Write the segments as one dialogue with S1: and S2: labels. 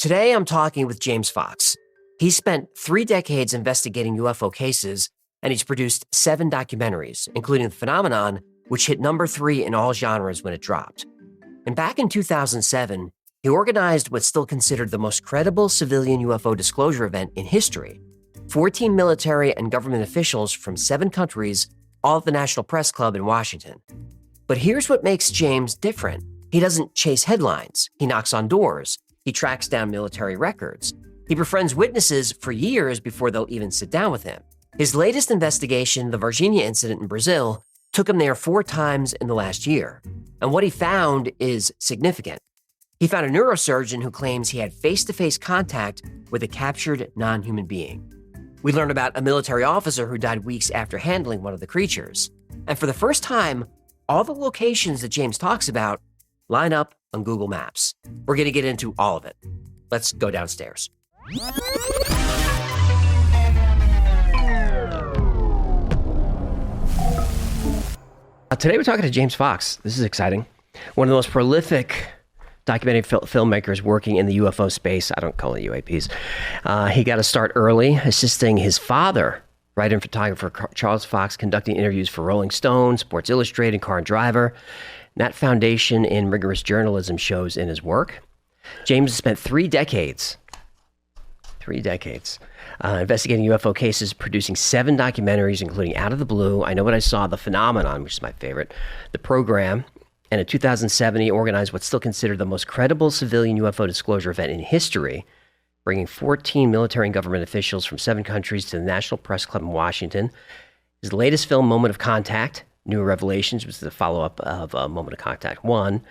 S1: Today, I'm talking with James Fox. He's spent 3 decades investigating UFO cases, and he's produced 7 documentaries, including The Phenomenon, which hit number 3 in all genres when it dropped. And back in 2007, he organized what's still considered the most credible civilian UFO disclosure event in history. 14 military and government officials from 7 countries, all at the National Press Club in Washington. But here's what makes James different. He doesn't chase headlines. He knocks on doors. He tracks down military records. He befriends witnesses for years before they'll even sit down with him. His latest investigation, the Varginha Incident in Brazil, took him there 4 times in the last year. And what he found is significant. He found a neurosurgeon who claims he had face-to-face contact with a captured non-human being. We learned about a military officer who died weeks after handling one of the creatures. And for the first time, all the locations that James talks about line up on Google Maps. We're going to get into all of it. Let's go downstairs. Today we're talking to James Fox. This is exciting. One of the most prolific documentary filmmakers working in the UFO space. I don't call it UAPs. He got to start early, assisting his father, writer and photographer Charles Fox, conducting interviews for Rolling Stone, Sports Illustrated, Car and Driver. And that foundation in rigorous journalism shows in his work. James has spent 3 decades investigating UFO cases, producing 7 documentaries, including Out of the Blue, I Know What I Saw, The Phenomenon, which is my favorite, The Program, and in 2007, he organized what's still considered the most credible civilian UFO disclosure event in history, bringing 14 military and government officials from 7 countries to the National Press Club in Washington. His latest film, Moment of Contact, New Revelations, which is the follow-up of Moment of Contact 1,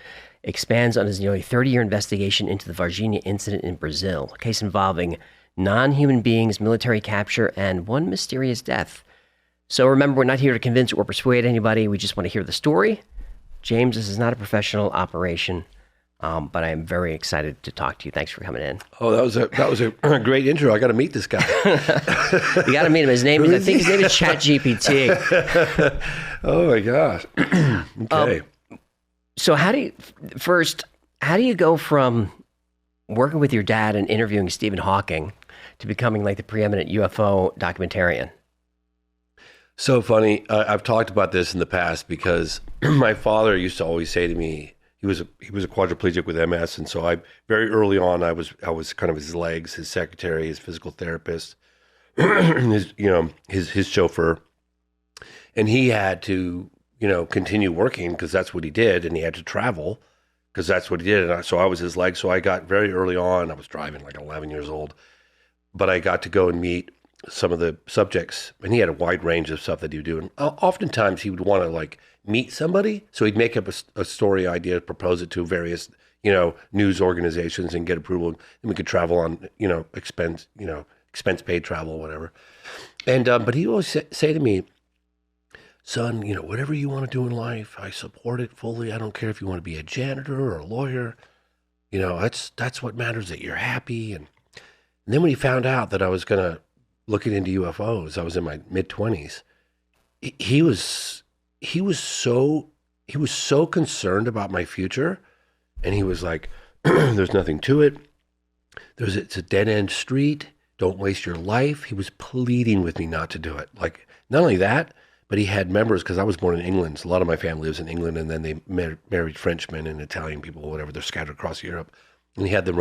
S1: expands on his nearly 30-year investigation into the Varginha Incident in Brazil, a case involving non-human beings, military capture, and one mysterious death. So remember, we're not here to convince or persuade anybody. We just want to hear the story. James, this is not a professional operation, but I am very excited to talk to you. Thanks for coming in.
S2: Oh, that was a great intro. I got to meet this guy.
S1: You got to meet him. His name is ChatGPT.
S2: Oh my gosh. Okay.
S1: So how do you go from working with your dad and interviewing Stephen Hawking to becoming like the preeminent UFO documentarian?
S2: So funny. I've talked about this in the past because my father used to always say to me, he was a quadriplegic with MS, and so very early on I was kind of his legs, his secretary, his physical therapist, his chauffeur, and he had to continue working because that's what he did, and he had to travel because that's what he did, and so I was his leg. So I got very early on. I was driving like 11 years old, but I got to go and meet some of the subjects, and he had a wide range of stuff that he would do. And oftentimes he would want to like meet somebody, so he'd make up a story idea, propose it to various news organizations, and get approval, and we could travel on expense paid travel or whatever. And but he always say to me, son, whatever you want to do in life, I support it fully. I don't care if you want to be a janitor or a lawyer. That's what matters, that you're happy. And then when he found out that I was gonna looking into UFOs, I was in my mid-20s. He was so concerned about my future, and he was like, "There's nothing to it. It's a dead-end street. Don't waste your life." He was pleading with me not to do it. Like, not only that, but he had members, because I was born in England. So a lot of my family lives in England, and then they married Frenchmen and Italian people, whatever. They're scattered across Europe, and he had them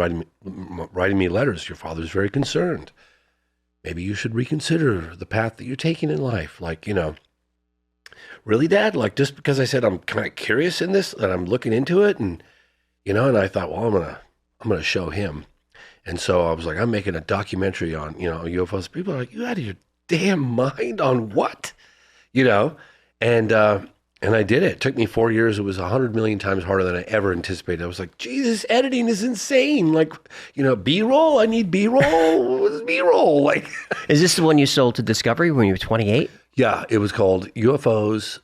S2: writing me letters. Your father's very concerned. Maybe you should reconsider the path that you're taking in life. Like, really, Dad? Like, just because I said I'm kind of curious in this and I'm looking into it, and and I thought, well, I'm gonna show him. And so I was like, I'm making a documentary on UFOs. People are like, you out of your damn mind on what? And I did it. It took me 4 years. It was 100 million times harder than I ever anticipated. I was like, Jesus, editing is insane. Like, B-roll, I need B-roll. What is B-roll? Like,
S1: is this the one you sold to Discovery when you were 28?
S2: Yeah, it was called UFOs,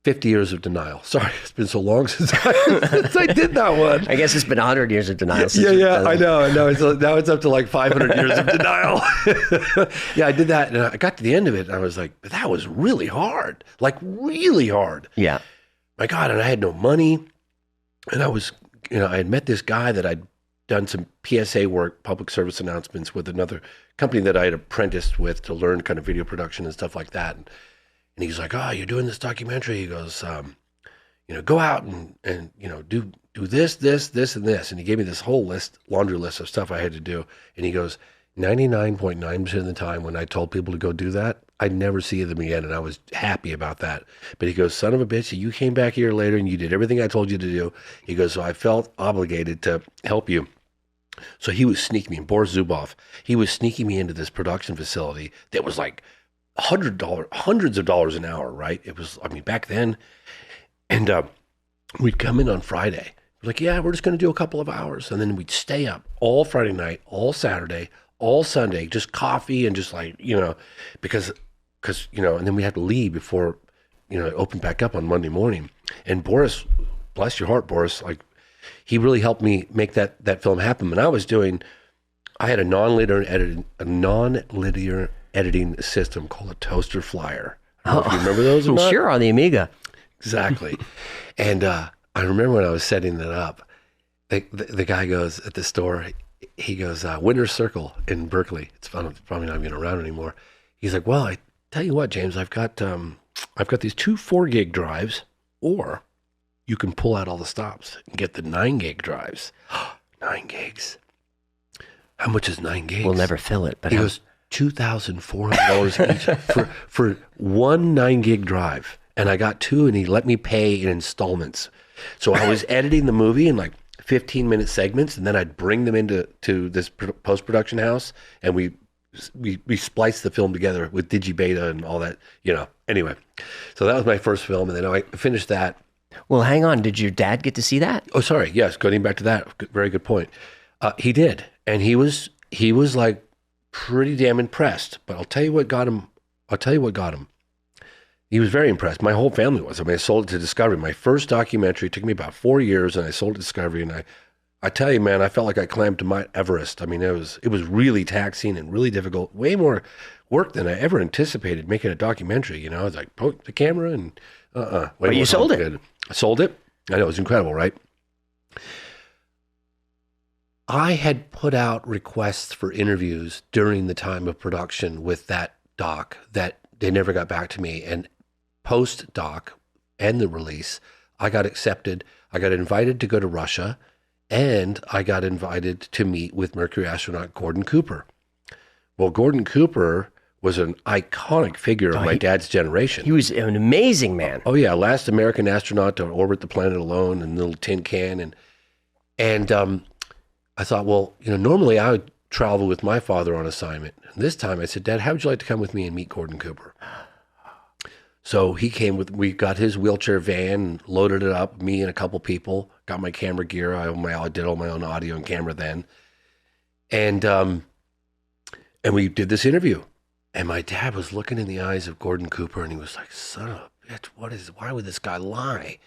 S2: 50 Years of Denial. Sorry, it's been so long since I did that one.
S1: I guess it's been 100 years of denial.
S2: Yeah, I know. Now it's up to like 500 years of denial. Yeah, I did that, and I got to the end of it, and I was like, that was really hard. Like, really hard.
S1: Yeah.
S2: My God, and I had no money, and I was, I had met this guy that I'd done some PSA work, public service announcements, with another company that I had apprenticed with to learn kind of video production and stuff like that. And he's like, "Oh, you're doing this documentary." He goes, "Go out and do this, and this." And he gave me this whole laundry list of stuff I had to do. And he goes, 99.9% of the time when I told people to go do that, I'd never see them again, and I was happy about that. But he goes, "Son of a bitch, you came back a year later and you did everything I told you to do." He goes, "So I felt obligated to help you." So he was sneaking me, and Boris Zubov, he was sneaking me into this production facility that was like hundreds of dollars an hour, right? It was, back then. And we'd come in on Friday. We're like, "Yeah, we're just going to do a couple of hours." And then we'd stay up all Friday night, all Saturday, all Sunday, just coffee and just because and then we had to leave before, it opened back up on Monday morning. And Boris, bless your heart, Boris, he really helped me make that film happen. And I had a non-linear editing system called a toaster flyer. I don't know if you remember those or not?
S1: Sure, on the Amiga.
S2: Exactly. And I remember when I was setting that up, the guy goes at the store, he goes, Winner's Circle in Berkeley. It's probably not even around anymore. He's like, "Well, I tell you what, James, I've got these 2 4-gig drives, or you can pull out all the stops and get the 9-gig drives." 9 gigs. How much is 9 gigs?
S1: We'll never fill it. But
S2: he goes, $2,400 each for one 9-gig drive. And I got 2, and he let me pay in installments. So I was editing the movie in 15-minute segments, and then I'd bring them into this post-production house, and we spliced the film together with digibeta and all that, Anyway, so that was my first film, and then I finished that.
S1: Well, hang on. Did your dad get to see that?
S2: Oh, sorry. Yes, going back to that. Very good point. He did, and he was pretty damn impressed. But I'll tell you what got him. He was very impressed. My whole family was. I sold it to Discovery. My first documentary took me about 4 years, and I sold it to Discovery. And I tell you, man, I felt like I climbed to Mount Everest. It was really taxing and really difficult. Way more work than I ever anticipated making a documentary. I was like, poke the camera and
S1: But you sold it.
S2: I sold it. I know, it was incredible, right? I had put out requests for interviews during the time of production with that doc that they never got back to me. And post-doc and the release, I got accepted. I got invited to go to Russia, and I got invited to meet with Mercury astronaut Gordon Cooper. Well, Gordon Cooper was an iconic figure of my dad's generation.
S1: He was an amazing man.
S2: Oh, yeah. Last American astronaut to orbit the planet alone in a little tin can. And I thought, well, normally I would travel with my father on assignment. And this time I said, "Dad, how would you like to come with me and meet Gordon Cooper?" So he came we got his wheelchair van, loaded it up, me and a couple people, got my camera gear. I did all my own audio and camera then. And we did this interview. And my dad was looking in the eyes of Gordon Cooper, and he was like, "Son of a bitch, why would this guy lie?"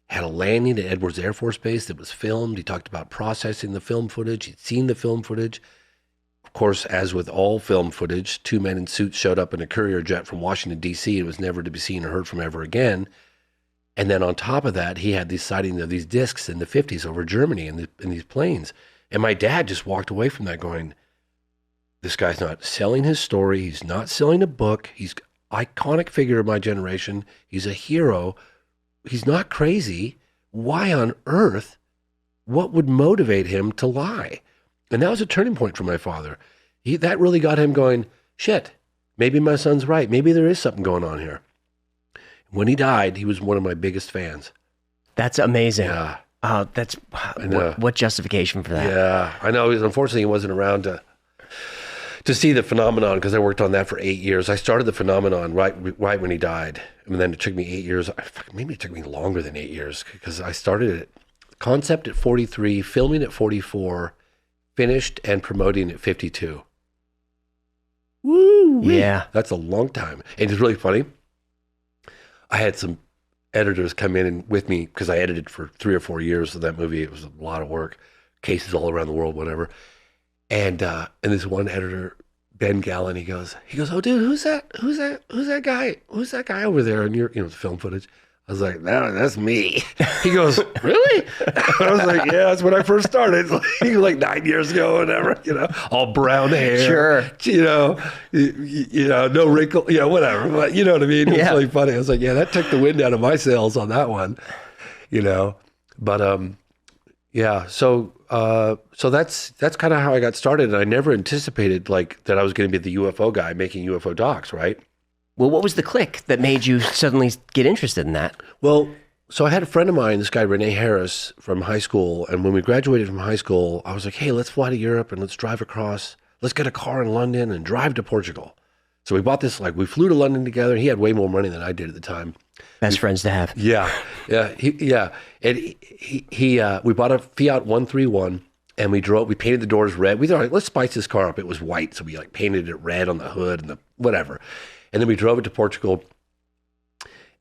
S2: Had a landing at Edwards Air Force Base that was filmed. He talked about processing the film footage. He'd seen the film footage. Of course, as with all film footage, 2 men in suits showed up in a courier jet from Washington, D.C. and was never to be seen or heard from ever again. And then on top of that, he had these sightings of these discs in the 50s over Germany in these planes. And my dad just walked away from that going, this guy's not selling his story. He's not selling a book. He's an iconic figure of my generation. He's a hero. He's not crazy. Why on earth? What would motivate him to lie? And that was a turning point for my father. That really got him going, shit, maybe my son's right. Maybe there is something going on here. When he died, he was one of my biggest fans.
S1: That's amazing.
S2: Yeah.
S1: What justification for that?
S2: Yeah, I know. Unfortunately, he wasn't around to see the phenomenon because I worked on that for 8 years. I started the phenomenon right when he died. And then it took me 8 years. Maybe it took me longer than 8 years because I started it, concept at 43, filming at 44, finished and promoting at 52. Woo!
S1: Yeah.
S2: That's a long time. And it's really funny. I had some editors come in and with me because I edited for 3 or 4 years of that movie. It was a lot of work, cases all around the world, whatever. And this one editor, Ben Gallen, he goes, "Oh, dude, who's that guy? Who's that guy over there in your, the film footage?" I was like, no, that's me. He goes, really? I was like, yeah, that's when I first started. Like 9 years ago, whatever, all brown hair.
S1: Sure.
S2: No wrinkle, whatever. But you know what I mean? It's really funny. I was like, yeah, that took the wind out of my sails on that one, But, yeah, so that's kind of how I got started. And I never anticipated that I was going to be the UFO guy making UFO docs, right?
S1: Well, what was the click that made you suddenly get interested in that?
S2: Well, so I had a friend of mine, this guy, Renee Harris, from high school. And when we graduated from high school, I was like, hey, let's fly to Europe and let's drive across. Let's get a car in London and drive to Portugal. So we bought this, we flew to London together. He had way more money than I did at the time.
S1: Best friends to have.
S2: Yeah. And we bought a Fiat 131 and we painted the doors red. We thought, let's spice this car up. It was white. So we painted it red on the hood and the whatever. And then we drove it to Portugal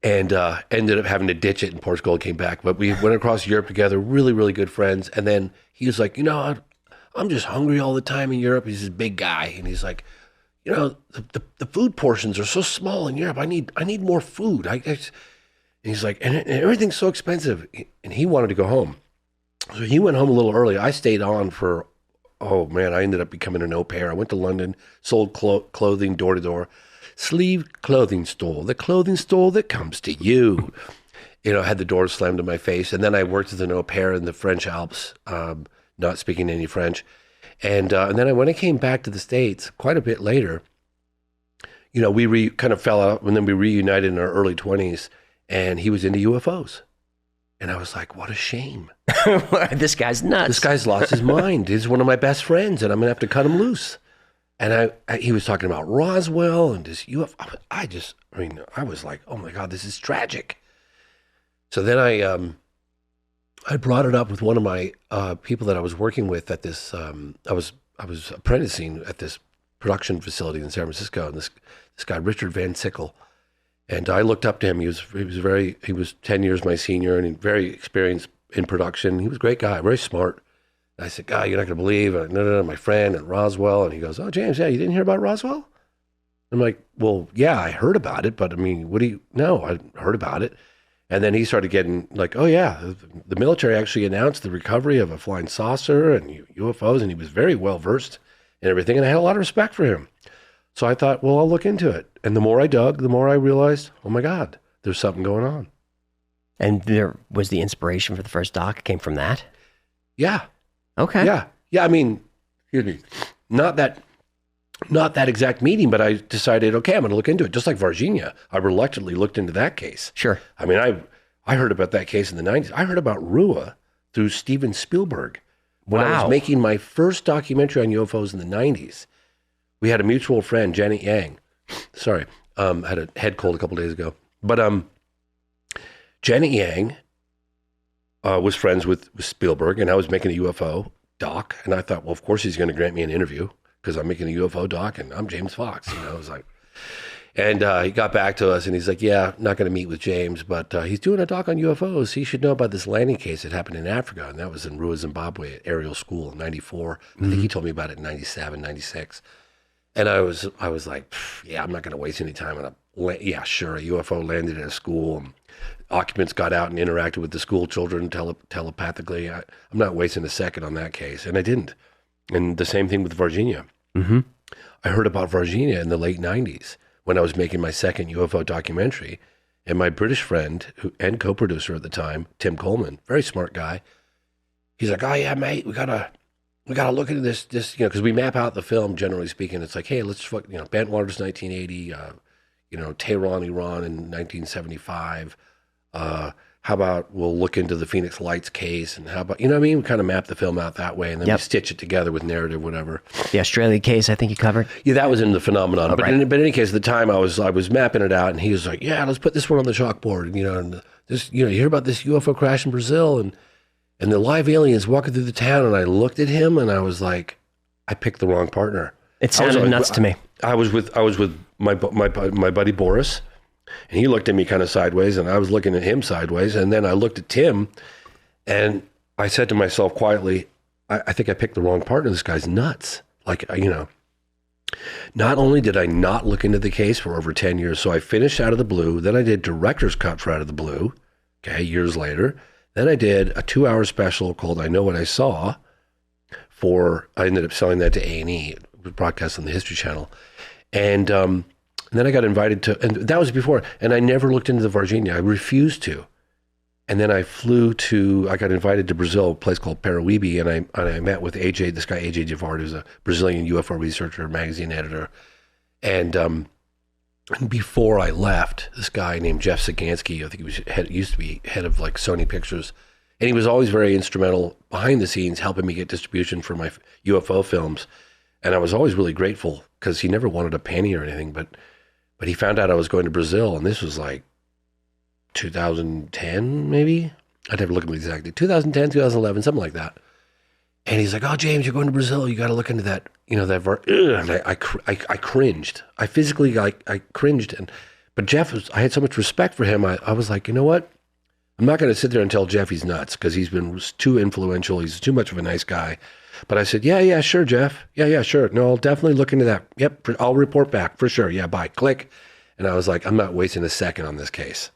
S2: and ended up having to ditch it in Portugal and came back. But we went across Europe together, really, really good friends. And then he was like, I'm just hungry all the time in Europe. He's this big guy. And he's like, the food portions are so small in Europe. I need more food. And he's like, and everything's so expensive. And he wanted to go home. So he went home a little early. I stayed on for, I ended up becoming an au pair. I went to London, sold clothing door to door. Sleeve clothing store, the clothing store that comes to you. I had the doors slammed in my face. And then I worked as an au pair in the French Alps, not speaking any French. And then when I came back to the States quite a bit later, we kind of fell out and then we reunited in our early 20s and he was into UFOs. And I was like, what a shame.
S1: This guy's nuts.
S2: This guy's lost his mind. He's one of my best friends and I'm going to have to cut him loose. And he was talking about Roswell and this UFO. I was like, oh my God, this is tragic. So then I brought it up with one of my people that I was working with at this, I was apprenticing at this production facility in San Francisco. And this guy, Richard Van Sickle. And I looked up to him. He was 10 years my senior and very experienced in production. He was a great guy, very smart. I said, God, you're not going to believe my friend at Roswell. And he goes, oh, James, you didn't hear about Roswell? I'm like, well, yeah, I heard about it, but I mean, I heard about it. And then he started getting like, oh yeah, the military actually announced the recovery of a flying saucer and UFOs. And he was very well versed in everything. And I had a lot of respect for him. So I thought, well, I'll look into it. And the more I dug, the more I realized, oh my God, there's something going on.
S1: And there was the inspiration for the first doc came from that?
S2: Yeah.
S1: Okay.
S2: Yeah. I mean, excuse me, not that exact meeting, but I decided, okay, I'm going to look into it. Just like Varginha, I reluctantly looked into that case.
S1: Sure.
S2: I mean, I heard about that case in the 90s. I heard about Rua through Steven Spielberg when I was making my first documentary on UFOs in the 90s. We had a mutual friend, Janet Yang. Sorry, had a head cold a couple days ago. But Janet Yang was friends with Spielberg, and I was making a UFO doc. And I thought, well, of course he's going to grant me an interview because I'm making a UFO doc, and I'm James Fox. I was like, and he got back to us, and he's like, yeah, not going to meet with James, but he's doing a doc on UFOs. He should know about this landing case that happened in Africa, and that was in Rua, Zimbabwe, at Aerial School in 94. I think he told me about it in 97, 96. And I was like, yeah, I'm not going to waste any time on yeah, sure, a UFO landed at a school. And occupants got out and interacted with the school children telepathically. I'm not wasting a second on that case. And I didn't. And the same thing with Varginha.
S1: Mm-hmm.
S2: I heard about Varginha in the late 90s when I was making my second UFO documentary. And my British friend and co-producer at the time, Tim Coleman, very smart guy, he's like, oh yeah, mate, we gotta look into this, because we map out the film, generally speaking. It's like, hey, let's Bentwaters 1980, Tehran, Iran in 1975. How about we'll look into the Phoenix Lights case, and how about, we kind of map the film out that way, and then we stitch it together with narrative, whatever.
S1: The Australia case, I think you covered.
S2: Yeah, that was in the phenomenon.
S1: Oh,
S2: but in any case, at the time I was mapping it out, and he was like, yeah, let's put this one on the chalkboard. And this, you hear about this UFO crash in Brazil, and the live aliens walking through the town, and I looked at him, and I was like, I picked the wrong partner.
S1: It sounded nuts to me.
S2: I was with my buddy Boris, and he looked at me kind of sideways, and I was looking at him sideways, and then I looked at Tim, and I said to myself quietly, I think I picked the wrong partner. This guy's nuts. Not only did I not look into the case for over 10 years, so I finished Out of the Blue, then I did director's cut for Out of the Blue, okay, years later. Then I did a 2-hour special called I Know What I Saw I ended up selling that to A&E. It was broadcast on the History Channel. And then I got invited to, and that was before, and I never looked into the Varginha. I refused to. And then I got invited to Brazil, a place called Paraíba, and I met with this guy AJ Javard, who's a Brazilian UFO researcher, magazine editor. And before I left, this guy named Jeff Sagansky, I think he used to be head of like Sony Pictures, and he was always very instrumental behind the scenes, helping me get distribution for my UFO films. And I was always really grateful because he never wanted a penny or anything, but he found out I was going to Brazil, and this was like 2010, maybe? I'd have to look at it exactly. 2010, 2011, something like that. And he's like, "Oh, James, you're going to Brazil. You got to look into that, and I cringed. I physically, I cringed. But Jeff, I had so much respect for him. I was like, you know what? I'm not going to sit there and tell Jeff he's nuts because he's been too influential. He's too much of a nice guy. But I said, yeah, sure, Jeff. Yeah, sure. No, I'll definitely look into that. Yep, I'll report back for sure. Yeah, bye. Click. And I was like, I'm not wasting a second on this case.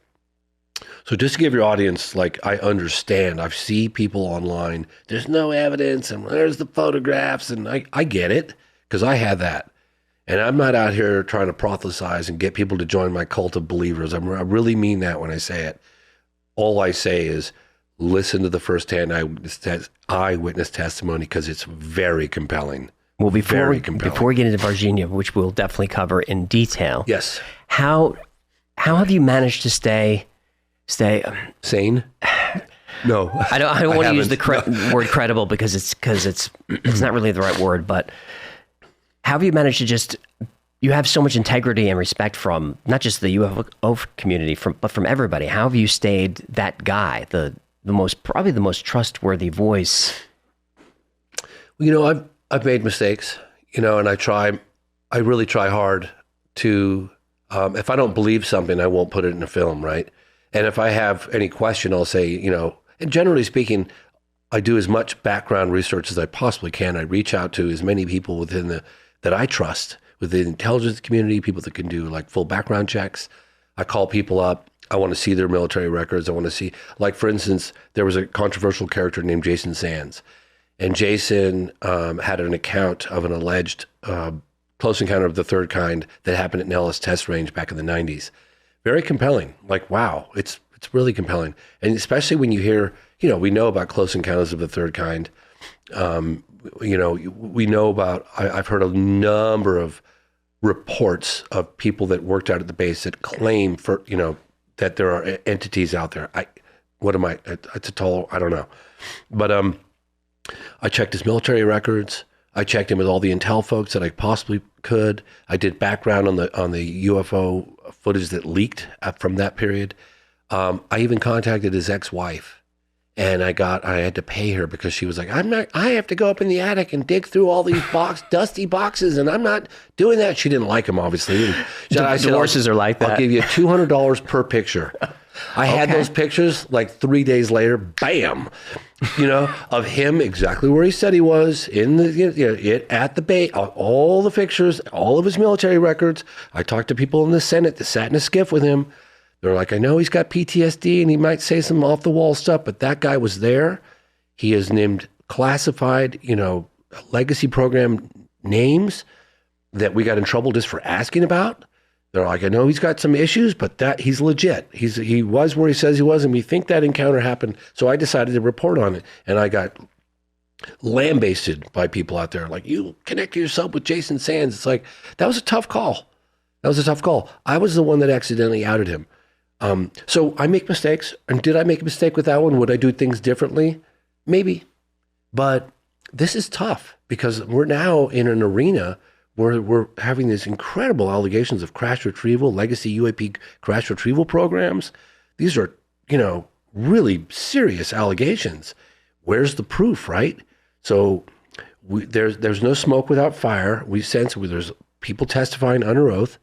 S2: So just to give your audience, like, I understand. I see people online, there's no evidence, and there's the photographs, and I get it, because I had that. And I'm not out here trying to prophesize and get people to join my cult of believers. I really mean that when I say it. All I say is listen to the first-hand eyewitness testimony, because it's very compelling.
S1: Well, before we get into Varginha, which we'll definitely cover in detail.
S2: Yes.
S1: How have you managed to stay
S2: sane? No,
S1: I don't want to use the word credible because it's not really the right word. But how have you managed to you have so much integrity and respect from not just the UFO community, but from everybody. How have you stayed that guy, probably the most trustworthy voice?
S2: Well, I've made mistakes, and I really try hard to, if I don't believe something, I won't put it in a film, right? And if I have any question, I'll say, and generally speaking, I do as much background research as I possibly can. I reach out to as many people that I trust within the intelligence community, people that can do like full background checks. I call people up. I want to see their military records. I want to see, like, for instance, there was a controversial character named Jason Sands. And Jason had an account of an alleged close encounter of the third kind that happened at Nellis Test Range back in the 90s. Very compelling. Like, wow, it's really compelling. And especially when you hear, we know about close encounters of the third kind. We know about, I've heard a number of reports of people that worked out at the base that claim that there are entities out there. I don't know. But I checked his military records. I checked him with all the intel folks that I possibly could. I did background on the UFO footage that leaked from that period. I even contacted his ex-wife, and I had to pay her because she was like, I have to go up in the attic and dig through all these dusty boxes, and I'm not doing that. She didn't like him, obviously.
S1: Divorces are like that.
S2: I'll give you $200 per picture. I had those pictures like 3 days later, bam, of him exactly where he said he was in at the base, all the pictures, all of his military records. I talked to people in the Senate that sat in a SCIF with him. They're like, I know he's got PTSD and he might say some off the wall stuff, but that guy was there. He is named classified, legacy program names that we got in trouble just for asking about. They're like, I know he's got some issues, but that he's legit. He was where he says he was, and we think that encounter happened. So I decided to report on it, and I got lambasted by people out there. Like, you connected yourself with Jason Sands. It's like, that was a tough call. I was the one that accidentally outed him. So I make mistakes. And did I make a mistake with that one? Would I do things differently? Maybe. But this is tough because we're now in an arena where we're having these incredible allegations of crash retrieval, legacy UAP crash retrieval programs. These are, really serious allegations. Where's the proof, right? So there's no smoke without fire. We sense there's people testifying under oath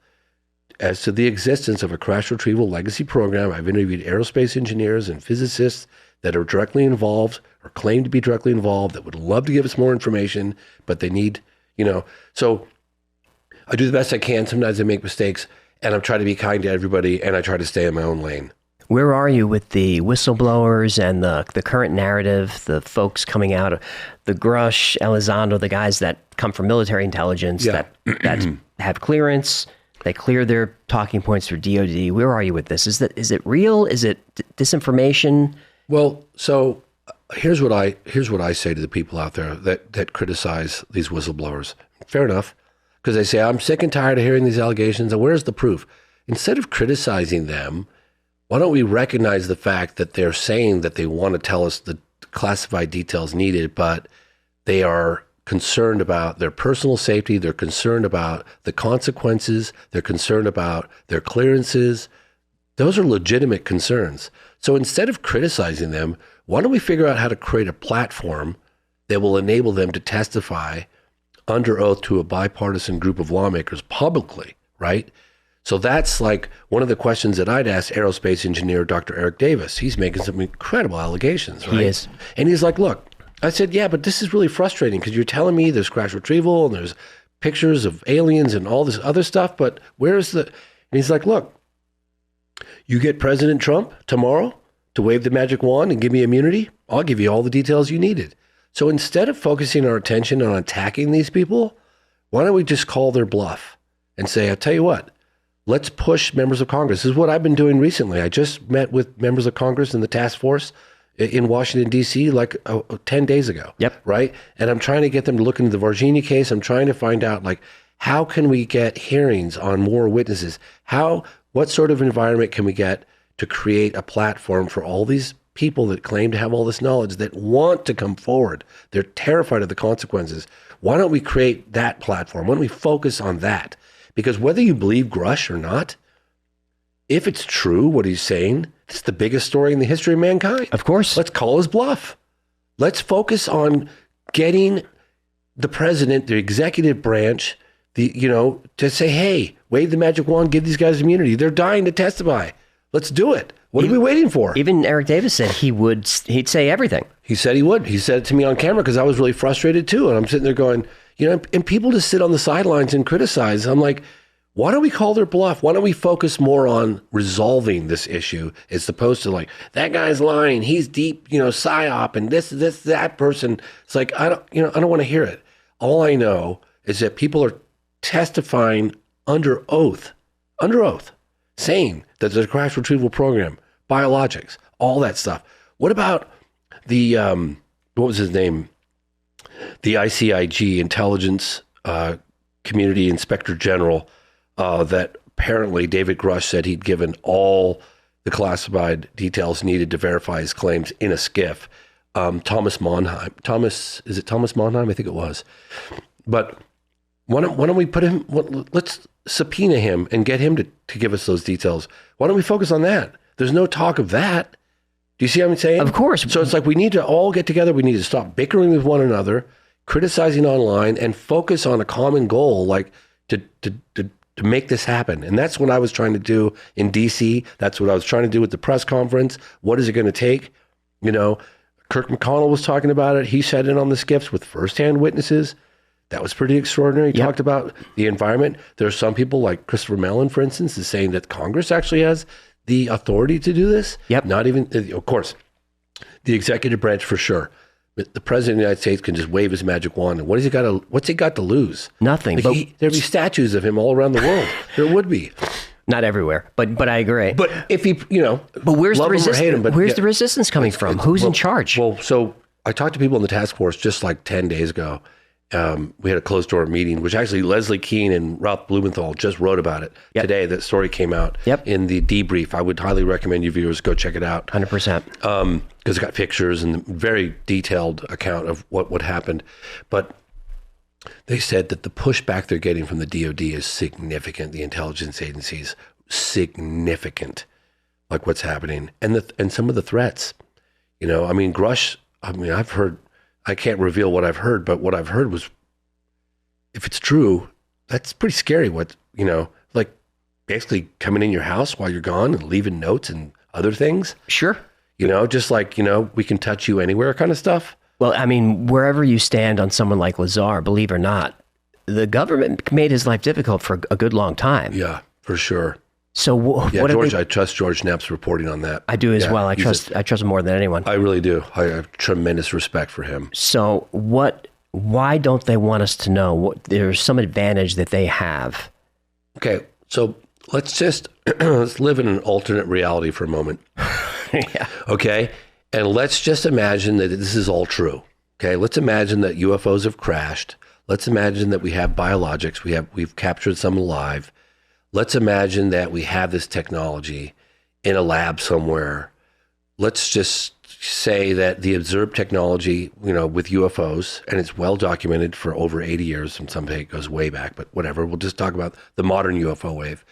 S2: as to the existence of a crash retrieval legacy program. I've interviewed aerospace engineers and physicists that are directly involved or claim to be directly involved that would love to give us more information, but they need, so I do the best I can. Sometimes I make mistakes, and I'm trying to be kind to everybody, and I try to stay in my own lane.
S1: Where are you with the whistleblowers and the current narrative, the folks coming out of the Grush, Elizondo, the guys that come from military intelligence that have clearance, they clear their talking points through DOD. Where are you with this? Is it real? Is it disinformation?
S2: Well, so here's what I say to the people out there that criticize these whistleblowers. Fair enough, because they say, I'm sick and tired of hearing these allegations, and where's the proof? Instead of criticizing them, why don't we recognize the fact that they're saying that they want to tell us the classified details needed, but they are concerned about their personal safety, they're concerned about the consequences, they're concerned about their clearances. Those are legitimate concerns. So instead of criticizing them, why don't we figure out how to create a platform that will enable them to testify under oath to a bipartisan group of lawmakers publicly, right? So that's like one of the questions that I'd ask aerospace engineer Dr. Eric Davis. He's making some incredible allegations, right?
S1: He is.
S2: And he's like, look, I said, yeah, but this is really frustrating because you're telling me there's crash retrieval and there's pictures of aliens and all this other stuff, but where's the... And he's like, look, you get President Trump tomorrow to wave the magic wand and give me immunity, I'll give you all the details you needed. So instead of focusing our attention on attacking these people, why don't we just call their bluff and say, I'll tell you what, let's push members of Congress. This is what I've been doing recently. I just met with members of Congress in the task force in Washington, D.C. like 10 days ago.
S1: Yep.
S2: Right? And I'm trying to get them to look into the Varginha case. I'm trying to find out, like, how can we get hearings on more witnesses? What sort of environment can we get to create a platform for all these people that claim to have all this knowledge that want to come forward? They're terrified of the consequences. Why don't we create that platform? Why don't we focus on that? Because whether you believe Grush or not, if it's true what he's saying, it's the biggest story in the history of mankind.
S1: Of course.
S2: Let's call his bluff. Let's focus on getting the president, the executive branch, to say, hey, wave the magic wand, give these guys immunity. They're dying to testify. Let's do it. What are we waiting for?
S1: Even Eric Davis said he'd say everything.
S2: He said he would. He said it to me on camera because I was really frustrated too. And I'm sitting there going, and people just sit on the sidelines and criticize. I'm like, why don't we call their bluff? Why don't we focus more on resolving this issue as opposed to like, that guy's lying, he's deep, psyop, and that person. It's like, I don't want to hear it. All I know is that people are testifying under oath, saying that there's a crash retrieval program, biologics, all that stuff. What about the, what was his name? The ICIG, Intelligence Community Inspector General, that apparently David Grush said he'd given all the classified details needed to verify his claims in a SCIF. Thomas Monheim. Is it Thomas Monheim? I think it was. But why don't we put him, let's subpoena him and get him to give us those details. Why don't we focus on that? There's no talk of that. Do you see what I'm saying?
S1: Of course.
S2: So it's like we need to all get together. We need to stop bickering with one another, criticizing online, and focus on a common goal, like to make this happen. And that's what I was trying to do in DC. That's what I was trying to do with the press conference. What is it going to take? Kirk McConnell was talking about it. He sat in on the SCIFs with firsthand witnesses. That was pretty extraordinary. He talked about the environment. There are some people like Christopher Mellon, for instance, is saying that Congress actually has the authority to do this.
S1: Yep.
S2: Not even, of course, the executive branch for sure. But the president of the United States can just wave his magic wand. And what's he got to lose?
S1: Nothing.
S2: Like there'd be statues of him all around the world. There would be.
S1: Not everywhere, but I agree.
S2: But if he,
S1: but where's the resistance? Where's the resistance coming from? Who's in charge?
S2: Well, so I talked to people in the task force just like 10 days ago. We had a closed door meeting, which actually Leslie Keene and Ralph Blumenthal just wrote about it today. That story came out in the debrief. I would highly recommend you viewers go check it out.
S1: 100%.
S2: Because it's got pictures and a very detailed account of what happened. But they said that the pushback they're getting from the DOD is significant. The intelligence agencies, significant, like what's happening. And some of the threats, Grush, I've heard, I can't reveal what I've heard, but what I've heard was, if it's true, that's pretty scary. Like basically coming in your house while you're gone and leaving notes and other things.
S1: Sure.
S2: Just like, we can touch you anywhere kind of stuff.
S1: Well, wherever you stand on someone like Lazar, believe it or not, the government made his life difficult for a good long time.
S2: Yeah, for sure.
S1: So what
S2: George, I trust George Knapp's reporting on that.
S1: I do as well. I trust him more than anyone.
S2: I really do. I have tremendous respect for him.
S1: So why don't they want us to know there's some advantage that they have?
S2: Okay, so let's just let's live in an alternate reality for a moment.
S1: Yeah.
S2: Okay, and let's just imagine that this is all true. Okay, let's imagine that UFOs have crashed. Let's imagine that we have biologics. We've captured some alive. Let's imagine that we have this technology in a lab somewhere. Let's just say that the observed technology, with UFOs, and it's well documented for over 80 years, and some say it goes way back, but whatever. We'll just talk about the modern UFO wave.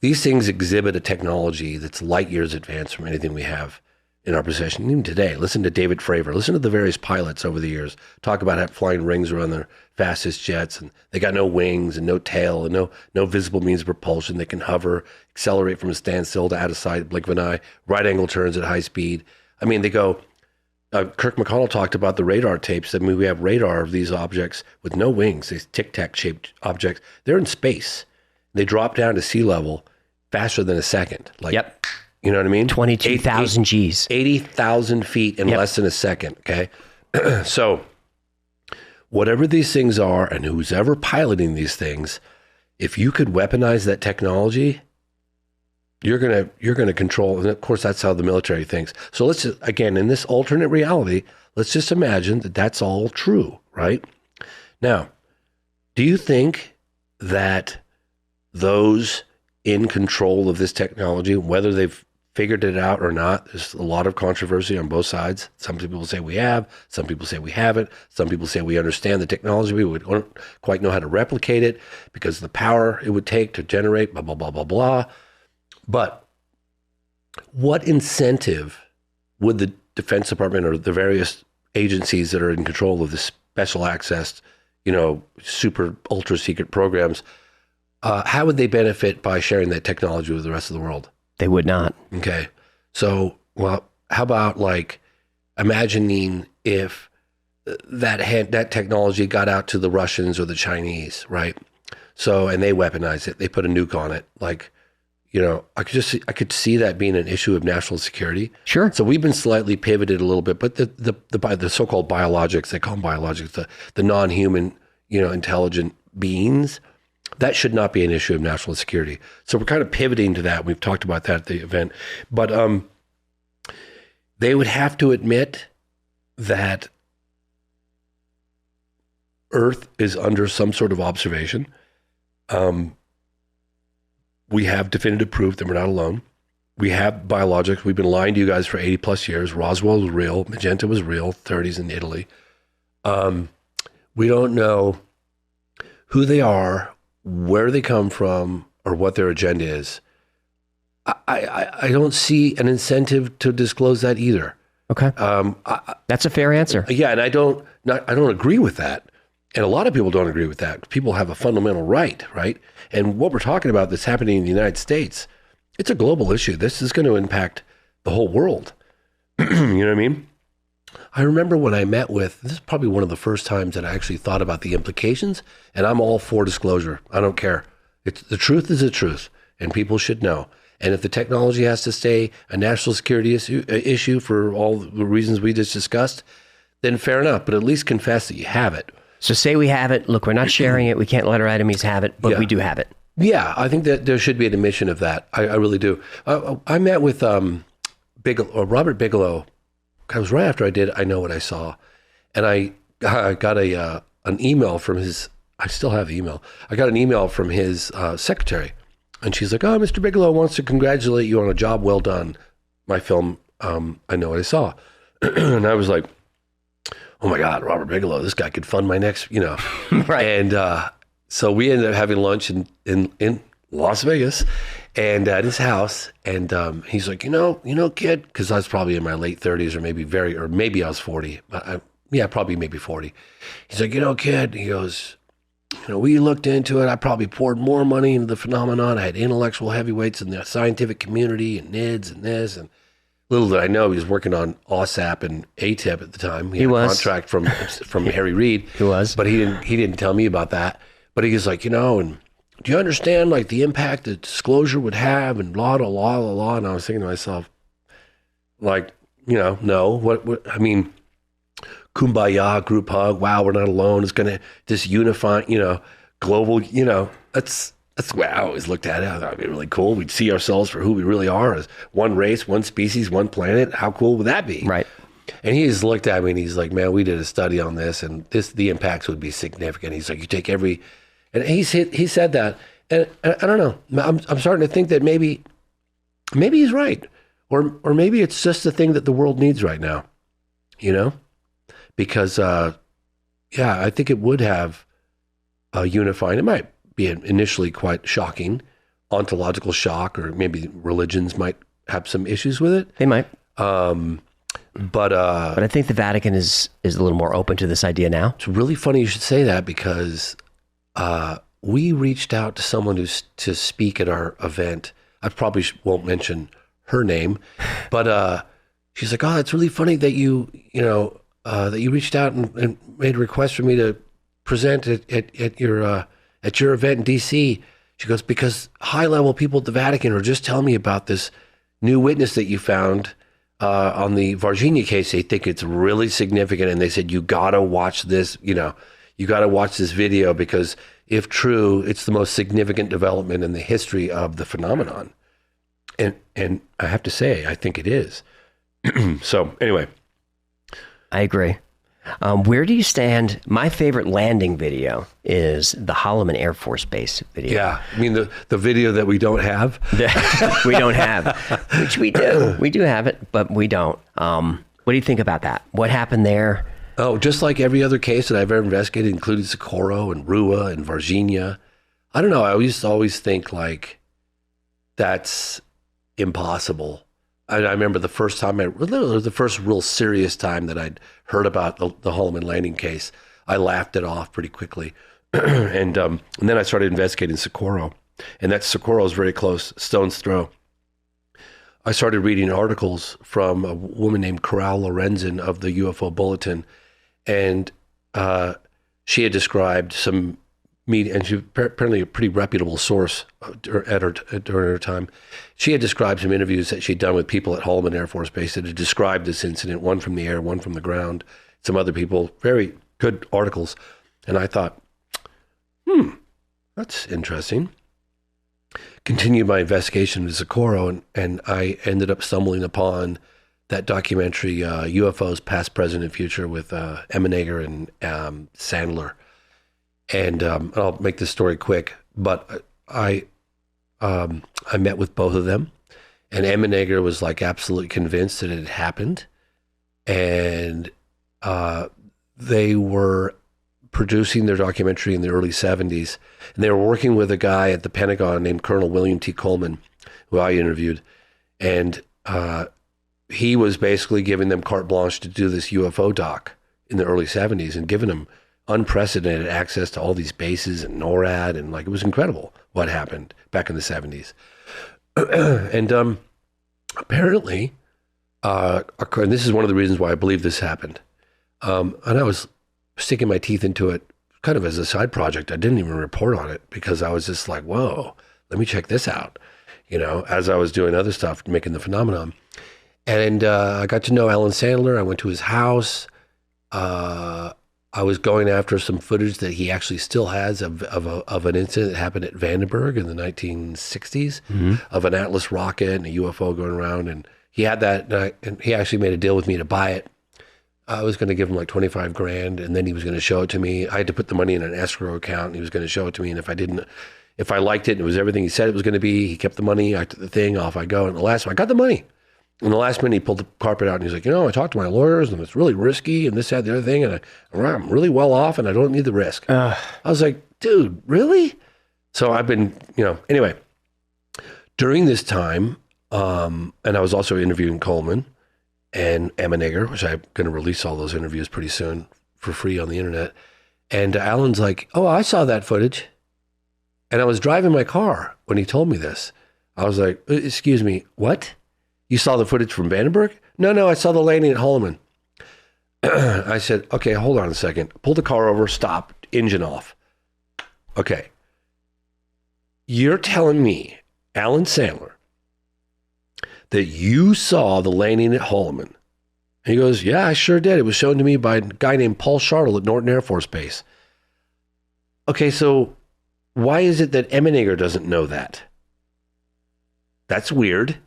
S2: These things exhibit a technology that's light years advanced from anything we have in our possession. Even today, listen to David Fravor. Listen to the various pilots over the years talk about how flying rings around their fastest jets, and they got no wings and no tail and no visible means of propulsion. They can hover, accelerate from a standstill to out of sight, blink of an eye, right angle turns at high speed. I mean, they go. Kirk McConnell talked about the radar tapes. I mean, we have radar of these objects with no wings, these tic-tac shaped objects. They're in space. They drop down to sea level faster than a second.
S1: Yep.
S2: You know what I mean?
S1: 22,000 Gs.
S2: 80,000 feet in less than a second, okay? So whatever these things are and who's ever piloting these things, if you could weaponize that technology, you're gonna control, and of course that's how the military thinks. So let's just, again, in this alternate reality, let's just imagine that that's all true, right? Now, do you think that those in control of this technology, whether they've figured it out or not, there's a lot of controversy on both sides. Some people say we have, some people say we haven't, some people say we understand the technology, we don't quite know how to replicate it because of the power it would take to generate blah, blah, blah, blah, blah. But what incentive would the Defense Department or the various agencies that are in control of the special access, super ultra secret programs, how would they benefit by sharing that technology with the rest of the world?
S1: They would not.
S2: Okay. So, well, how about imagining if that technology got out to the Russians or the Chinese, right? So, and they weaponized it. They put a nuke on it. I could see that being an issue of national security.
S1: Sure.
S2: So we've been slightly pivoted a little bit, but the so-called biologics, they call them biologics, the non-human, intelligent beings, that should not be an issue of national security. So we're kind of pivoting to that. We've talked about that at the event, but they would have to admit that Earth is under some sort of observation. We have definitive proof that we're not alone. We have biologics. We've been lying to you guys for 80 plus years. Roswell was real. Magenta was real. 30s in Italy. We don't know who they are, where they come from, or what their agenda is. I don't see an incentive to disclose that either.
S1: Okay. That's a fair answer.
S2: Yeah, and I don't agree with that. And a lot of people don't agree with that. People have a fundamental right? And what we're talking about that's happening in the United States, it's a global issue. This is going to impact the whole world. You know what I mean? I remember when I met with, this is probably one of the first times that I actually thought about the implications, and I'm all for disclosure. I don't care. The truth is the truth, and people should know. And if the technology has to stay a national security issue for all the reasons we just discussed, then fair enough, but at least confess that you have it.
S1: So say we have it. Look, we're not sharing it. We can't let our enemies have it, but we do have it.
S2: Yeah, I think that there should be an admission of that. I really do. I met with Robert Bigelow. It was right after I did I Know What I Saw. And I got an email from his, I still have the email. I got an email from his secretary. And she's like, oh, Mr. Bigelow wants to congratulate you on a job well done. My film, I Know What I Saw. And I was like, oh my God, Robert Bigelow, this guy could fund my next, Right. And so we ended up having lunch in Las Vegas and at his house. And he's like, kid, because I was probably in my late 30s or maybe I was 40. Probably maybe 40. He's like, kid, he goes, we looked into it. I probably poured more money into the phenomenon. I had intellectual heavyweights in the scientific community and NIDS and this. And little did I know he was working on OSAP and ATIP at the time. He had a contract from Harry Reid.
S1: He was.
S2: But he didn't tell me about that. But he's like, and do you understand like the impact that disclosure would have and blah, blah, blah, blah, blah. And I was thinking to myself, like, no, what, I mean, kumbaya, group hug, wow, we're not alone. It's going to, this unify, global, that's the way I always looked at it. I thought it'd be really cool. We'd see ourselves for who we really are as one race, one species, one planet. How cool would that be?
S1: Right.
S2: And he just looked at me and he's like, man, we did a study on this and the impacts would be significant. He's like, you take and he said that. And I don't know. I'm starting to think that maybe he's right. Or maybe it's just the thing that the world needs right now, because, I think it would have a unifying, it might be initially quite shocking, ontological shock, or maybe religions might have some issues with it.
S1: They might.
S2: But
S1: I think the Vatican is a little more open to this idea now.
S2: It's really funny you should say that because we reached out to someone to speak at our event. I probably won't mention her name, but she's like, "Oh, that's really funny that you reached out and made a request for me to present at your event in D.C." She goes, "Because high-level people at the Vatican are just telling me about this new witness that you found on the Varginha case. They think it's really significant, and they said you gotta watch this. You gotta watch this video because if true, it's the most significant development in the history of the phenomenon." And I have to say, I think it is. So anyway,
S1: I agree. Where do you stand? My favorite landing video is the Holloman Air Force Base video.
S2: Yeah, I mean the video that we don't have.
S1: We don't have, which we do. We do have it, but we don't. What do you think about that? What happened there?
S2: Oh, just like every other case that I've ever investigated, including Socorro and Rua and Varginha. I don't know. I used to always think like that's impossible. I remember the first time the first real serious time that I'd heard about the Holloman landing case, I laughed it off pretty quickly. and then I started investigating Socorro. And that Socorro is very close, stone's throw. I started reading articles from a woman named Coral Lorenzen of the UFO Bulletin. And she had described some media, and she apparently a pretty reputable source during her time. She had described some interviews that she'd done with people at Holloman Air Force Base that had described this incident, one from the air, one from the ground, some other people, very good articles. And I thought, that's interesting. Continued my investigation of Socorro, and I ended up stumbling upon that documentary, UFOs, Past, Present, and Future, with Emenager and Sandler. And I'll make this story quick, but I met with both of them, and Emenager was like absolutely convinced that it had happened, and they were producing their documentary in the early 70s, and they were working with a guy at the Pentagon named Colonel William T. Coleman, who I interviewed, and he was basically giving them carte blanche to do this UFO doc in the early 70s and giving them unprecedented access to all these bases and NORAD, and like it was incredible what happened back in the 70s. And apparently, and this is one of the reasons why I believe this happened. And I was sticking my teeth into it kind of as a side project. I didn't even report on it because I was just like, whoa, let me check this out, as I was doing other stuff, making the phenomenon. And I got to know Alan Sandler. I went to his house. I was going after some footage that he actually still has of an incident that happened at Vandenberg in the 1960s, of an Atlas rocket and a UFO going around. And he had that, and he actually made a deal with me to buy it. I was going to give him like $25,000, and then he was going to show it to me. I had to put the money in an escrow account, and he was going to show it to me. And if I liked it and it was everything he said it was going to be, he kept the money. I took the thing, off I go. And the last one, I got the money. In the last minute, he pulled the carpet out and he's like, I talked to my lawyers and it's really risky and this, that, the other thing. And I'm really well off and I don't need the risk. I was like, dude, really? So I've been, anyway, during this time, and I was also interviewing Coleman and Emenager, which I'm going to release all those interviews pretty soon for free on the internet. And Alan's like, oh, I saw that footage. And I was driving my car when he told me this. I was like, excuse me, what? You saw the footage from Vandenberg? No, I saw the landing at Holloman. I said, okay, hold on a second. Pull the car over, stop, engine off. okay, you're telling me, Alan Sandler, that you saw the landing at Holloman? And he goes, yeah, I sure did. It was shown to me by a guy named Paul Shartle at Norton Air Force Base. Okay, so why is it that Emenager doesn't know that? That's weird.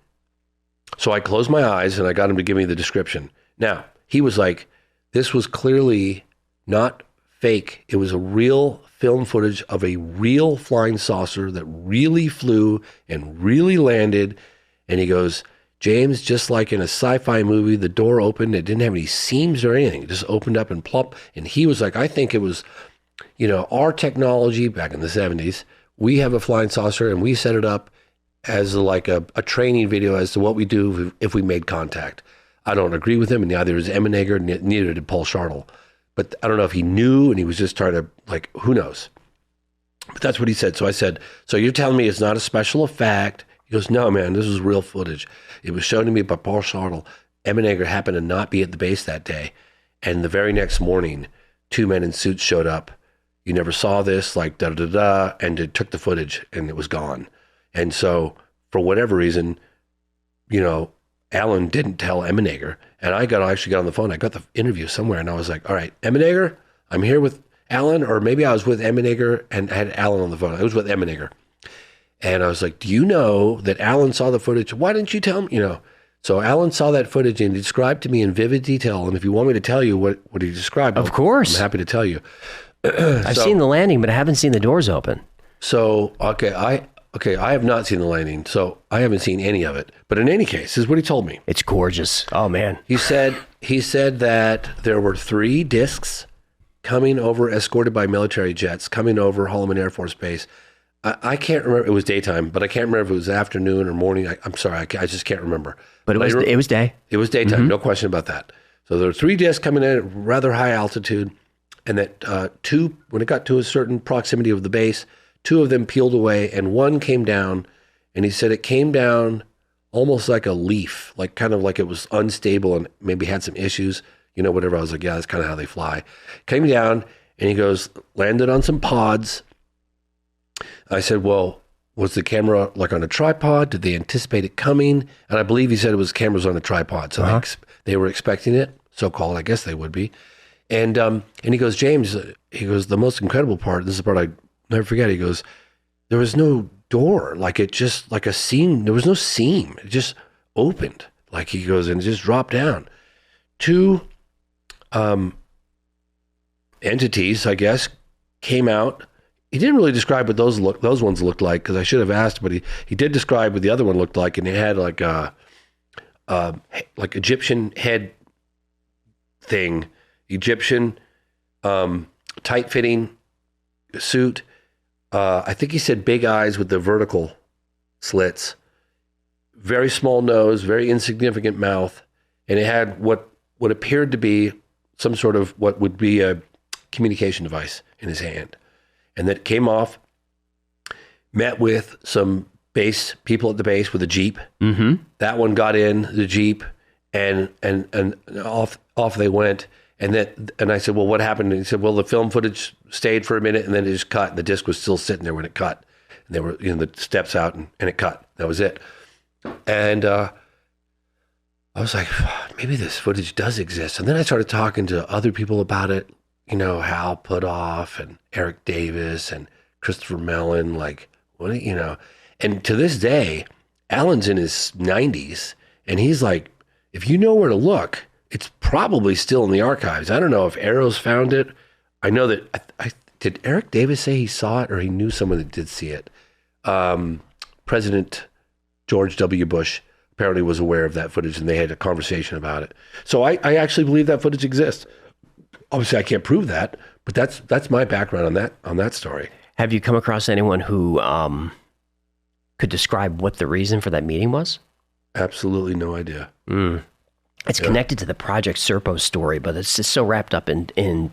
S2: So I closed my eyes and I got him to give me the description. Now, he was like, this was clearly not fake. It was a real film footage of a real flying saucer that really flew and really landed. And he goes, James, just like in a sci-fi movie, the door opened. It didn't have any seams or anything. It just opened up and plump. And he was like, I think it was, our technology back in the 70s. We have a flying saucer and we set it up as like a training video as to what we do if we made contact. I don't agree with him, and neither is Emenager, neither did Paul Shartle. But I don't know if he knew and he was just trying to, who knows? But that's what he said. So I said, so you're telling me it's not a special effect? He goes, no, man, this is real footage. It was shown to me by Paul Shartle. Emenager happened to not be at the base that day. And the very next morning, 2 men in suits showed up. You never saw this, and it took the footage and it was gone. And so for whatever reason, Alan didn't tell Emenager. And I actually got on the phone. I got the interview somewhere and I was like, all right, Emenager, I'm here with Alan, or maybe I was with Emenager and had Alan on the phone. I was with Emenager. And I was like, do you know that Alan saw the footage? Why didn't you tell me? So Alan saw that footage and he described to me in vivid detail. And if you want me to tell you what he described,
S1: of course,
S2: I'm happy to tell you.
S1: I've seen the landing, but I haven't seen the doors open.
S2: So, I have not seen the landing, so I haven't seen any of it. But in any case, this is what he told me.
S1: It's gorgeous. Oh, man.
S2: He said that there were 3 discs coming over, escorted by military jets, coming over Holloman Air Force Base. I can't remember. It was daytime, but I can't remember if it was afternoon or morning. I'm sorry. I just can't remember.
S1: But it was day.
S2: It was daytime. Mm-hmm. No question about that. So there were 3 discs coming in at rather high altitude, and that 2, when it got to a certain proximity of the base, 2 of them peeled away and 1 came down. And he said it came down almost like a leaf, kind of like it was unstable and maybe had some issues, whatever. I was like, yeah, that's kind of how they fly. Came down and he goes, landed on some pods. I said, well, was the camera on a tripod? Did they anticipate it coming? And I believe he said it was cameras on a tripod. So they were expecting it, so-called. I guess they would be. And he goes, James, the most incredible part, this is the part I never forget. He goes, there was no door, it just like a seam. There was no seam. It just opened. He goes, and it just dropped down. 2 entities, I guess, came out. He didn't really describe what those ones looked like, because I should have asked, but he did describe what the other one looked like, and it had Egyptian head thing, Egyptian tight-fitting suit. I think he said big eyes with the vertical slits, very small nose, very insignificant mouth, and it had what appeared to be some sort of what would be a communication device in his hand. And that came off, met with some base people at the base with a Jeep. Mm-hmm. That one got in the Jeep and off they went. And I said, well, what happened? And he said, well, the film footage stayed for a minute and then it just cut. And the disc was still sitting there when it cut. And there were, the steps out and it cut. That was it. And I was like, maybe this footage does exist. And then I started talking to other people about it. Hal Puthoff and Eric Davis and Christopher Mellon, and to this day, Alan's in his 90s and he's like, if you know where to look, it's probably still in the archives. I don't know if Arrows found it. I know that, did Eric Davis say he saw it or he knew someone that did see it? President George W. Bush apparently was aware of that footage and they had a conversation about it. So I actually believe that footage exists. Obviously, I can't prove that, but that's my background on that story.
S1: Have you come across anyone who could describe what the reason for that meeting was?
S2: Absolutely no idea.
S1: It's connected to the Project Serpo story, but it's just so wrapped up in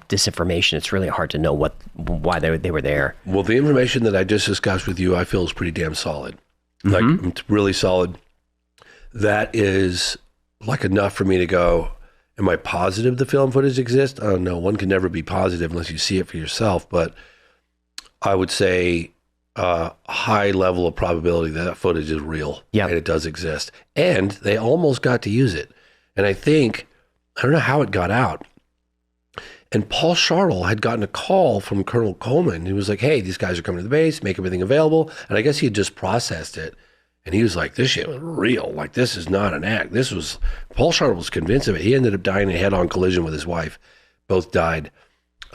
S1: disinformation. It's really hard to know why they were there.
S2: Well, the information that I just discussed with you, I feel is pretty damn solid. Mm-hmm. It's really solid. That is enough for me to go, am I positive the film footage exists? Oh, no, one can never be positive unless you see it for yourself. But I would say high level of probability that footage is real.
S1: Yeah.
S2: And it does exist. And they almost got to use it. And I don't know how it got out. And Paul Shartle had gotten a call from Colonel Coleman. He was like, hey, these guys are coming to the base, make everything available. And I guess he had just processed it. And he was like, this shit was real. Like, this is not an act. Paul Shartle was convinced of it. He ended up dying in a head-on collision with his wife. Both died.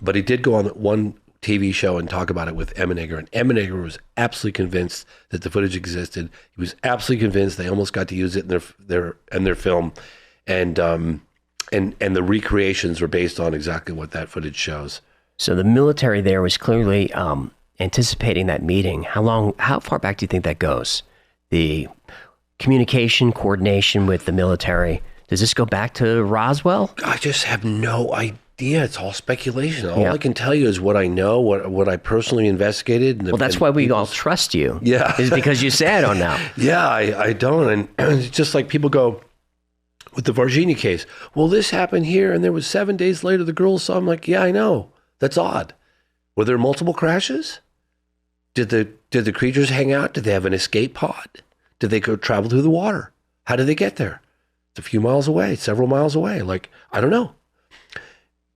S2: But he did go on one TV show and talk about it with Emenager. And Emenager was absolutely convinced that the footage existed. He was absolutely convinced they almost got to use it in their film. And the recreations were based on exactly what that footage shows.
S1: So the military there was clearly anticipating that meeting. How far back do you think that goes? The communication, coordination with the military. Does this go back to Roswell?
S2: I just have no idea. It's all speculation. All I can tell you is what I know, what I personally investigated.
S1: Well, that's why we all trust you.
S2: Yeah.
S1: Is because you say I don't know.
S2: Yeah, I don't. And it's just like people go, with the Varginha case, well, this happened here, and there was 7 days later the girls saw. I'm like, yeah, I know. That's odd. Were there multiple crashes? Did the creatures hang out? Did they have an escape pod? Did they go travel through the water? How did they get there? It's a few miles away, several miles away. Like, I don't know.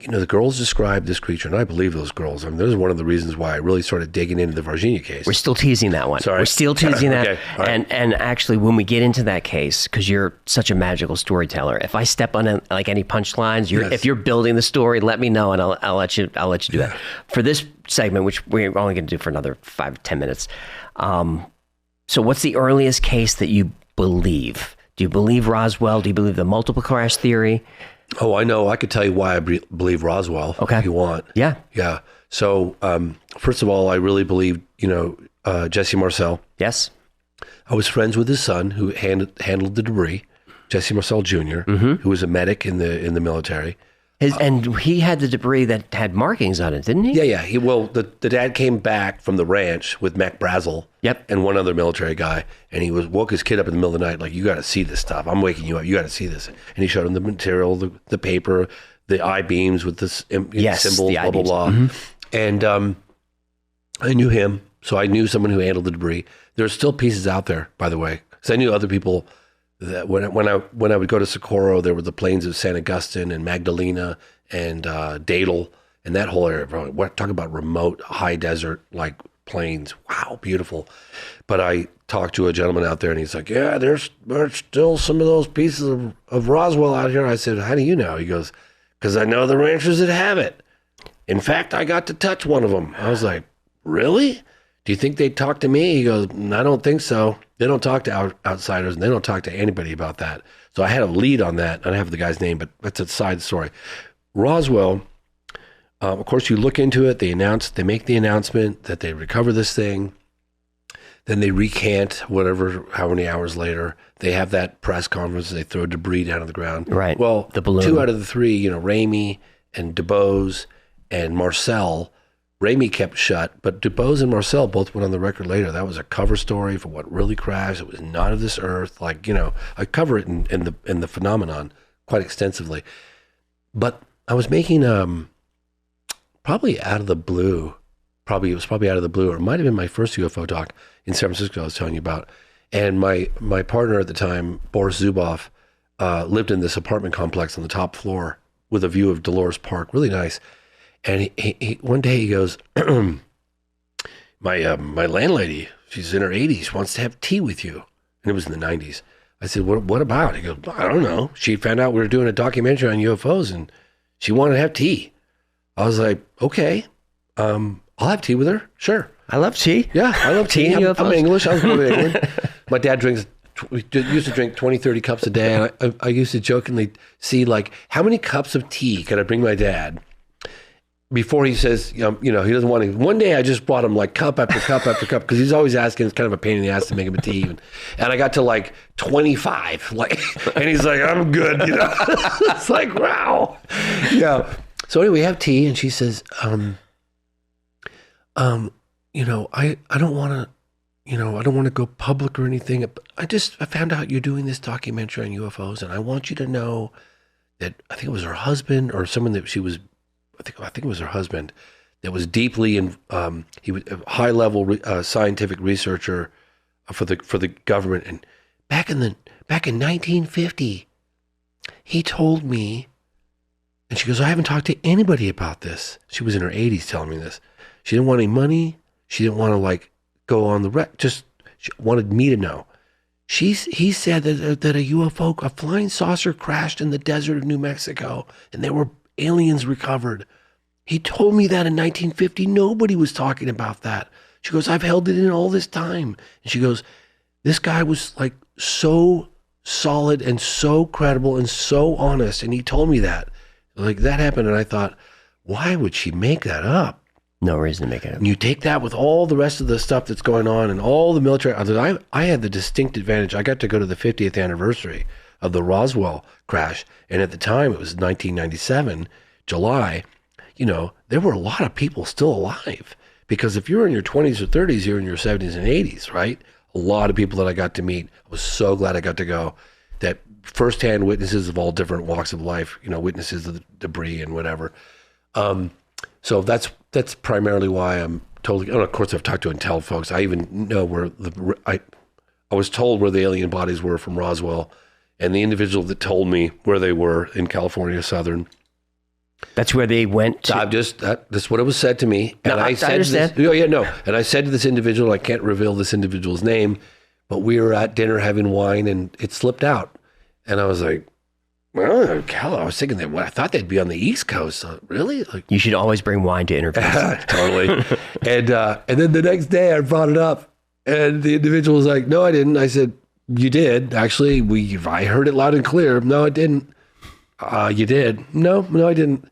S2: You know, the girls described this creature, and I believe those girls. I mean, this is one of the reasons why I really started digging into the Varginha case.
S1: We're still teasing that one.
S2: Sorry.
S1: We're still teasing that.
S2: Okay. Right.
S1: And actually, when we get into that case, because you're such a magical storyteller, if I step on any punchlines, if you're building the story, let me know, and I'll let you do that. For this segment, which we're only going to do for another 5 to 10 minutes. So what's the earliest case that you believe? Do you believe Roswell? Do you believe the multiple crash theory?
S2: Oh, I know. I could tell you why I believe Roswell, if you want.
S1: Yeah.
S2: Yeah. So, first of all, I really believe, Jesse Marcel.
S1: Yes.
S2: I was friends with his son who handled the debris, Jesse Marcel Jr., who was a medic in the military.
S1: And he had the debris that had markings on it, didn't he?
S2: Yeah. The dad came back from the ranch with Mac Brazel.
S1: Yep. And
S2: one other military guy, and he woke his kid up in the middle of the night, like, you got to see this stuff. I'm waking you up. You got to see this. And he showed him the material, the paper, the I-beams with the symbols, blah, blah, blah. Mm-hmm. And I knew him, so I knew someone who handled the debris. There's still pieces out there, by the way, because I knew other people that when I would go to Socorro, there were the plains of San Agustin and Magdalena and Dadle and that whole area. Talk about remote, high desert, like plains. Wow, beautiful. But I talked to a gentleman out there, and he's like, yeah, there's still some of those pieces of Roswell out here. I said, how do you know? He goes, because I know the ranchers that have it. In fact, I got to touch one of them. I was like, really? Do you think they'd talk to me? He goes, I don't think so. They don't talk to outsiders, and they don't talk to anybody about that. So I had a lead on that. I don't have the guy's name, but that's a side story. Roswell, of course, you look into it. They make the announcement that they recover this thing. Then they recant how many hours later. They have that press conference. They throw debris down on the ground.
S1: Right.
S2: Well,
S1: the balloon.
S2: 2 out of the 3, Ramey and DuBose and Marcel. Ramey kept shut, but DuBose and Marcel both went on the record later. That was a cover story for what really crashed. It was not of this earth. Like, I cover it in the phenomenon quite extensively. But I was making probably out of the blue. It was probably out of the blue, or it might have been my first UFO talk in San Francisco I was telling you about. And my partner at the time, Boris Zuboff, lived in this apartment complex on the top floor with a view of Dolores Park, really nice. And he one day he goes, my landlady, she's in her 80s, wants to have tea with you. And it was in the 90s. I said, what about? He goes, I don't know. She found out we were doing a documentary on UFOs, and she wanted to have tea. I was like, okay, I'll have tea with her. Sure.
S1: I love tea.
S2: Yeah, I love tea. I'm English. I was born in England. My dad used to drink 20, 30 cups a day. And I used to jokingly see, like, how many cups of tea could I bring my dad before he says, he doesn't want to. One day I just brought him like cup after cup after cup, because he's always asking. It's kind of a pain in the ass to make him a tea. And I got to like 25, and he's like, I'm good. It's like, wow. Yeah. So anyway, we have tea, and she says, I don't want to go public or anything. But I found out you're doing this documentary on UFOs, and I want you to know that I think it was her husband or someone that she was, I think it was her husband, that was deeply in. He was a high-level scientific researcher for the government. And back in 1950, he told me, and she goes, I haven't talked to anybody about this. She was in her 80s telling me this. She didn't want any money. She didn't want to like go on the wreck. Just she wanted me to know. He said that a UFO, a flying saucer, crashed in the desert of New Mexico, and there were aliens recovered. He told me that in 1950. Nobody was talking about that. She goes, I've held it in all this time. And she goes, this guy was like so solid and so credible and so honest. And he told me that. Like that happened. And I thought, why would she make that up?
S1: No reason to make it up.
S2: And you take that with all the rest of the stuff that's going on and all the military. I had the distinct advantage. I got to go to the 50th anniversary of the Roswell crash. And at the time, it was 1997, July. You know, there were a lot of people still alive. Because if you're in your 20s or 30s, you're in your 70s and 80s, right? A lot of people that I got to meet. I was so glad I got to go. That firsthand witnesses of all different walks of life, you know, witnesses of the debris and whatever. So that's primarily why I'm totally. And of course, I've talked to intel folks. I even know where I was told where the alien bodies were from Roswell, and the individual that told me where they were in California, Southern.
S1: That's where they went to.
S2: That's what it was said to me. And
S1: I understand.
S2: And I said to this individual, I can't reveal this individual's name, but we were at dinner having wine, and it slipped out, and I was like. Well, Cal, I was thinking that. I thought they'd be on the East Coast. Really? Like,
S1: you should always bring wine to interviews.
S2: Totally. And then the next day, I brought it up, and the individual was like, "No, I didn't." I said, "You did actually. I heard it loud and clear. No, I didn't. You did. No, I didn't."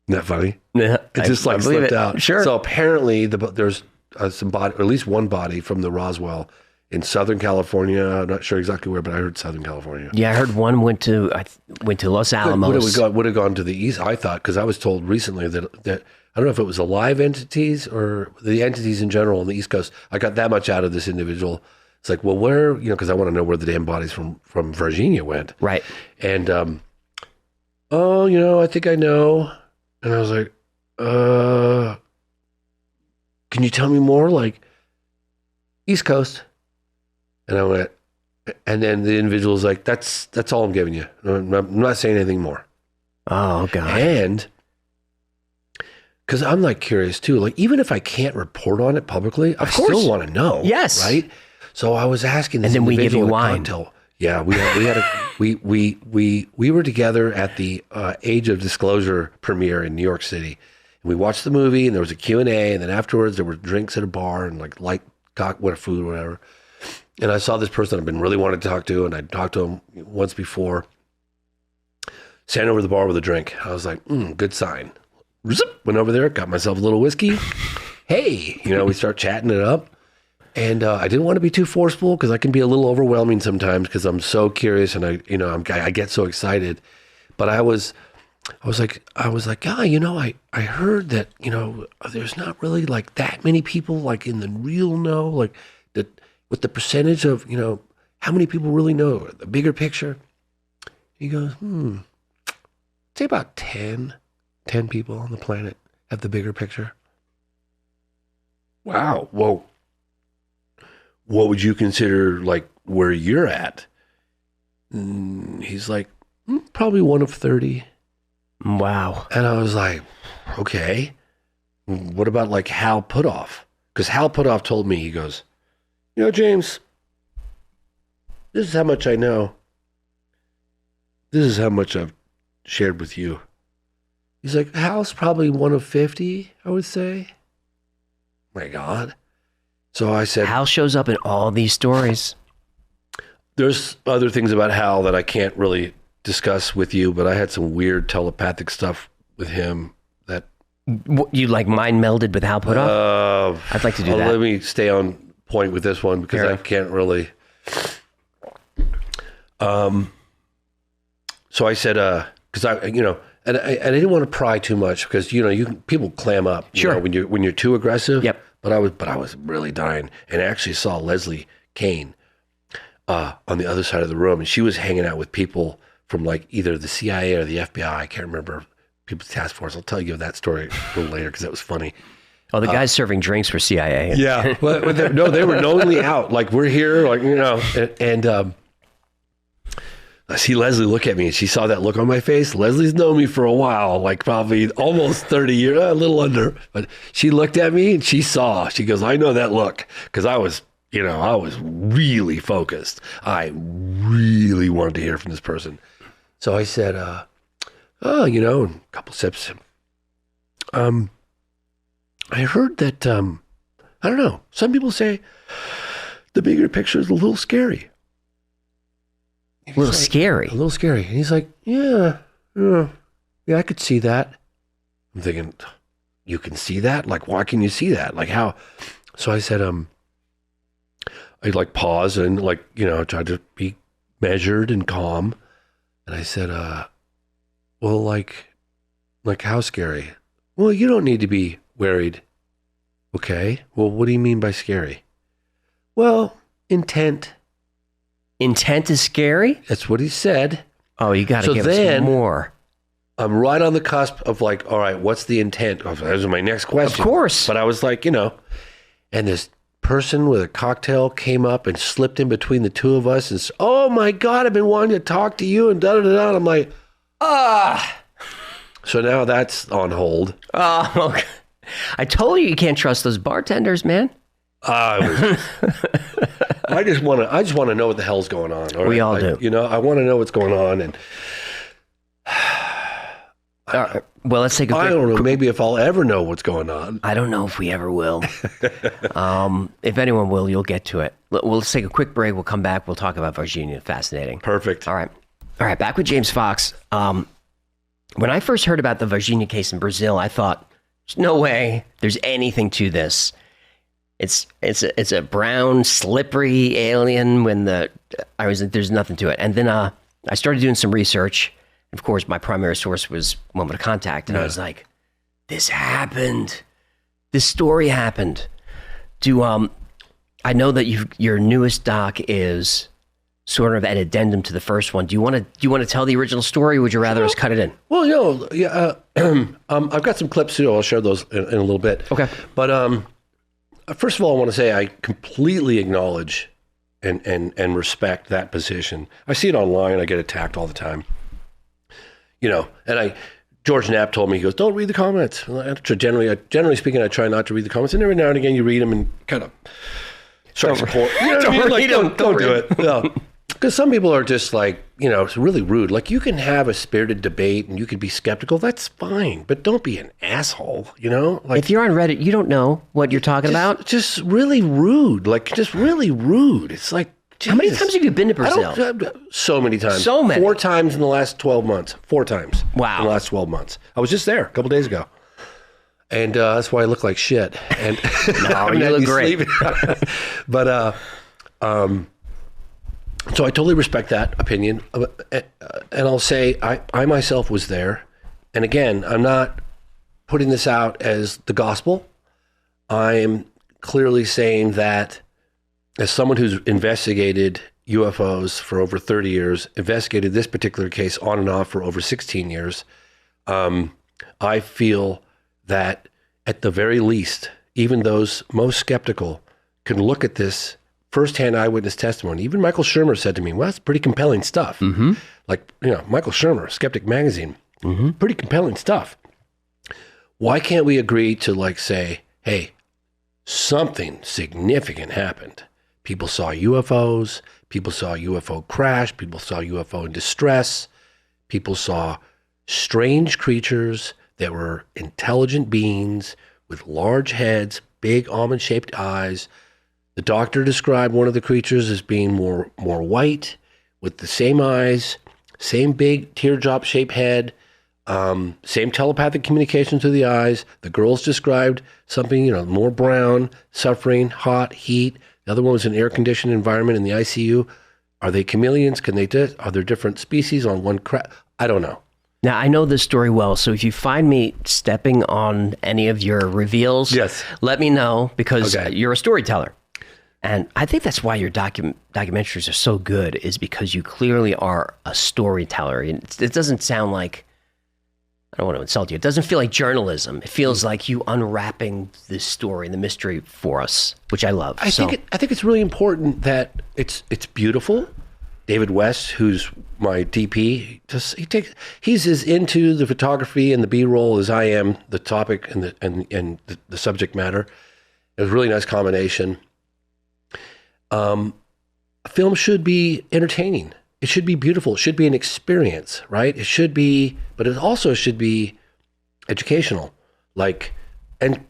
S2: Isn't that funny?
S1: Yeah,
S2: it just slipped out.
S1: Sure.
S2: So apparently, there's some body, or at least one body from the Roswell. In Southern California, I'm not sure exactly where, but I heard Southern California.
S1: Yeah, I heard one went to Los Alamos.
S2: Would have gone to the east, I thought, because I was told recently that I don't know if it was the live entities or the entities in general on the East Coast. I got that much out of this individual. It's like, well, where, because I want to know where the damn bodies from Varginha went.
S1: Right.
S2: And, I think I know. And I was like, can you tell me more? Like, East Coast. And I went, and then the individual's like, that's all I'm giving you. I'm not saying anything more.
S1: Oh, God.
S2: And because I'm like curious too, like even if I can't report on it publicly, I still want to know.
S1: Yes.
S2: Right. So I was asking this
S1: and then we give you wine.
S2: Cocktail. Yeah. We were together at the Age of Disclosure premiere in New York City. And we watched the movie and there was a Q&A. And then afterwards there were drinks at a bar and like food or whatever. And I saw this person I've been really wanting to talk to, and I talked to him once before. Standing over the bar with a drink. I was like, good sign. Went over there, got myself a little whiskey. Hey, we start chatting it up. And I didn't want to be too forceful because I can be a little overwhelming sometimes because I'm so curious and I get so excited. But I was like, I heard that, there's not really like that many people like in the real know, like that. With the percentage of, how many people really know the bigger picture? He goes, say about 10 people on the planet have the bigger picture. Wow. Whoa. What would you consider like where you're at? He's like, probably one of 30.
S1: Wow.
S2: And I was like, okay. What about like Hal Puthoff? Because Hal Puthoff told me, he goes, James, this is how much I know. This is how much I've shared with you. He's like, Hal's probably one of 50, I would say. My God. So I said,
S1: Hal shows up in all these stories.
S2: There's other things about Hal that I can't really discuss with you, but I had some weird telepathic stuff with him that...
S1: You like mind melded with Hal Puthoff? I'd like to do that.
S2: Let me stay on point with this one because I can't really. So I said, because I didn't want to pry too much because people clam up.
S1: Sure.
S2: When you're too aggressive.
S1: Yep.
S2: But I was really dying, and I actually saw Leslie Kane on the other side of the room, and she was hanging out with people from like either the CIA or the FBI. I can't remember People's Task Force. I'll tell you that story a little later because that was funny.
S1: Oh, the guys serving drinks for CIA.
S2: Yeah. No, they were knowingly out. Like, we're here, like, and I see Leslie look at me, and she saw that look on my face. Leslie's known me for a while, like probably almost 30 years, a little under. But she looked at me, and she goes, I know that look. Because I was really focused. I really wanted to hear from this person. So I said, a couple sips. I heard that, I don't know, some people say the bigger picture is a little scary.
S1: A little scary?
S2: A little scary. And he's like, yeah, I could see that. I'm thinking, you can see that? Like, why can you see that? Like, how? So I said, I like paused and tried to be measured and calm. And I said, well, like how scary? Well, you don't need to be worried. Okay. Well, what do you mean by scary? Well, intent.
S1: Intent is scary?
S2: That's what he said.
S1: Oh, you got to give us more.
S2: I'm right on the cusp of like, all right, what's the intent? Oh, that was my next question.
S1: Of course.
S2: But I was like, and this person with a cocktail came up and slipped in between the two of us and said, oh my God, I've been wanting to talk to you and da-da-da-da. I'm like, So now that's on hold.
S1: Oh, okay. I told you can't trust those bartenders, man.
S2: I just want to know what the hell's going on. All right?
S1: We all do.
S2: I want to know what's going on. And
S1: well, let's take a quick...
S2: I don't know. Maybe if I'll ever know what's going on.
S1: I don't know if we ever will. If anyone will, you'll get to it. Let's take a quick break. We'll come back. We'll talk about Varginha. Fascinating.
S2: Perfect.
S1: All right. Back with James Fox. When I first heard about the Varginha case in Brazil, I thought, there's no way there's anything to this. It's a brown, slippery alien. There's nothing to it. And then I started doing some research. Of course, my primary source was Moment of Contact. And I was like, this happened. This story happened. I know that your newest doc is sort of an addendum to the first one. Do you want to tell the original story, or would you rather us cut it in?
S2: Well, I've got some clips too. I'll share those in a little bit.
S1: Okay.
S2: But first of all, I want to say I completely acknowledge and respect that position. I see it online. I get attacked all the time. And George Knapp told me, he goes, don't read the comments. Generally speaking, I try not to read the comments. And every now and again, you read them and kind of start support. You know what I mean? Don't do it. No. Because some people are just like, it's really rude. Like, you can have a spirited debate and you can be skeptical. That's fine. But don't be an asshole, Like,
S1: if you're on Reddit, you don't know what you're talking about.
S2: Just really rude. Like, just really rude. It's like, Jesus.
S1: How many times have you been to Brazil?
S2: So many times.
S1: So many.
S2: 4 times in the last 12 months. 4 times.
S1: Wow.
S2: In the last 12 months. I was just there a couple days ago. And that's why I look like shit. And
S1: no, you look great.
S2: But, so I totally respect that opinion. And I'll say I myself was there. And again, I'm not putting this out as the gospel. I'm clearly saying that as someone who's investigated UFOs for over 30 years, investigated this particular case on and off for over 16 years, I feel that at the very least, even those most skeptical can look at this firsthand eyewitness testimony. Even Michael Shermer said to me, well, that's pretty compelling stuff.
S1: Mm-hmm.
S2: Like, Michael Shermer, Skeptic Magazine, pretty compelling stuff. Why can't we agree to say, hey, something significant happened? People saw UFOs, people saw UFO crash, people saw UFO in distress, people saw strange creatures that were intelligent beings with large heads, big almond-shaped eyes. The doctor described one of the creatures as being more white, with the same eyes, same big teardrop-shaped head, same telepathic communication through the eyes. The girls described something, more brown, suffering, hot, heat. The other one was an air-conditioned environment in the ICU. Are they chameleons? Are there different species on one I don't know.
S1: Now, I know this story well, so if you find me stepping on any of your reveals,
S2: yes, let
S1: me know, because you're a storyteller. And I think that's why your documentaries are so good, is because you clearly are a storyteller. It doesn't sound like I don't want to insult you. It doesn't feel like journalism. It feels like you unwrapping the story, the mystery for us, which I love.
S2: I think it's really important that it's beautiful. David West, who's my DP, he's as into the photography and the B-roll as I am the topic and the subject matter. It was a really nice combination. A film should be entertaining. It should be beautiful. It should be an experience, right? It should be, but it also should be educational, and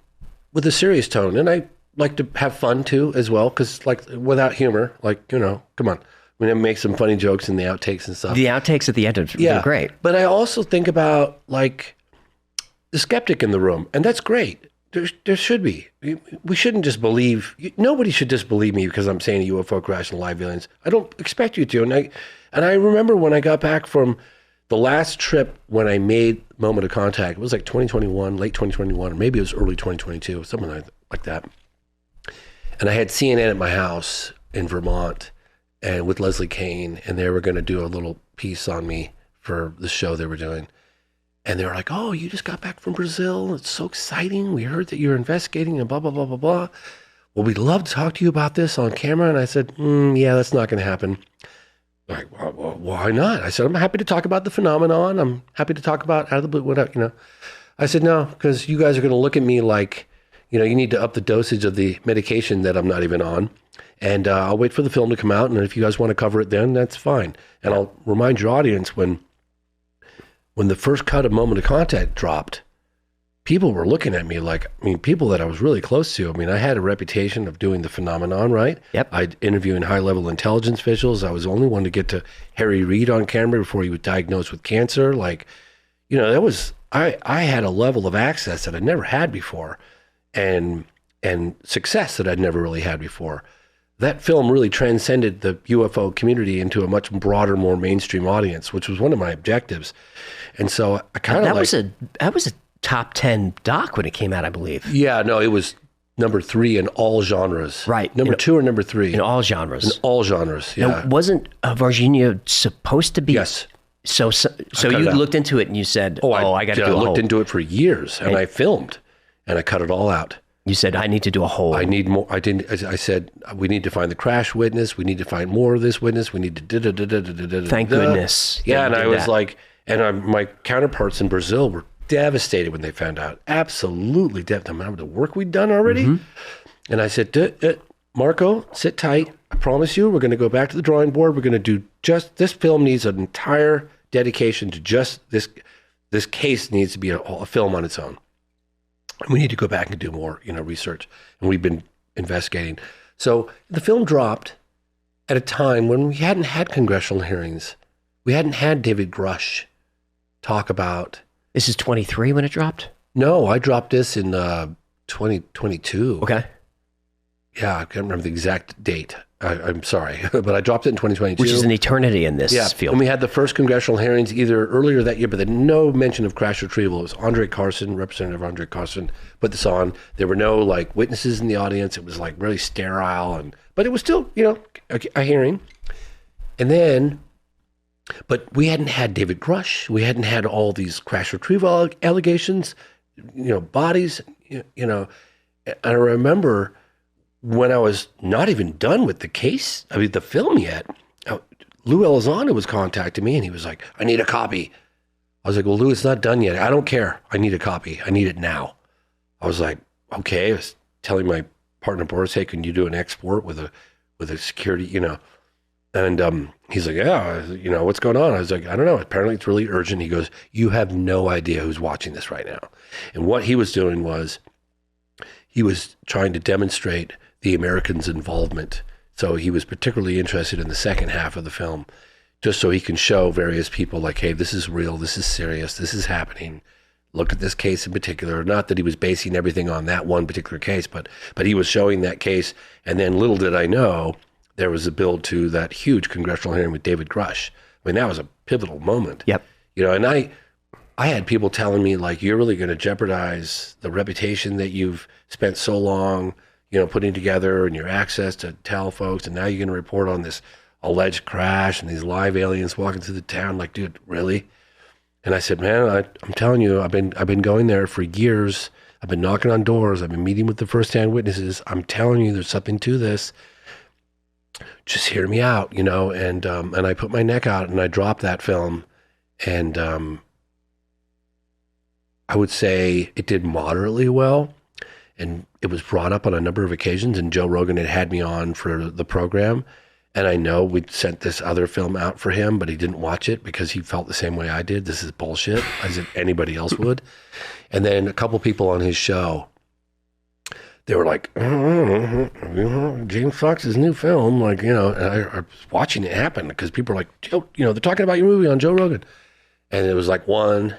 S2: with a serious tone. And I like to have fun too, as well, because without humor, come on. We're going to make some funny jokes in the outtakes and stuff.
S1: The outtakes at the end are great.
S2: But I also think about the skeptic in the room, and that's great. There should be. We shouldn't just believe. Nobody should just believe me because I'm saying a UFO crash and live aliens. I don't expect you to. And I remember when I got back from the last trip when I made Moment of Contact, it was 2021, late 2021, or maybe it was early 2022, something like that. And I had CNN at my house in Vermont, and with Leslie Kane, and they were going to do a little piece on me for the show they were doing. And they were like, "Oh, you just got back from Brazil. It's so exciting. We heard that you're investigating and blah, blah, blah, blah, blah. Well, we'd love to talk to you about this on camera." And I said, "Yeah, that's not going to happen." Well, why not? I said, "I'm happy to talk about the phenomenon. I'm happy to talk about out of the blue, whatever, I said, "No, because you guys are going to look at me like, you need to up the dosage of the medication that I'm not even on. And I'll wait for the film to come out. And if you guys want to cover it then, that's fine. And I'll remind your audience when the first cut of Moment of Contact dropped, people were looking at me people that I was really close to. I had a reputation of doing the phenomenon, right?
S1: Yep.
S2: I'd interview high-level intelligence officials. I was the only one to get to Harry Reid on camera before he was diagnosed with cancer. That was, I had a level of access that I'd never had before and success that I'd never really had before. That film really transcended the UFO community into a much broader, more mainstream audience, which was one of my objectives. And so I kind of
S1: that was a top 10 doc when it came out, I believe.
S2: Yeah, no, it was number 3 in all genres.
S1: Right.
S2: Number 2 or number 3?
S1: In all genres.
S2: In all genres, yeah.
S1: Now, wasn't Varginha supposed to be?
S2: Yes.
S1: So you looked into it and you said, I got to do a whole.
S2: I looked into it for years, and I filmed, and I cut it all out.
S1: You said, I need to do a whole.
S2: I need more. I didn't. I said, we need to find the crash witness. We need to find more of this witness. We need to
S1: Thank goodness.
S2: Yeah, and I was my counterparts in Brazil were devastated when they found out. Absolutely devastated. Remember the work we'd done already? Mm-hmm. And I said, Marco, sit tight. I promise you, we're going to go back to the drawing board. We're going to do this film needs an entire dedication to just this. This case needs to be a film on its own. We need to go back and do more, research. And we've been investigating. So the film dropped at a time when we hadn't had congressional hearings. We hadn't had David Grush talk about.
S1: This is 23 when it dropped?
S2: No, I dropped this in 2022.
S1: Okay.
S2: Yeah, I can't remember the exact date. I'm sorry, but I dropped it in 2022.
S1: Which is an eternity in this field.
S2: And we had the first congressional hearings either earlier that year, but there no mention of crash retrieval. It was Andre Carson, Representative Andre Carson, put this on. There were no witnesses in the audience. It was really sterile, but it was still, a hearing. And then, but we hadn't had David Grush. We hadn't had all these crash retrieval allegations, bodies, And I remember when I was not even done with the case, the film yet, Lou Elizondo was contacting me and he was like, "I need a copy." I was like, "Well, Lou, it's not done yet. I don't care. I need a copy. I need it now." I was like, "Okay." I was telling my partner Boris, "Hey, can you do an export with a security, And he's like, "Yeah, what's going on?" I was like, "I don't know. Apparently it's really urgent." He goes, "You have no idea who's watching this right now." And what he was doing was he was trying to demonstrate the Americans' involvement. So he was particularly interested in the second half of the film, just so he can show various people hey, this is real, this is serious, this is happening. Look at this case in particular. Not that he was basing everything on that one particular case, but he was showing that case. And then little did I know, there was a build to that huge congressional hearing with David Grush. That was a pivotal moment.
S1: Yep.
S2: And I had people telling me you're really going to jeopardize the reputation that you've spent so long putting together and your access to tell folks, and now you're going to report on this alleged crash and these live aliens walking through the town. Dude, really? And I said, man, I'm telling you, I've been going there for years. I've been knocking on doors. I've been meeting with the firsthand witnesses. I'm telling you, there's something to this. Just hear me out, you know. And I put my neck out and I dropped that film. And I would say it did moderately well. And it was brought up on a number of occasions. And Joe Rogan had me on for the program. And I know we'd sent this other film out for him, but he didn't watch it because he felt the same way I did. This is bullshit, as anybody else would. And then a couple people on his show, they were like, James Fox's new film, like, you know, and I was watching it happen because people are like, Joe, you know, they're talking about your movie on Joe Rogan. And it was like one,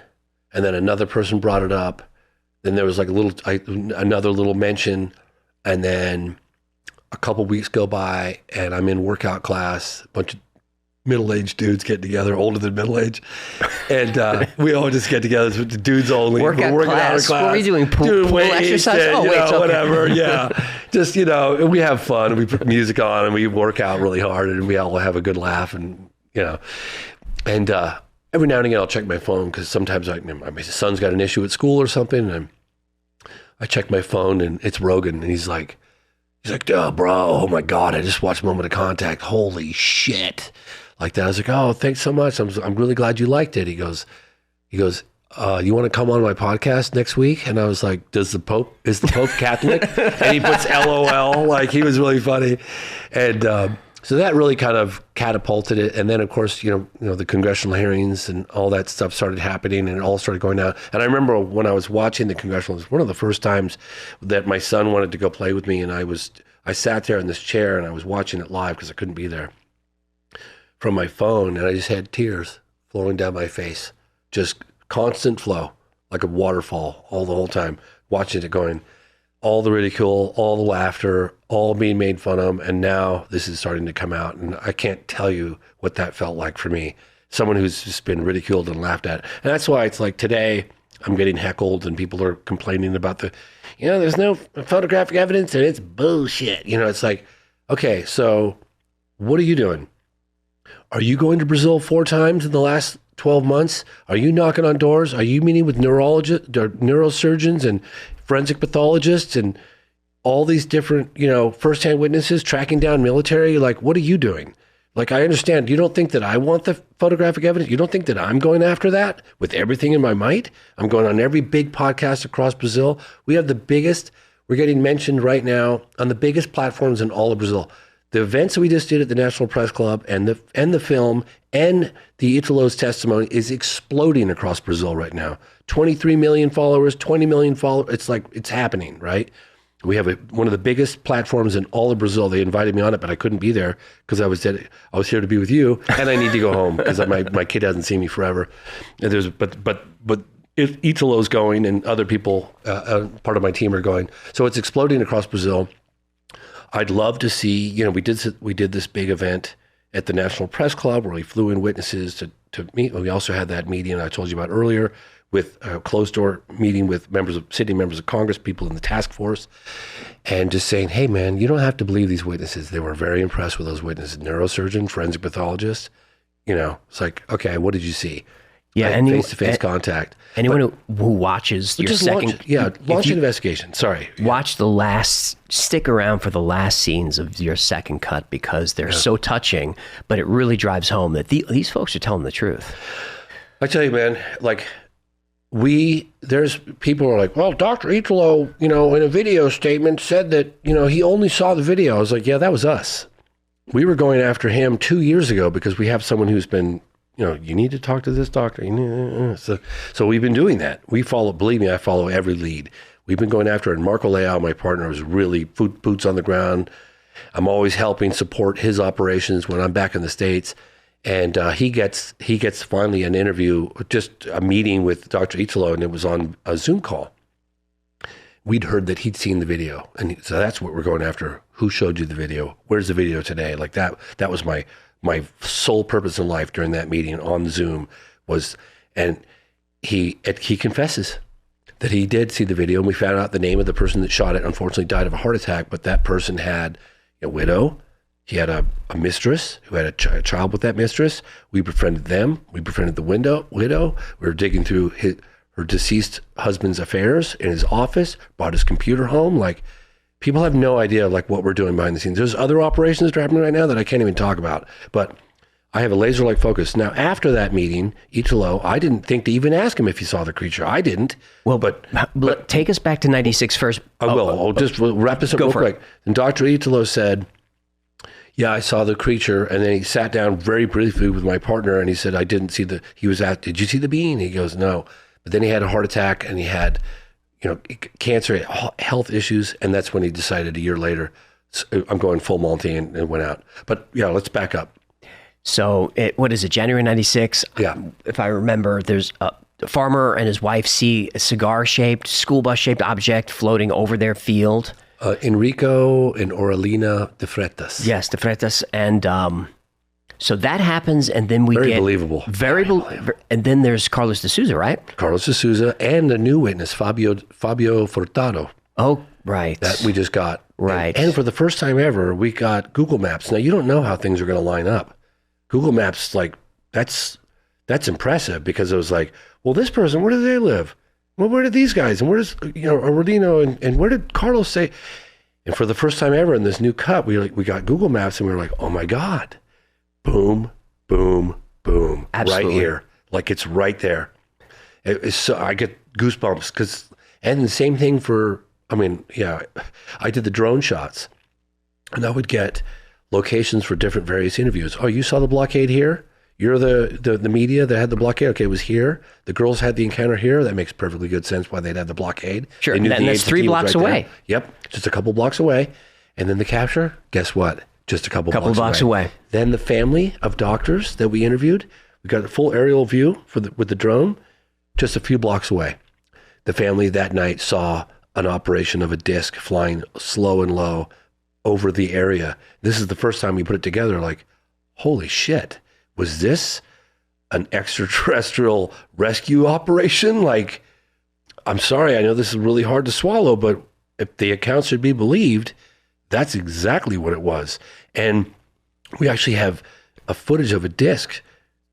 S2: and then another person brought it up. Then there was like another little mention, and then a couple weeks go by and I'm in workout class, a bunch of middle-aged dudes get together, older than middle-aged. And we all just get together, it's the dudes only.
S1: Workout class. What are we doing? Pool exercise?
S2: And,
S1: wait, okay.
S2: Whatever, yeah. Just, you know, we have fun. We put music on and we work out really hard and we all have a good laugh and, you know. And every now and again I'll check my phone because sometimes my son's got an issue at school or something and I check my phone and it's Rogan and he's like, oh, bro, oh my God, I just watched Moment of Contact. Holy shit. Like that. I was like, oh, thanks so much. I'm really glad you liked it. He goes, you want to come on my podcast next week? And I was like, is the Pope Catholic? And he puts LOL, like he was really funny. And so that really kind of catapulted it. And then of course, you know, the congressional hearings and all that stuff started happening and it all started going down. And I remember when I was watching the congressional, it was one of the first times that my son wanted to go play with me. And I sat there in this chair and I was watching it live because I couldn't be there from my phone. And I just had tears flowing down my face, just constant flow, like a waterfall all the whole time, watching it going, all the ridicule, all the laughter, all being made fun of. And now this is starting to come out. And I can't tell you what that felt like for me. Someone who's just been ridiculed and laughed at. And that's why it's like today I'm getting heckled and people are complaining about there's no photographic evidence and it's bullshit. You know, it's like, okay, so what are you doing? Are you going to Brazil 4 times in the last 12 months? Are you knocking on doors? Are you meeting with neurologists, or neurosurgeons and forensic pathologists and all these different, you know, firsthand witnesses, tracking down military? Like, what are you doing? Like, I understand. You don't think that I want the photographic evidence? You don't think that I'm going after that with everything in my might? I'm going on every big podcast across Brazil. We have the biggest, we're getting mentioned right now on the biggest platforms in all of Brazil. The events that we just did at the National Press Club and the film and the Italo's testimony is exploding across Brazil right now. 23 million followers, 20 million followers. It's like, it's happening, right? We have one of the biggest platforms in all of Brazil. They invited me on it, but I couldn't be there because I was here to be with you, and I need to go home because my kid hasn't seen me forever. And but if Italo's going and other people, part of my team are going, so it's exploding across Brazil. I'd love to see, you know, we did this big event at the National Press Club where we flew in witnesses to meet. We also had that meeting I told you about earlier with a closed door meeting with sitting members of Congress, people in the task force, and just saying, hey man, you don't have to believe these witnesses. They were very impressed with those witnesses, neurosurgeon, forensic pathologist. You know, it's like, okay, what did you see?
S1: Yeah,
S2: and face-to-face contact.
S1: Anyone who watches your second...
S2: Launch an investigation. Sorry.
S1: Watch stick around for the last scenes of your second cut because they're so touching, but it really drives home that these folks are telling the truth.
S2: I tell you, man, like, there's people who are like, well, Dr. Italo, you know, in a video statement said that, you know, he only saw the video. I was like, yeah, that was us. We were going after him 2 years ago because we have someone who's been, you know, you need to talk to this doctor. So we've been doing that. Believe me, I follow every lead. We've been going after it. And Marco Leal, my partner, is really boots on the ground. I'm always helping support his operations when I'm back in the States. And he gets finally an interview, just a meeting with Dr. Italo, and it was on a Zoom call. We'd heard that he'd seen the video. And so that's what we're going after. Who showed you the video? Where's the video today? Like that was my sole purpose in life during that meeting on Zoom was, and he confesses that he did see the video, and we found out the name of the person that shot it unfortunately died of a heart attack, but that person had a widow, He had a mistress who had a child with that mistress. We befriended them. We befriended the widow. We were digging through her deceased husband's affairs in his office, brought his computer home. Like, people have no idea like what we're doing behind the scenes. There's other operations that are happening right now that I can't even talk about. But I have a laser-like focus. Now, after that meeting, Italo, I didn't think to even ask him if he saw the creature. I didn't.
S1: Well, but take us back to 96 first.
S2: I will. I'll just wrap this up real quick. And Dr. Italo said, yeah, I saw the creature. And then he sat down very briefly with my partner and he said, I didn't see he was asked, did you see the being? He goes, no. But then he had a heart attack and he had, cancer, health issues. And that's when he decided a year later, I'm going full Monty and went out. But yeah, let's back up.
S1: So what is it, January 96?
S2: Yeah.
S1: If I remember, there's a farmer and his wife see a cigar-shaped, school bus-shaped object floating over their field.
S2: Enrico and Aurelina de Freitas.
S1: Yes, de Freitas. And so that happens, and then we
S2: Very
S1: get...
S2: believable.
S1: Very believable. And then there's Carlos de Souza, right?
S2: Carlos de Souza and a new witness, Fabio Furtado.
S1: Oh, right.
S2: That we just got.
S1: Right.
S2: And for the first time ever, we got Google Maps. Now, you don't know how things are going to line up. Google Maps, like, that's impressive because it was like, well, this person, where do they live? Well, where did these guys? And where does, Aurelino and where did Carlos say? And for the first time ever in this new cut, we got Google Maps and we were like, oh my God, boom, boom, boom.
S1: Absolutely.
S2: Right here. Like, it's right there. It's so, I get goosebumps and the same thing I did the drone shots and I would get locations for different various interviews. Oh, you saw the blockade here? You're the media that had the blockade? Okay, it was here. The girls had the encounter here. That makes perfectly good sense why they'd have the blockade.
S1: Sure, and that's 3 blocks away.
S2: There. Yep, just a couple blocks away. And then the capture, guess what? Just a couple blocks away. Then the family of doctors that we interviewed, we got a full aerial view with the drone, just a few blocks away. The family that night saw an operation of a disc flying slow and low over the area. This is the first time we put it together, like, holy shit, was this an extraterrestrial rescue operation? Like, I'm sorry, I know this is really hard to swallow, but if the accounts should be believed, that's exactly what it was. And we actually have a footage of a disc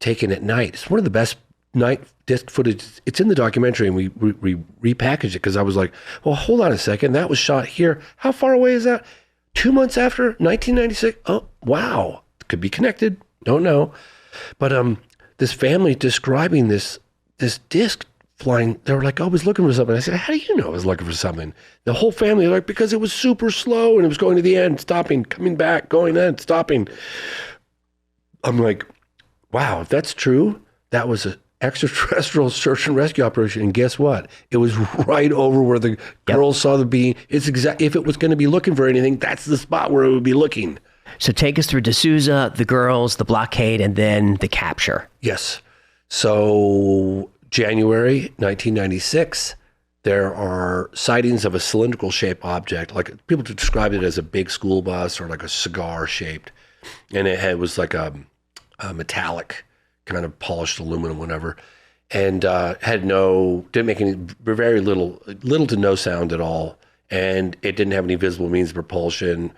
S2: taken at night. It's one of the best night disc footage. It's in the documentary, and we repackaged it because I was like, well, hold on a second. That was shot here. How far away is that? 2 months after 1996. Oh, wow. Could be connected. Don't know. But this family describing this disc flying, they were like, oh, I was looking for something. I said, how do you know I was looking for something? The whole family, like, because it was super slow and it was going to the end, stopping, coming back, going in, stopping. I'm like, wow, if that's true, that was an extraterrestrial search and rescue operation. And guess what? It was right over where the girls saw the being. It's if it was going to be looking for anything, that's the spot where it would be looking.
S1: So take us through D'Souza, the girls, the blockade, and then the capture.
S2: Yes. So January 1996, there are sightings of a cylindrical shaped object. Like, people describe it as a big school bus or like a cigar shaped. And it was like a metallic kind of polished aluminum, whatever. And didn't make any, very little to no sound at all. And it didn't have any visible means of propulsion.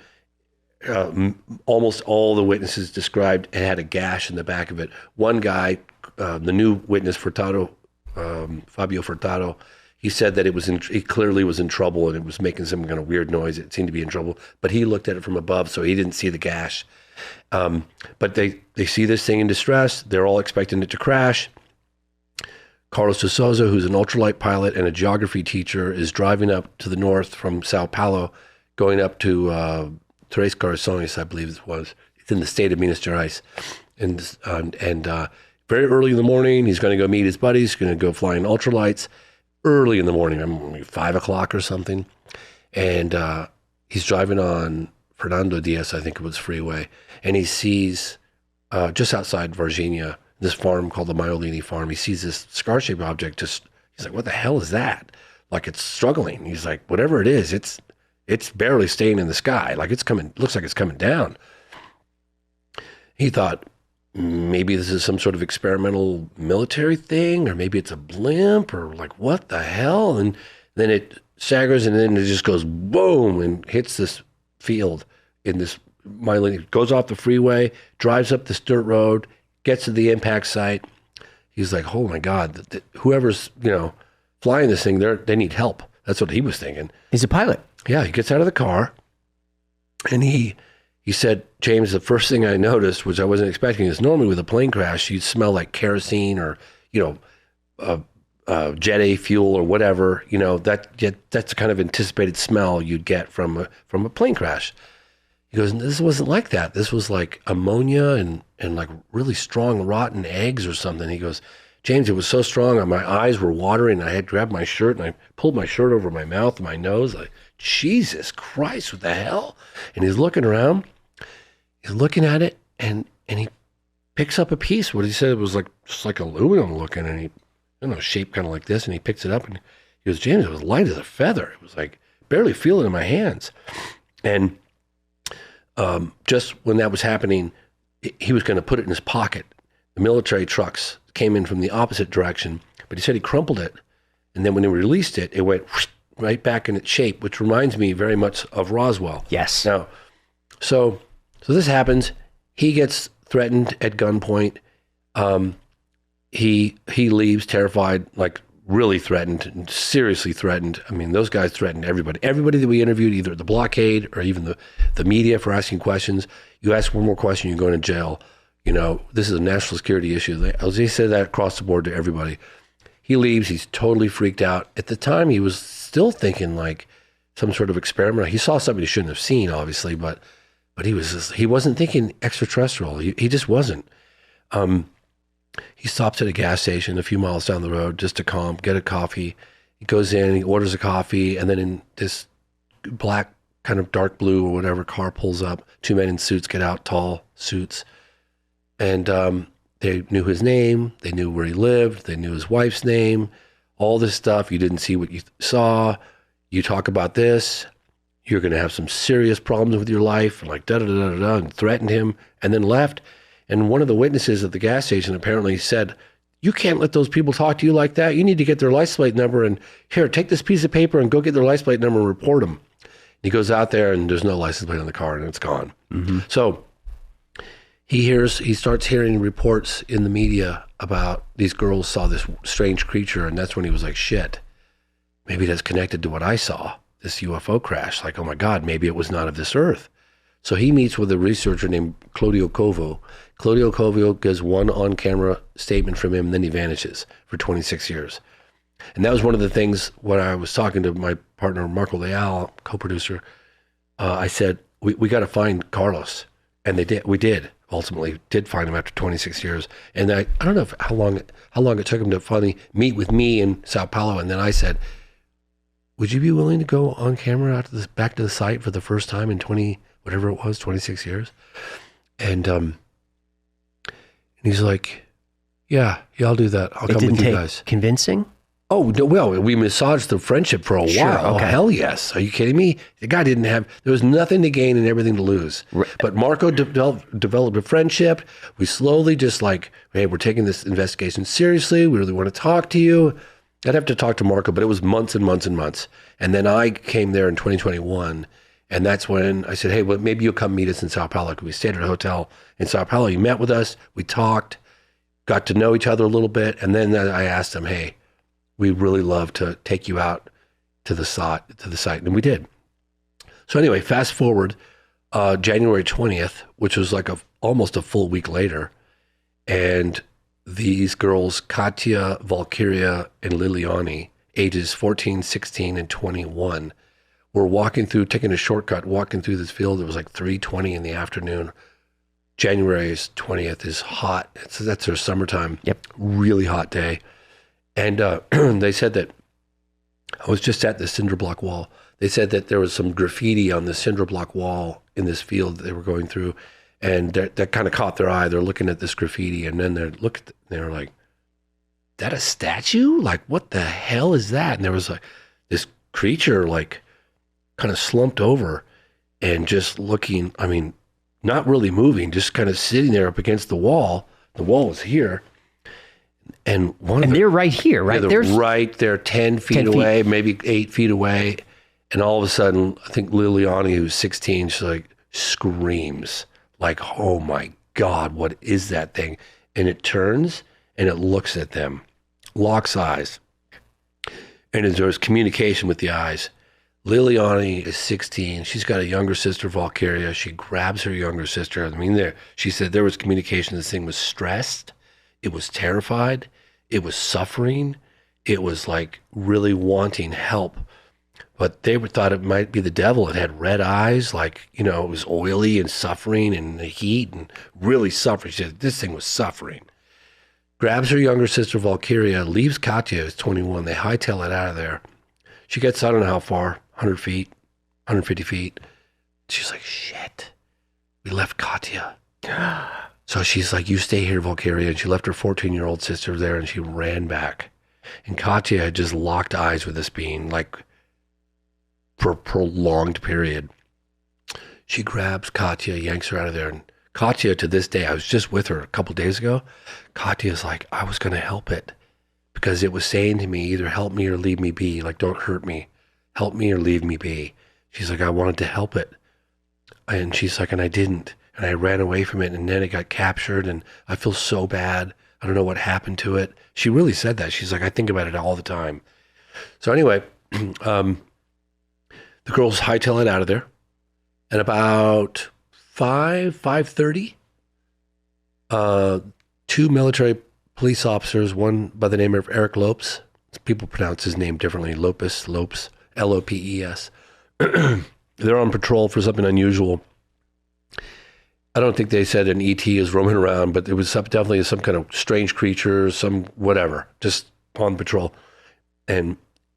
S2: Almost all the witnesses described it had a gash in the back of it. One guy, the new witness, Furtado, Fabio Furtado, he said that he clearly was in trouble and it was making some kind of weird noise. It seemed to be in trouble, but he looked at it from above, so he didn't see the gash. But they see this thing in distress. They're all expecting it to crash. Carlos de Souza, who's an ultralight pilot and a geography teacher, is driving up to the north from Sao Paulo, going up to Tres Corazones, I believe it was. It's in the state of Minas Gerais. And very early in the morning, he's going to go meet his buddies, going to go flying ultralights. Early in the morning, maybe 5 o'clock or something. And he's driving on Fernando Diaz, I think it was, freeway. And he sees, just outside Varginha, this farm called the Maiolini farm. He sees this cigar-shaped object. He's like, what the hell is that? Like, it's struggling. He's like, whatever it is, it's barely staying in the sky. Like, looks like it's coming down. He thought, maybe this is some sort of experimental military thing, or maybe it's a blimp, or like, what the hell? And then it staggers, and then it just goes boom and hits this field in this goes off the freeway, drives up this dirt road, gets to the impact site. He's like, oh my God, whoever's, flying this thing, they need help. That's what he was thinking.
S1: He's a pilot.
S2: Yeah, he gets out of the car and he said, James, the first thing I noticed, which I wasn't expecting, is normally with a plane crash, you'd smell like kerosene or, Jet A fuel or whatever, that's the kind of anticipated smell you'd get from a plane crash. He goes, this wasn't like that. This was like ammonia and like really strong rotten eggs or something. He goes, James, it was so strong, my eyes were watering. I had grabbed my shirt and I pulled my shirt over my mouth and my nose. Like, Jesus Christ, what the hell? And he's looking around. He's looking at it and he picks up a piece. What he said it was like just like aluminum looking, and he, shaped kind of like this. And he picks it up and he goes, James, it was light as a feather. It was like barely feel it in my hands. And just when that was happening, he was going to put it in his pocket. The military trucks came in from the opposite direction, but he said he crumpled it. And then when he released it, it went whoosh, right back in its shape, which reminds me very much of Roswell.
S1: Yes.
S2: Now, so this happens. He gets threatened at gunpoint. He leaves terrified, like really threatened, seriously threatened. I mean, those guys threatened everybody. Everybody that we interviewed, either at the blockade or even the media for asking questions. You ask one more question, you're going to jail. This is a national security issue. They said that across the board to everybody. He leaves. He's totally freaked out. At the time, he was still thinking like some sort of experiment. He saw something he shouldn't have seen, obviously, but he wasn't thinking extraterrestrial. He just wasn't. He stops at a gas station a few miles down the road just to get a coffee. He goes in, he orders a coffee, and then in this black, kind of dark blue or whatever car pulls up. Two men in suits get out, tall suits. And they knew his name. They knew where he lived. They knew his wife's name. All this stuff. You didn't see what you saw. You talk about this. You're going to have some serious problems with your life. And like da-da-da-da-da, and threatened him and then left. And one of the witnesses at the gas station apparently said, you can't let those people talk to you like that. You need to get their license plate number and here, take this piece of paper and go get their license plate number and report them. And he goes out there and there's no license plate on the car and it's gone. Mm-hmm. So he starts hearing reports in the media about these girls saw this strange creature. And that's when he was like, shit, maybe that's connected to what I saw, this UFO crash. Like, oh my God, maybe it was not of this earth. So he meets with a researcher named Claudio Covo. Claudio Covo gives one on-camera statement from him, and then he vanishes for 26 years. And that was one of the things when I was talking to my partner, Marco Leal, co-producer, I said, we got to find Carlos. And we did, ultimately, find him after 26 years. And I don't know how long it took him to finally meet with me in Sao Paulo. And then I said, would you be willing to go on camera back to the site for the first time in 26 years? And he's like, yeah, I'll do that. I'll come with you guys.
S1: Convincing?
S2: Oh, no, well, we massaged the friendship for a while.
S1: Okay.
S2: Oh, hell yes. Are you kidding me? The guy there was nothing to gain and everything to lose. Right. But Marco developed a friendship. We slowly just like, hey, we're taking this investigation seriously. We really want to talk to you. I'd have to talk to Marco, but it was months and months and months. And then I came there in 2021. And that's when I said, hey, well, maybe you'll come meet us in Sao Paulo. We stayed at a hotel in Sao Paulo. He met with us. We talked, got to know each other a little bit. And then I asked him, hey, we'd really love to take you out to the site. And we did. So anyway, fast forward, January 20th, which was like almost a full week later. And these girls, Katya, Valkyria, and Liliani, ages 14, 16, and 21, were taking a shortcut, walking through this field. It was like 3:20 in the afternoon. January 20th is hot. That's their summertime.
S1: Yep.
S2: Really hot day. And they said that, I was just at the cinder block wall. They said that there was some graffiti on the cinder block wall in this field that they were going through. And that kind of caught their eye. They're looking at this graffiti and then they're like, that a statue? Like, what the hell is that? And there was like this creature like kind of slumped over and just looking, I mean, not really moving, just kind of sitting there up against the wall. The wall was here. And
S1: they're right here, right?
S2: Yeah, they're right there, 10 feet away, maybe 8 feet away. And all of a sudden, I think Liliani, who's 16, screams like, oh my God, what is that thing? And it turns and it looks at them, locks eyes. And there's communication with the eyes. Liliani is 16. She's got a younger sister, Valkyria. She grabs her younger sister. She said there was communication. This thing was stressed. It was terrified. It was suffering. It was like really wanting help. But they thought it might be the devil. It had red eyes, like, it was oily and suffering and the heat and really suffering. She said this thing was suffering. Grabs her younger sister, Valkyria, leaves Katya, who's 21. They hightail it out of there. She gets, I don't know how far, 100 feet, 150 feet. She's like, shit, we left Katya. So she's like, you stay here, Valkyria. And she left her 14-year-old sister there and she ran back. And Katya had just locked eyes with this being, like, for a prolonged period. She grabs Katya, yanks her out of there. And Katya, to this day, I was just with her a couple days ago. Katya's like, I was going to help it because it was saying to me, either help me or leave me be. Like, don't hurt me. Help me or leave me be. She's like, I wanted to help it. And she's like, and I didn't. And I ran away from it. And then it got captured. And I feel so bad. I don't know what happened to it. She really said that. She's like, I think about it all the time. So anyway, the girls hightail it out of there. And about 5:30, two military police officers, one by the name of Eric Lopes. People pronounce his name differently. Lopes, L-O-P-E-S. They're on patrol for something unusual. I don't think they said an ET is roaming around, but it was definitely some kind of strange creature, some whatever, just on patrol. And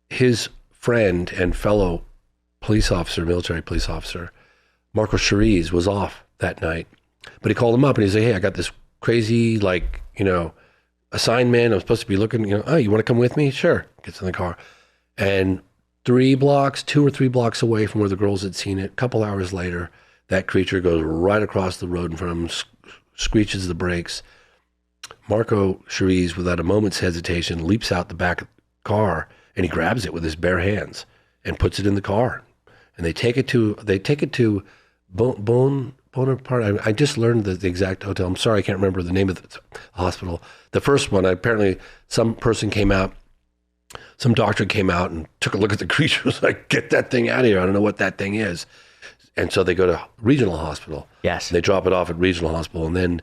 S2: his friend and fellow police officer, military police officer, Marco Cheriz, was off that night. But he called him up and he said, hey, I got this crazy, assignment. I'm supposed to be looking, oh, you want to come with me? Sure. Gets in the car. And 2 or 3 blocks away from where the girls had seen it, a couple hours later, that creature goes right across the road in front of him, screeches the brakes. Marco Cheriz, without a moment's hesitation, leaps out the back of the car and he grabs it with his bare hands and puts it in the car. And they take it to Bonaparte. I just learned the exact hotel. I'm sorry, I can't remember the name of the hospital. The first one, apparently some doctor came out and took a look at the creature. Was like, get that thing out of here. I don't know what that thing is. And so they go to regional hospital.
S1: Yes.
S2: They drop it off at regional hospital. And then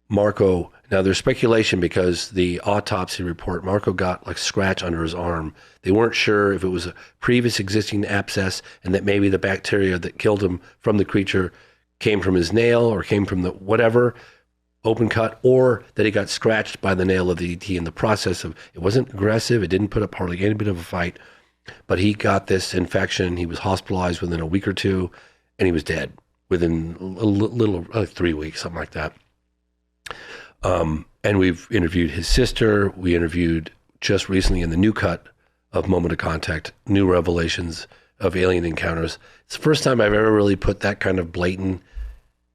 S2: Marco, now there's speculation because the autopsy report, Marco got like scratch under his arm. They weren't sure if it was a previous existing abscess and that maybe the bacteria that killed him from the creature came from his nail or came from the whatever, open cut, or that he got scratched by the nail of the ET in the process of, it wasn't aggressive. It didn't put up hardly any bit of a fight, but he got this infection. He was hospitalized within a week or two and he was dead within a little 3 weeks, something like that. And we've interviewed his sister. We interviewed just recently in the new cut of Moment of Contact, New Revelations of Alien Encounters. It's the first time I've ever really put that kind of blatant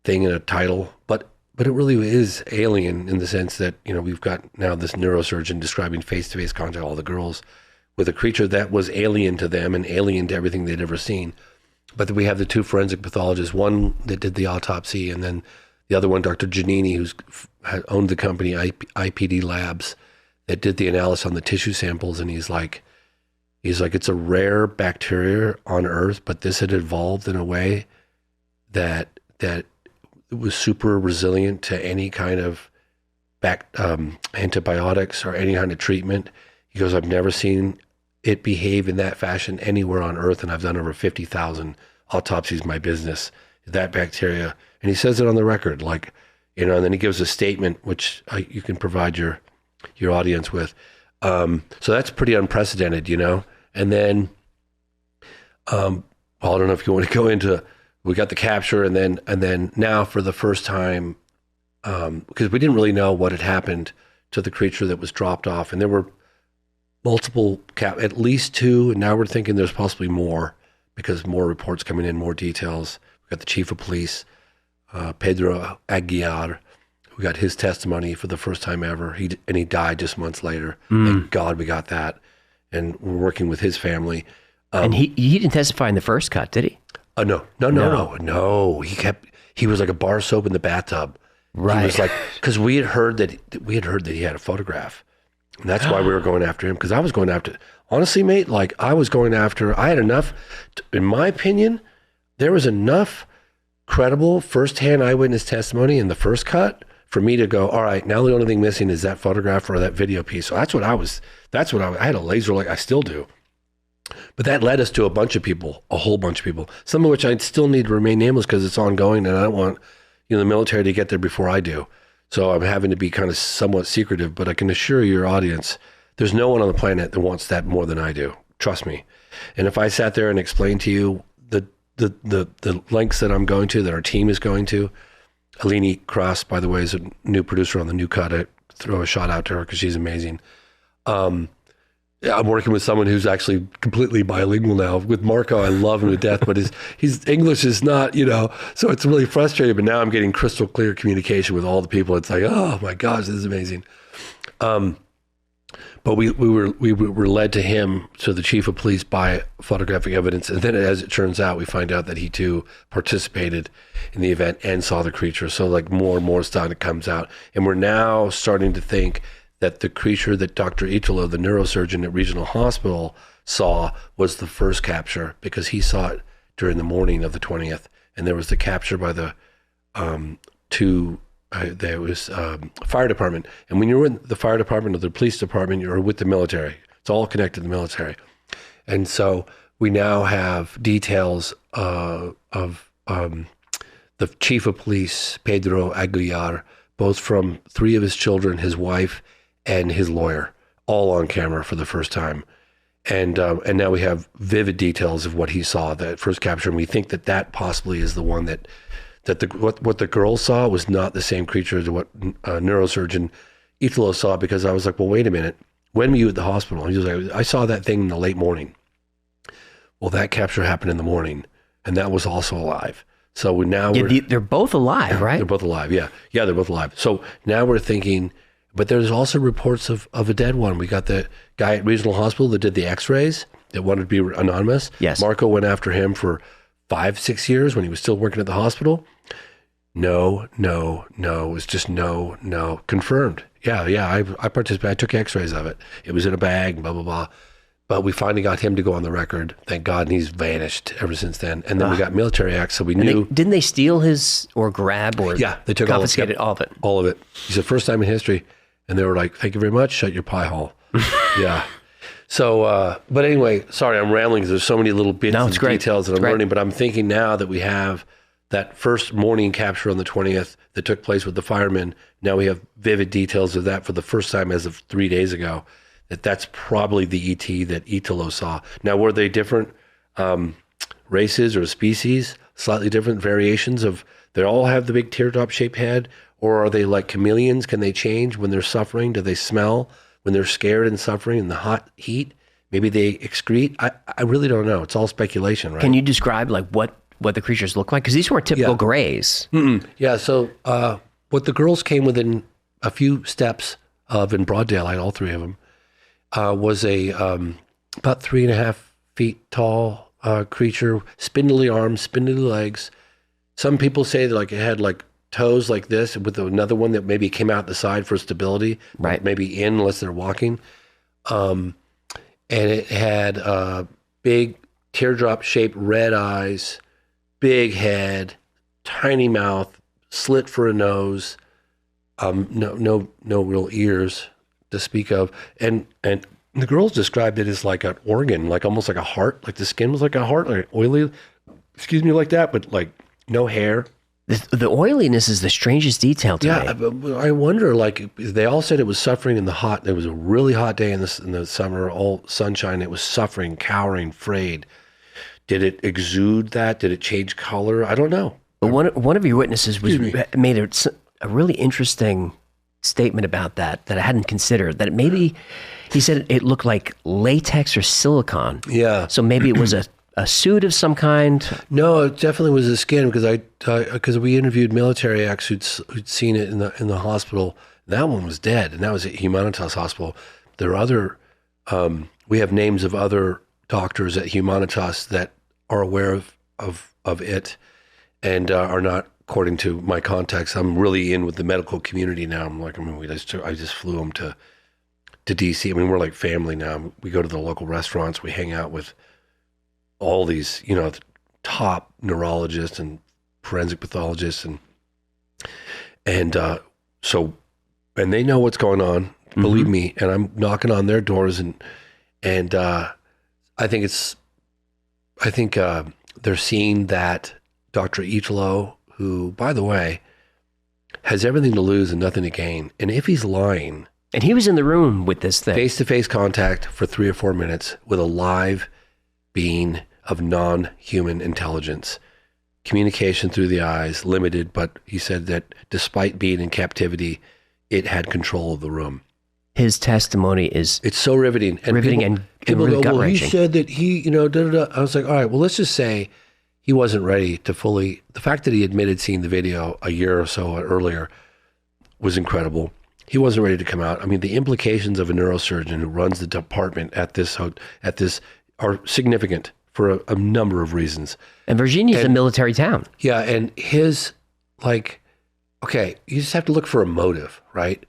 S2: thing in a title, but it really is alien in the sense that, we've got now this neurosurgeon describing face-to-face contact, all the girls, with a creature that was alien to them and alien to everything they'd ever seen. But then we have the 2 forensic pathologists, one that did the autopsy and then the other one, Dr. Giannini, who's owned the company IPD Labs, that did the analysis on the tissue samples. And he's like, it's a rare bacteria on Earth, but this had evolved in a way that it was super resilient to any kind of antibiotics or any kind of treatment. He goes, I've never seen it behave in that fashion anywhere on Earth, and I've done over 50,000 autopsies in my business. That bacteria, and he says it on the record, and then he gives a statement which you can provide your audience with. So that's pretty unprecedented, And then, I don't know if you want to go into. We got the capture, and then now for the first time, because we didn't really know what had happened to the creature that was dropped off, and there were multiple at least 2, and now we're thinking there's possibly more because more reports coming in, more details. We got the chief of police, Pedro Aguiar. We got his testimony for the first time ever. He died just months later. Thank God we got that. And we're working with his family.
S1: And he didn't testify in the first cut, did he?
S2: No. He was like a bar soap in the bathtub.
S3: Right.
S2: He was like, because we had heard that he had a photograph, and that's why we were going after him. Because I was going after, honestly, mate. Like I had enough. In my opinion, there was enough credible firsthand eyewitness testimony in the first cut for me to go, all right, now the only thing missing is that photograph or that video piece. So I had a laser, like I still do. But that led us to a whole bunch of people, some of which I still need to remain nameless because it's ongoing and I don't want, the military to get there before I do. So I'm having to be kind of somewhat secretive, but I can assure your audience, there's no one on the planet that wants that more than I do. Trust me. And if I sat there and explained to you the lengths that I'm going to, that our team is going to, Alini Cross, by the way, is a new producer on the new cut. I throw a shout out to her because she's amazing. I'm working with someone who's actually completely bilingual now. With Marco, I love him to death, but his English is not, so it's really frustrating. But now I'm getting crystal clear communication with all the people. It's like, oh my gosh, this is amazing. But we were led to him, to the chief of police, by photographic evidence. And then as it turns out, we find out that he too participated in the event and saw the creature. So like more and more stuff comes out. And we're now starting to think that the creature that Dr. Italo, the neurosurgeon at Regional Hospital, saw was the first capture, because he saw it during the morning of the 20th. And there was the capture by the there was fire department. And when you're in the fire department or the police department, you're with the military. It's all connected to the military. And so we now have details of the chief of police, Pedro Aguilar, both from 3 of his children, his wife, and his lawyer, all on camera for the first time. And now we have vivid details of what he saw, that first capture. And we think that possibly is the one that what the girl saw was not the same creature as what neurosurgeon Italo saw, because I was like, well, wait a minute. When were you at the hospital? He was like, I saw that thing in the late morning. Well, that capture happened in the morning, and that was also alive. So now
S3: they're both alive, right?
S2: They're both alive, yeah. Yeah, they're both alive. So now we're thinking, but there's also reports of a dead one. We got the guy at Regional Hospital that did the x-rays that wanted to be anonymous.
S3: Yes.
S2: Marco went after him for 5-6 years when he was still working at the hospital. No. It was just no. Confirmed. Yeah. I participated. I took x-rays of it. It was in a bag, blah, blah, blah. But we finally got him to go on the record. Thank God. And he's vanished ever since then. And then we got military acts, so we knew.
S3: Didn't they steal his, or grab, or
S2: they took
S3: confiscated all of it?
S2: All of it. He said, first time in history. And they were like, thank you very much. Shut your pie hole. Yeah. So, but anyway, sorry, I'm rambling because there's so many little bits and details that I'm learning. But I'm thinking now that we have that first morning capture on the 20th that took place with the firemen. Now we have vivid details of that for the first time as of 3 days ago. That's probably the ET that Italo saw. Now, were they different races or species, slightly different variations of, they all have the big teardrop-shaped head, or are they like chameleons? Can they change when they're suffering? Do they smell when they're scared and suffering in the hot heat? Maybe they excrete. I really don't know. It's all speculation, right?
S3: Can you describe like what the creatures look like? Because these weren't typical grays.
S2: Yeah, so what the girls came within a few steps of in broad daylight, all 3 of them, was a about 3.5 feet tall creature, spindly arms, spindly legs. Some people say that like it had like toes like this, with another one that maybe came out the side for stability,
S3: right?
S2: Maybe in, unless they're walking. And it had big teardrop-shaped red eyes, big head, tiny mouth, slit for a nose, no real ears to speak of, and the girls described it as like an organ, like almost like a heart, like the skin was like a heart, like oily, like that, but like no hair.
S3: The oiliness is the strangest detail to me.
S2: Yeah, I wonder, like, they all said it was suffering in the hot. It was a really hot day in the summer, all sunshine. It was suffering, cowering, frayed. Did it exude that? Did it change color? I don't know.
S3: But one of your witnesses made a really interesting statement about that I hadn't considered. That he said it looked like latex or silicone.
S2: Yeah.
S3: So maybe it was a suit of some kind.
S2: No, it definitely was the skin, because we interviewed military acts who'd seen it in the hospital. That one was dead, and that was at Humanitas Hospital. There are other. We have names of other doctors at Humanitas that are aware of of it and are not, according to my contacts. I'm really in with the medical community now. I just flew them to DC. I mean, we're like family now. We go to the local restaurants. We hang out with all these, top neurologists and forensic pathologists, and they know what's going on. Believe me, and I'm knocking on their doors, and I think they're seeing that Dr. Italo, who, by the way, has everything to lose and nothing to gain, and if he's lying,
S3: and he was in the room with this thing,
S2: face-to-face contact for 3 or 4 minutes with a live being of non-human intelligence, communication through the eyes, limited, but he said that despite being in captivity, it had control of the room.
S3: His testimony is...
S2: It's so riveting. And people
S3: really
S2: go, well, he
S3: gut-wrenching.
S2: said that he, da-da-da. I was like, all right, well, let's just say he wasn't ready to fully... The fact that he admitted seeing the video a year or so earlier was incredible. He wasn't ready to come out. I mean, the implications of a neurosurgeon who runs the department at this are significant for a number of reasons.
S3: And Virginia is a military town.
S2: Yeah, and his, okay, you just have to look for a motive, right?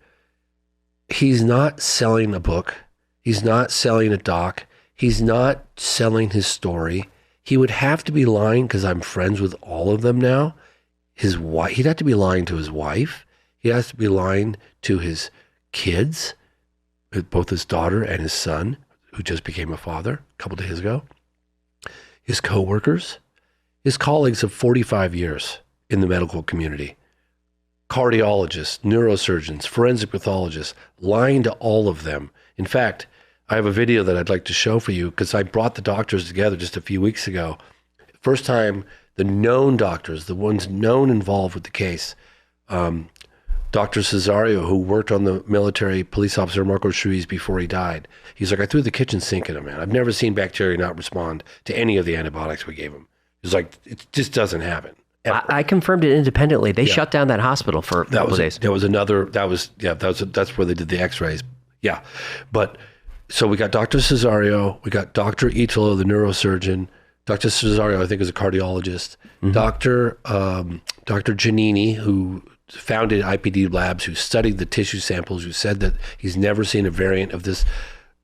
S2: He's not selling a book. He's not selling a doc. He's not selling his story. He would have to be lying, because I'm friends with all of them now. His wife, he'd have to be lying to his wife. He has to be lying to his kids, both his daughter and his son, who just became a father a couple days ago. His coworkers, his colleagues of 45 years in the medical community, cardiologists, neurosurgeons, forensic pathologists, lying to all of them. In fact, I have a video that I'd like to show for you, because I brought the doctors together just a few weeks ago. First time the known doctors, the ones known involved with the case, Dr. Cesario, who worked on the military police officer Marco Ruiz before he died. He's like, I threw the kitchen sink at him, man. I've never seen bacteria not respond to any of the antibiotics we gave him. He's like, it just doesn't happen.
S3: I confirmed it independently. They shut down that hospital for a couple of days.
S2: That's where they did the x-rays. Yeah. But so we got Dr. Cesario, we got Dr. Italo, the neurosurgeon. Dr. Cesario, I think, is a cardiologist. Dr. Giannini, who founded IPD Labs, who studied the tissue samples, who said that he's never seen a variant of this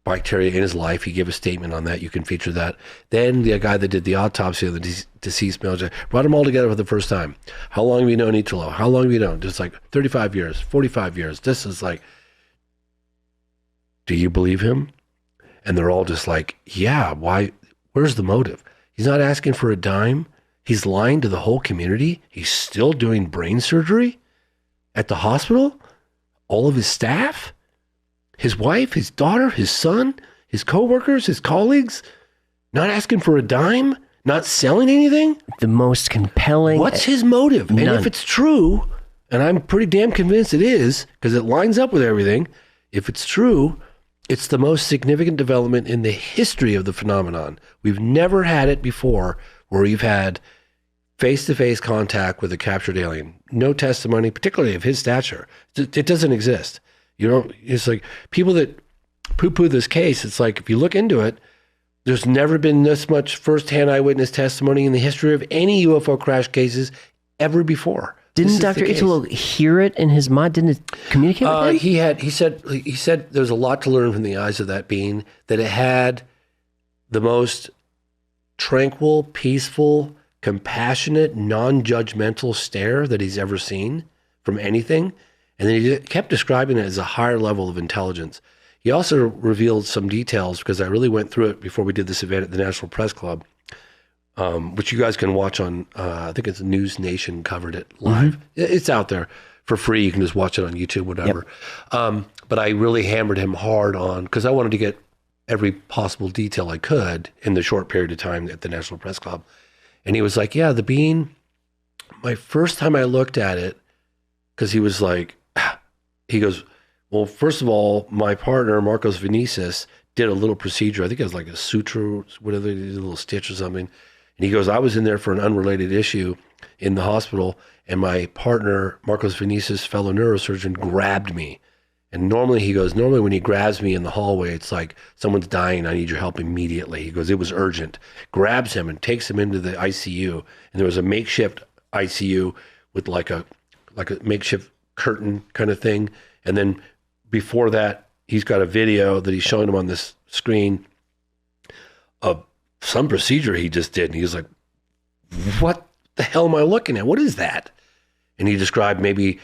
S2: bacteria in his life. He gave a statement on that. You can feature that. Then the guy that did the autopsy of the deceased male, brought them all together for the first time. How long have you known Italo? How long have you known? Just like 35 years, 45 years. This is like, do you believe him? And they're all just like, yeah, why? Where's the motive? He's not asking for a dime. He's lying to the whole community. He's still doing brain surgery at the hospital. All of his staff, his wife, his daughter, his son, his coworkers, his colleagues, not asking for a dime, not selling anything.
S3: The most compelling.
S2: What's his motive?
S3: None.
S2: And if it's true, and I'm pretty damn convinced it is, because it lines up with everything, if it's true, it's the most significant development in the history of the phenomenon. We've never had it before where we've had face-to-face contact with a captured alien. No testimony, particularly of his stature. It doesn't exist. It's like people that poo-poo this case, it's like, if you look into it, there's never been this much first-hand eyewitness testimony in the history of any UFO crash cases ever before.
S3: Didn't Dr. Italo hear it in his mind? Didn't it communicate with him?
S2: He said there's a lot to learn from the eyes of that being, that it had the most tranquil, peaceful, compassionate, non-judgmental stare that he's ever seen from anything. And then he kept describing it as a higher level of intelligence. He also revealed some details, because I really went through it before we did this event at the National Press Club, which you guys can watch on, I think it's News Nation covered it live. It's out there for free. You can just watch it on YouTube, whatever. Yep. But I really hammered him hard on, because I wanted to get every possible detail I could in the short period of time at the National Press Club. And he was like, yeah, the bean, my first time I looked at it, because he was like, he goes, well, first of all, my partner, Marcos Vinicis, did a little procedure. I think it was like a suture, whatever, they did a little stitch or something. And he goes, I was in there for an unrelated issue in the hospital, and my partner, Marcos Vinicis, fellow neurosurgeon, grabbed me And normally when he grabs me in the hallway, it's like someone's dying. I need your help immediately. He goes, it was urgent. Grabs him and takes him into the ICU. And there was a makeshift ICU with like a makeshift curtain kind of thing. And then before that, he's got a video that he's showing him on this screen of some procedure he just did. And he's like, what the hell am I looking at? What is that? And he described maybe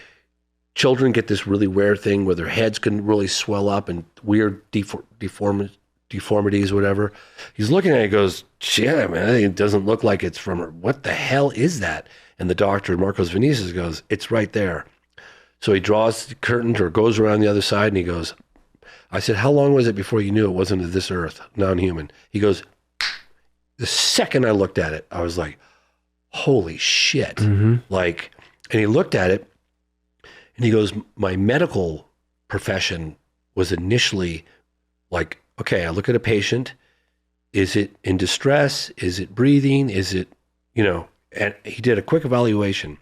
S2: children get this really weird thing where their heads can really swell up and weird deformities, whatever. He's looking at it and goes, yeah, man, it doesn't look like it's from her. What the hell is that? And the doctor, Marcos Vinicius, goes, it's right there. So he draws the curtains or goes around the other side and he goes, I said, how long was it before you knew it wasn't of this earth, non-human? He goes, the second I looked at it, I was like, holy shit. Mm-hmm. Like, and he looked at it and he goes, my medical profession was initially like, okay, I look at a patient. Is it in distress? Is it breathing? Is it, and he did a quick evaluation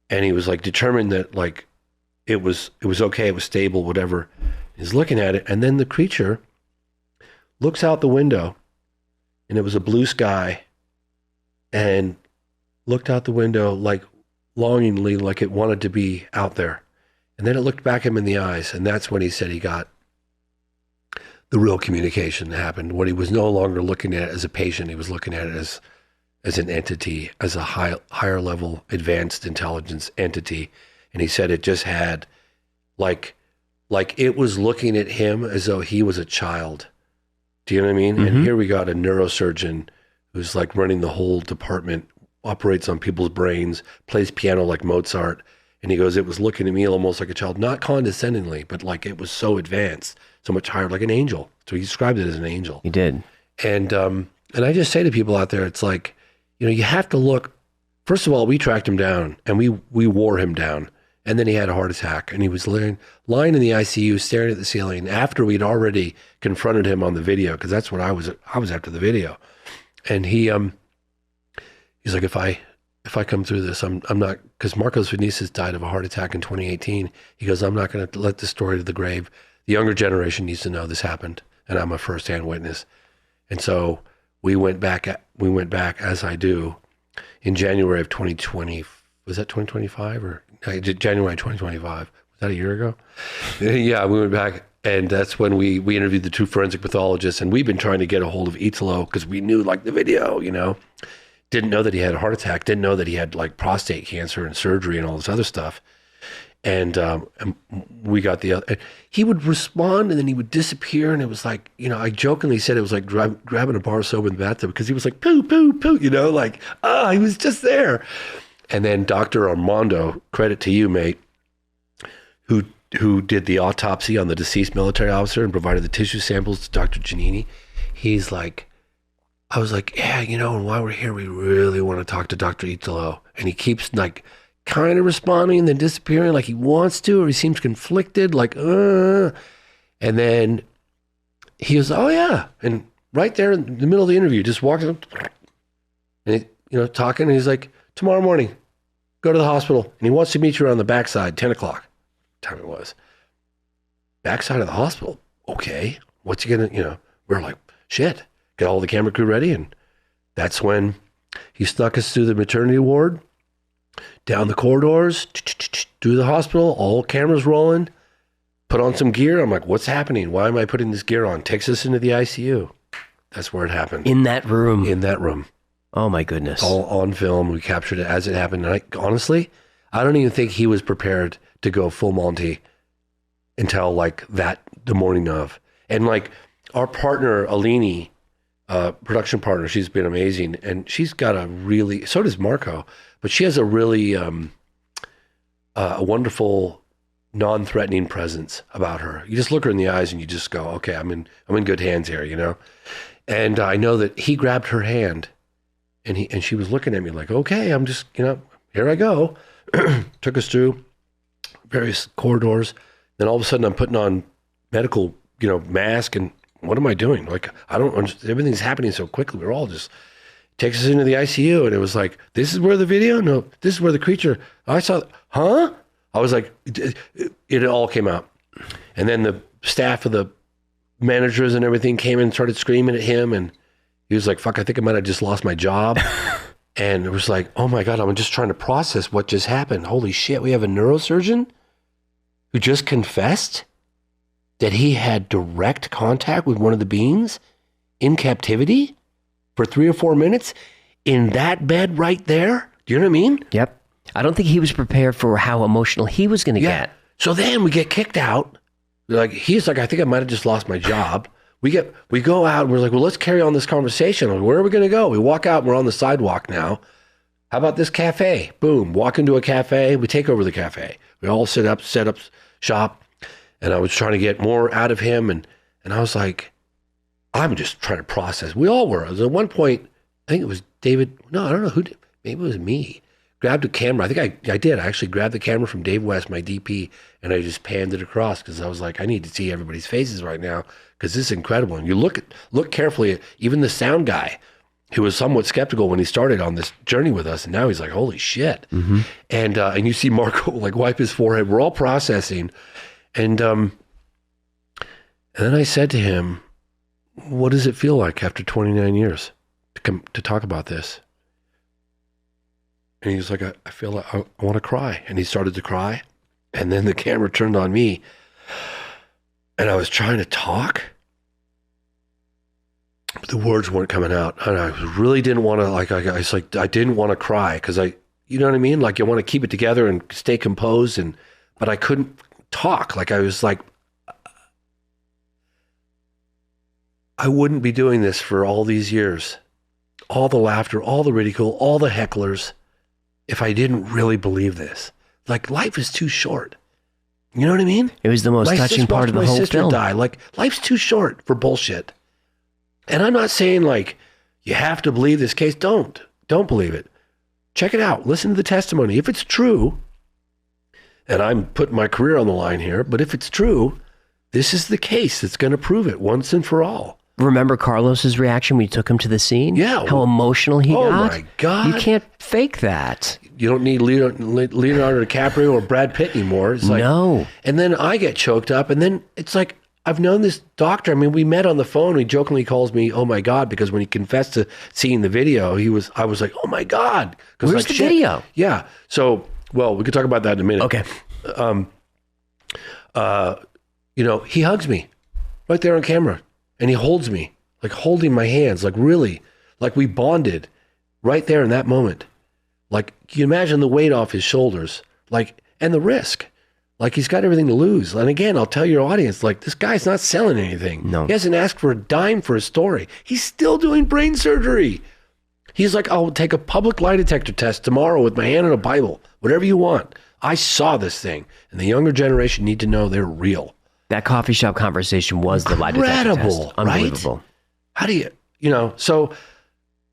S2: and he was like determined that like it was okay. It was stable, whatever. He's looking at it. And then the creature looks out the window and it was a blue sky and looked out the window like longingly, like it wanted to be out there. And then it looked back him in the eyes. And that's when he said he got the real communication that happened. What he was no longer looking at as a patient, he was looking at it as an entity, as a higher level advanced intelligence entity. And he said it just had like it was looking at him as though he was a child. Do you know what I mean? Mm-hmm. And here we got a neurosurgeon who's like running the whole department, operates on people's brains, plays piano like Mozart. And he goes, it was looking at me almost like a child, not condescendingly, but like it was so advanced, so much higher, like an angel. So he described it as an angel.
S3: He did.
S2: And I just say to people out there, it's like, you have to look. First of all, we tracked him down and we wore him down. And then he had a heart attack and he was lying in the ICU staring at the ceiling after we'd already confronted him on the video, because that's what I was after the video. And he's like, if I come through this, I'm not, because Marcos Vinicius died of a heart attack in 2018. He goes, I'm not going to let this story to the grave. The younger generation needs to know this happened, and I'm a firsthand witness. And so we went back as I do in January of 2020. Was that 2025 or January 2025? Was that a year ago? Yeah, we went back. And that's when we interviewed the two forensic pathologists, and we've been trying to get a hold of Italo because we knew like the video, didn't know that he had a heart attack, didn't know that he had like prostate cancer and surgery and all this other stuff. And we got the other, he would respond and then he would disappear. And it was like, I jokingly said it was like grabbing a bar of soap in the bathtub because he was like, poo, poo, poo, he was just there. And then Dr. Armando, credit to you, mate, who did the autopsy on the deceased military officer and provided the tissue samples to Dr. Giannini. He's like, I was like, yeah, and while we're here, we really want to talk to Dr. Italo. And he keeps like kind of responding and then disappearing like he wants to, or he seems conflicted, like, And then he goes, oh yeah. And right there in the middle of the interview, just walks up and, talking. And he's like, tomorrow morning, go to the hospital. And he wants to meet you around the backside, 10 o'clock. Time it was. Backside of the hospital. Okay. What's he gonna, we're like, shit. Get all the camera crew ready. And that's when he snuck us through the maternity ward, down the corridors, through the hospital, all cameras rolling, put on some gear. I'm like, what's happening? Why am I putting this gear on? Takes us into the ICU. That's where it happened.
S3: In that room?
S2: In that room.
S3: Oh my goodness.
S2: All on film. We captured it as it happened. And honestly, I don't even think he was prepared to go full Monty until like the morning of. And like our partner, Alini, production partner, she's been amazing. And she's got so does Marco, but she has a really a wonderful, non-threatening presence about her. You just look her in the eyes and you just go, okay, I'm in good hands here, And I know that he grabbed her hand and she was looking at me like, okay, I'm just, here I go. Took us through various corridors. Then all of a sudden I'm putting on medical, mask, and what am I doing? Like, I don't understand. Everything's happening so quickly. We're all just takes us into the ICU. And it was like, this is where the video? No, this is where the creature, I saw, huh? I was like, it all came out. And then the staff of the managers and everything came in and started screaming at him. And he was like, fuck, I think I might have just lost my job. And it was like, oh my God, I'm just trying to process what just happened. Holy shit, we have a neurosurgeon who just confessed that he had direct contact with one of the beings in captivity for 3 or 4 minutes in that bed right there. Do you know what I mean?
S3: Yep. I don't think he was prepared for how emotional he was going to get.
S2: So then we get kicked out. He's like, I think I might have just lost my job. We go out and we're like, well, let's carry on this conversation. Like, where are we going to go? We walk out and we're on the sidewalk now. How about this cafe? Boom. Walk into a cafe. We take over the cafe. We all set up shop. And I was trying to get more out of him. And I was like, I'm just trying to process. We all were. At one point, I think it was David. No, I don't know who did. Maybe it was me. Grabbed a camera. I think I did. I actually grabbed the camera from Dave West, my DP, and I just panned it across because I was like, I need to see everybody's faces right now because this is incredible. And you look carefully at even the sound guy who was somewhat skeptical when he started on this journey with us, and now he's like, holy shit. Mm-hmm. And you see Marco like wipe his forehead. We're all processing. And then I said to him, what does it feel like after 29 years to come to talk about this? And he was like, I feel like I want to cry. And he started to cry. And then the camera turned on me. And I was trying to talk. But the words weren't coming out. And I really didn't want to, I didn't want to cry. Because you know what I mean? Like, you want to keep it together and stay composed. But I couldn't talk. Like, I was like, I wouldn't be doing this for all these years. All the laughter, all the ridicule, all the hecklers, if I didn't really believe this. Like, life is too short. You know what I mean?
S3: It was the most touching part of the whole film.
S2: Die. Like, life's too short for bullshit. And I'm not saying, like, you have to believe this case. Don't believe it. Check it out. Listen to the testimony. If it's true, and I'm putting my career on the line here, but if it's true, this is the case that's going to prove it once and for all.
S3: Remember Carlos's reaction when you took him to the scene?
S2: Yeah.
S3: How emotional he got?
S2: Oh my God.
S3: You can't fake that.
S2: You don't need Leonardo DiCaprio or Brad Pitt anymore. It's like,
S3: no.
S2: And then I get choked up, and then it's like, I've known this doctor. I mean, we met on the phone. He jokingly calls me, oh my God, because when he confessed to seeing the video, I was like, oh my God.
S3: Where's
S2: like,
S3: the video?
S2: Yeah. So, well, we could talk about that in a minute.
S3: Okay.
S2: He hugs me right there on camera. And he holds me, like holding my hands, like really, like we bonded right there in that moment. Like, can you imagine the weight off his shoulders? Like, and the risk. Like, he's got everything to lose. And again, I'll tell your audience, like, this guy's not selling anything.
S3: No.
S2: He hasn't asked for a dime for his story. He's still doing brain surgery. He's like, I'll take a public lie detector test tomorrow with my hand on a Bible, whatever you want. I saw this thing. And the younger generation need to know they're real.
S3: That coffee shop conversation was the lie detector test. Unbelievable.
S2: Right? How do you, so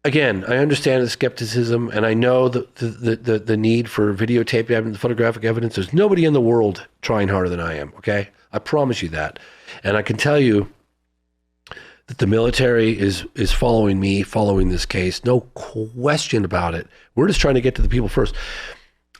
S2: again, I understand the skepticism and I know the need for videotape evidence, photographic evidence. There's nobody in the world trying harder than I am, okay? I promise you that. And I can tell you that the military is following this case. No question about it. We're just trying to get to the people first.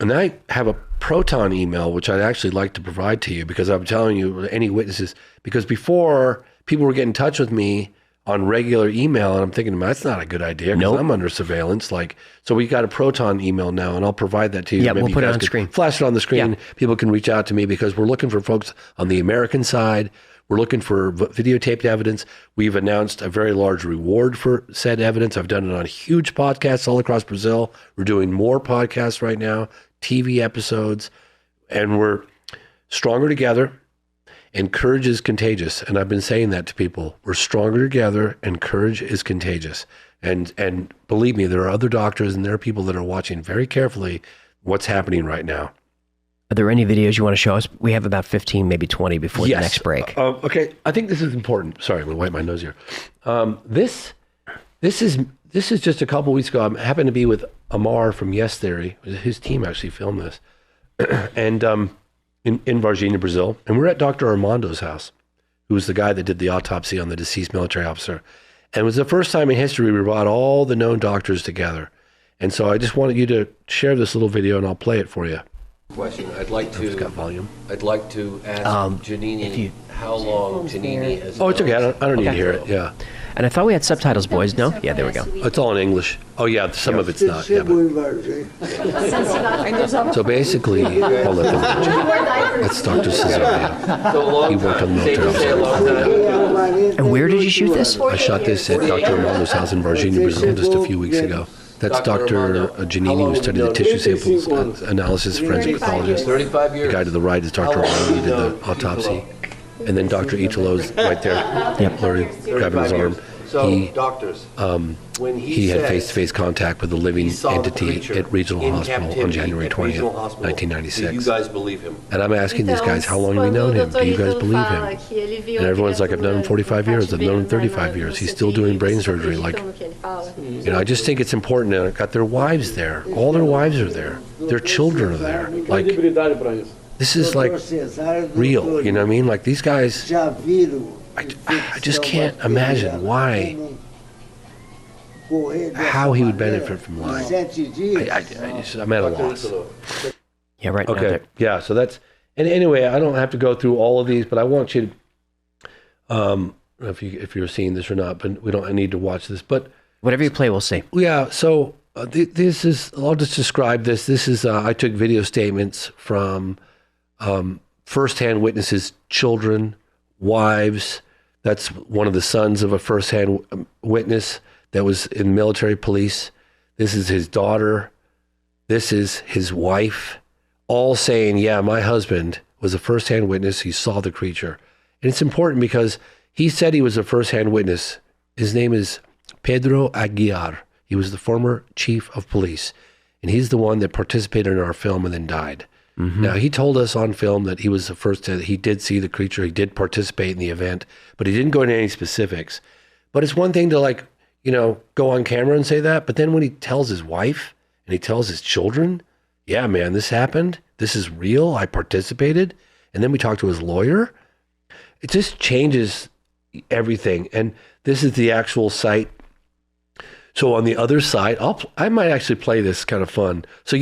S2: And I have a Proton email, which I'd actually like to provide to you because I'm telling you, any witnesses, because before people were getting in touch with me on regular email, and I'm thinking, that's not a good idea because I'm under surveillance. So we got a Proton email now, and I'll provide that to you.
S3: Yeah, we'll put it on screen.
S2: Flash it on the screen.
S3: Yeah.
S2: People can reach out to me because we're looking for folks on the American side. We're looking for videotaped evidence. We've announced a very large reward for said evidence. I've done it on huge podcasts all across Brazil. We're doing more podcasts right now, TV episodes, and we're stronger together, and courage is contagious. And I've been saying that to people. We're stronger together, and courage is contagious. And believe me, there are other doctors and there are people that are watching very carefully what's happening right now.
S3: Are there any videos you want to show us? We have about 15, maybe 20 before the next break.
S2: Okay, I think this is important. Sorry, I'm going to wipe my nose here. This is just a couple weeks ago. I happened to be with Amar from Yes Theory. His team actually filmed this. And in Varginha, Brazil. And we're at Dr. Armando's house, who was the guy that did the autopsy on the deceased military officer. And it was the first time in history we brought all the known doctors together. And so I just wanted you to share this little video, and I'll play it for you. Question. I'd like
S3: It's got volume.
S2: I'd like to ask Janini how long Janini has.
S3: Oh,
S2: it's okay. I don't need to hear it. Yeah.
S3: And I thought we had subtitles, boys. No? Yeah, there we go.
S2: It's all in English. Oh yeah, some of it's not. Yeah, so basically, that's Dr. Cesario. He worked on the military.
S3: And where did you shoot this?
S2: I shot this at Dr. Armando's house in Varginha, Brazil, just a few weeks ago. That's Dr. Janini, who studied the tissue samples analysis, forensic pathologist. The guy to the right is Dr. Armando, who did the autopsy. And then Dr. Italo's right there, grabbing his arm. He had face-to-face contact with the living entity at Regional Hospital on January 20th, 1996. You guys believe him? And I'm asking these guys, how long have you known him? Do you guys believe him? And everyone's like, I've known him 45 years. I've known him 35 years. He's still doing brain surgery. Like, I just think it's important. And I've got their wives there. All their wives are there. Their children are there. Like, this is like real. You know what I mean? Like, these guys, I just can't imagine how he would benefit from lying. I'm at a loss.
S3: Yeah, right.
S2: Okay. Yeah. So that's, and anyway, I don't have to go through all of these, but I want you to, if you're seeing this or not, but I need to watch this, but
S3: whatever you play, we'll see.
S2: Yeah. So this is, I'll just describe this. This is, I took video statements from firsthand witnesses, children, wives. That's one of the sons of a firsthand witness that was in military police. This is his daughter. This is his wife, all saying, yeah, my husband was a firsthand witness. He saw the creature. And it's important because he said he was a firsthand witness. His name is Pedro Aguiar. He was the former chief of police. And he's the one that participated in our film and then died. Mm-hmm. Now, he told us on film that he was the first to, he did see the creature. He did participate in the event, but he didn't go into any specifics. But it's one thing to go on camera and say that. But then when he tells his wife and he tells his children, yeah, man, this happened. This is real. I participated. And then we talk to his lawyer. It just changes everything. And this is the actual site. So on the other side, I might actually play this, kind of fun. So,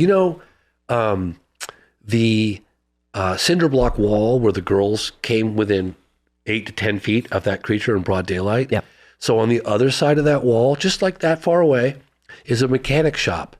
S2: the cinder block wall where the girls came within 8 to 10 feet of that creature in broad daylight.
S3: Yep.
S2: So on the other side of that wall, just like that far away, is a mechanic shop.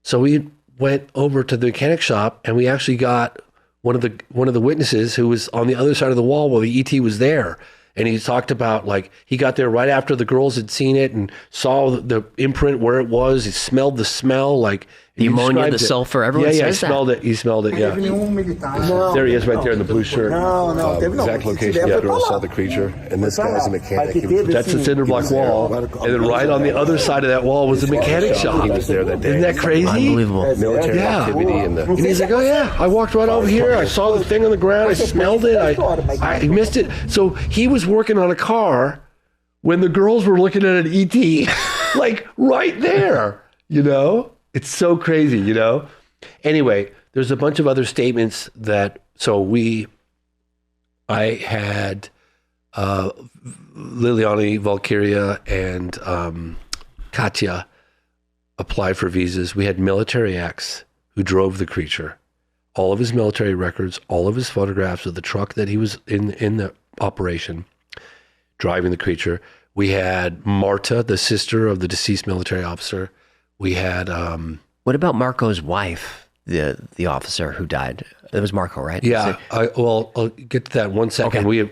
S2: So we went over to the mechanic shop and we actually got one of the witnesses who was on the other side of the wall while the ET was there. And he talked about, like, he got there right after the girls had seen it and saw the imprint where it was. He smelled the smell, like
S3: the ammonia, the sulfur. Everyone says that.
S2: He smelled it. Yeah. There he is, right there in the blue shirt. Exact location. Yeah, girls saw the creature, and this guy's a mechanic. That's the cinder block wall, and then right on the other side of that wall was a mechanic shop. He was there that day. Isn't that crazy?
S3: Unbelievable.
S2: Military activity, and he's like, oh yeah, I walked right over here. I saw the thing on the ground. I smelled it. I missed it. So he was working on a car when the girls were looking at an ET, like right there. It's so crazy, Anyway, there's a bunch of other statements that, I had Liliana, Valkyria, and Katya apply for visas. We had military ex who drove the creature. All of his military records, all of his photographs of the truck that he was in the operation, driving the creature. We had Marta, the sister of the deceased military officer. We had.
S3: What about Marco's wife, the officer who died? It was Marco, right?
S2: Yeah. I'll get to that in 1 second. Okay.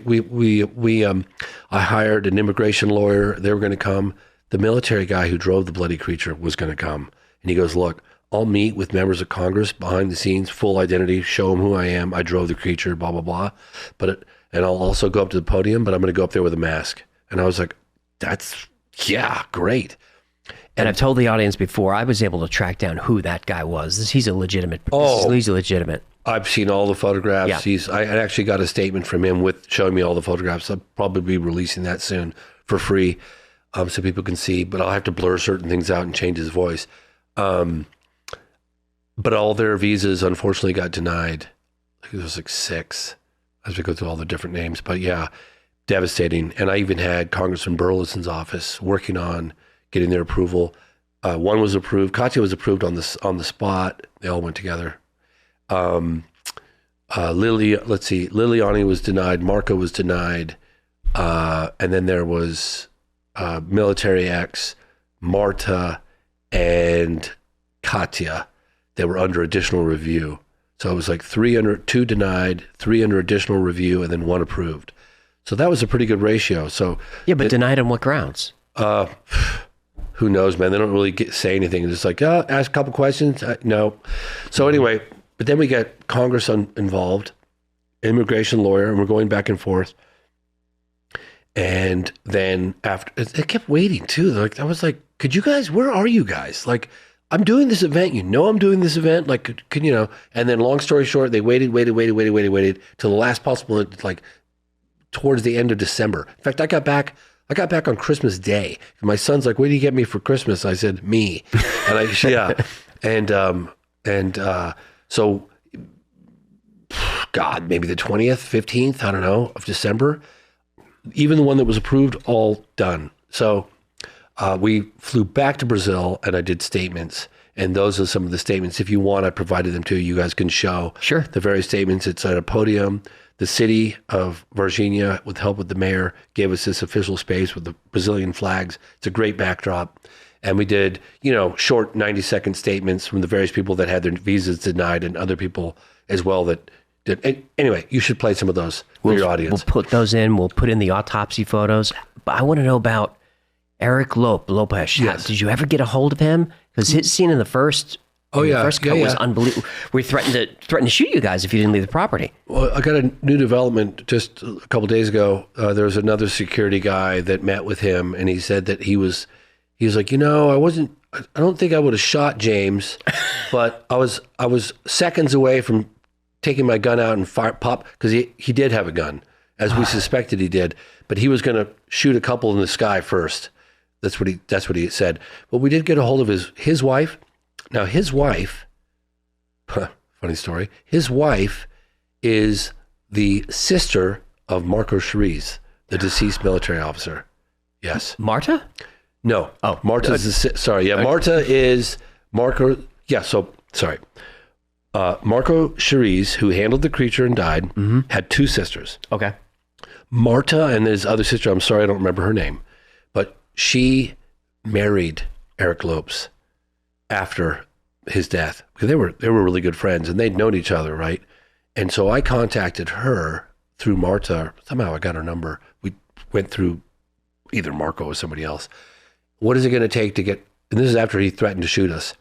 S2: I hired an immigration lawyer. They were going to come. The military guy who drove the bloody creature was going to come, and he goes, "Look, I'll meet with members of Congress behind the scenes, full identity, show them who I am. I drove the creature, blah blah blah. And I'll also go up to the podium, but I'm going to go up there with a mask." And I was like, "That's great."
S3: And I've told the audience before, I was able to track down who that guy was. He's a legitimate. He's legitimate.
S2: I've seen all the photographs. Yeah. I actually got a statement from him with showing me all the photographs. I'll probably be releasing that soon for free, so people can see. But I'll have to blur certain things out and change his voice. But all their visas, unfortunately, got denied. I think it was like 6, as we go through all the different names. But yeah, devastating. And I even had Congressman Burleson's office working on getting their approval. One was approved. Katya was approved on the spot. They all went together. Liliani was denied, Marco was denied, and then there was Military X, Marta, and Katya. They were under additional review. So it was like 2 denied, 3 under additional review, and then 1 approved. So that was a pretty good ratio. So
S3: yeah, but denied on what grounds?
S2: Who knows, man? They don't really say anything. It's just like, ask a couple questions. No. So anyway, but then we get Congress involved, immigration lawyer, and we're going back and forth. And then after, it kept waiting too. Like I was like, could you guys? Where are you guys? Like, I'm doing this event. You know, I'm doing this event. Like, could you know? And then, long story short, they waited till the last possible, like towards the end of December. In fact, I got back on Christmas Day. My son's like, "What do you get me for Christmas?" I said, "Me." And so, God, maybe the 20th, 15th, I don't know, of December. Even the one that was approved, all done. So we flew back to Brazil, and I did statements. And those are some of the statements. If you want, I provided them to you. You guys can show the various statements. It's at a podium. The city of Varginha, with help with the mayor, gave us this official space with the Brazilian flags. It's a great backdrop. And we did, short 90-second statements from the various people that had their visas denied and other people as well that did. And anyway, you should play some of those for your audience.
S3: We'll put those in. We'll put in the autopsy photos. But I want to know about Eric Lopez.
S2: Yes.
S3: Did you ever get a hold of him? Because his scene in the first... the first cut was unbelievable. We threatened to shoot you guys if you didn't leave the property.
S2: Well, I got a new development just a couple of days ago. There was another security guy that met with him, and he said that he was like, I don't think I would have shot James, but I was seconds away from taking my gun out and pop, because he did have a gun, as we suspected he did, but he was going to shoot a couple in the sky first. That's what he said. But we did get a hold of his wife. Now, his wife, funny story, his wife is the sister of Marco Cherise, the deceased military officer. Yes.
S3: Marta?
S2: No.
S3: Oh.
S2: Marta's sorry. Yeah, Marta is Marco. Yeah, so, sorry. Marco Cherise, who handled the creature and died, had 2 sisters.
S3: Okay.
S2: Marta and his other sister, I'm sorry, I don't remember her name, but she married Eric Lopes after his death, because they were really good friends and they'd known each other, right? And so I contacted her through Marta. Somehow I got her number. We went through either Marco or somebody else. What is it going to take to get, and this is after he threatened to shoot us,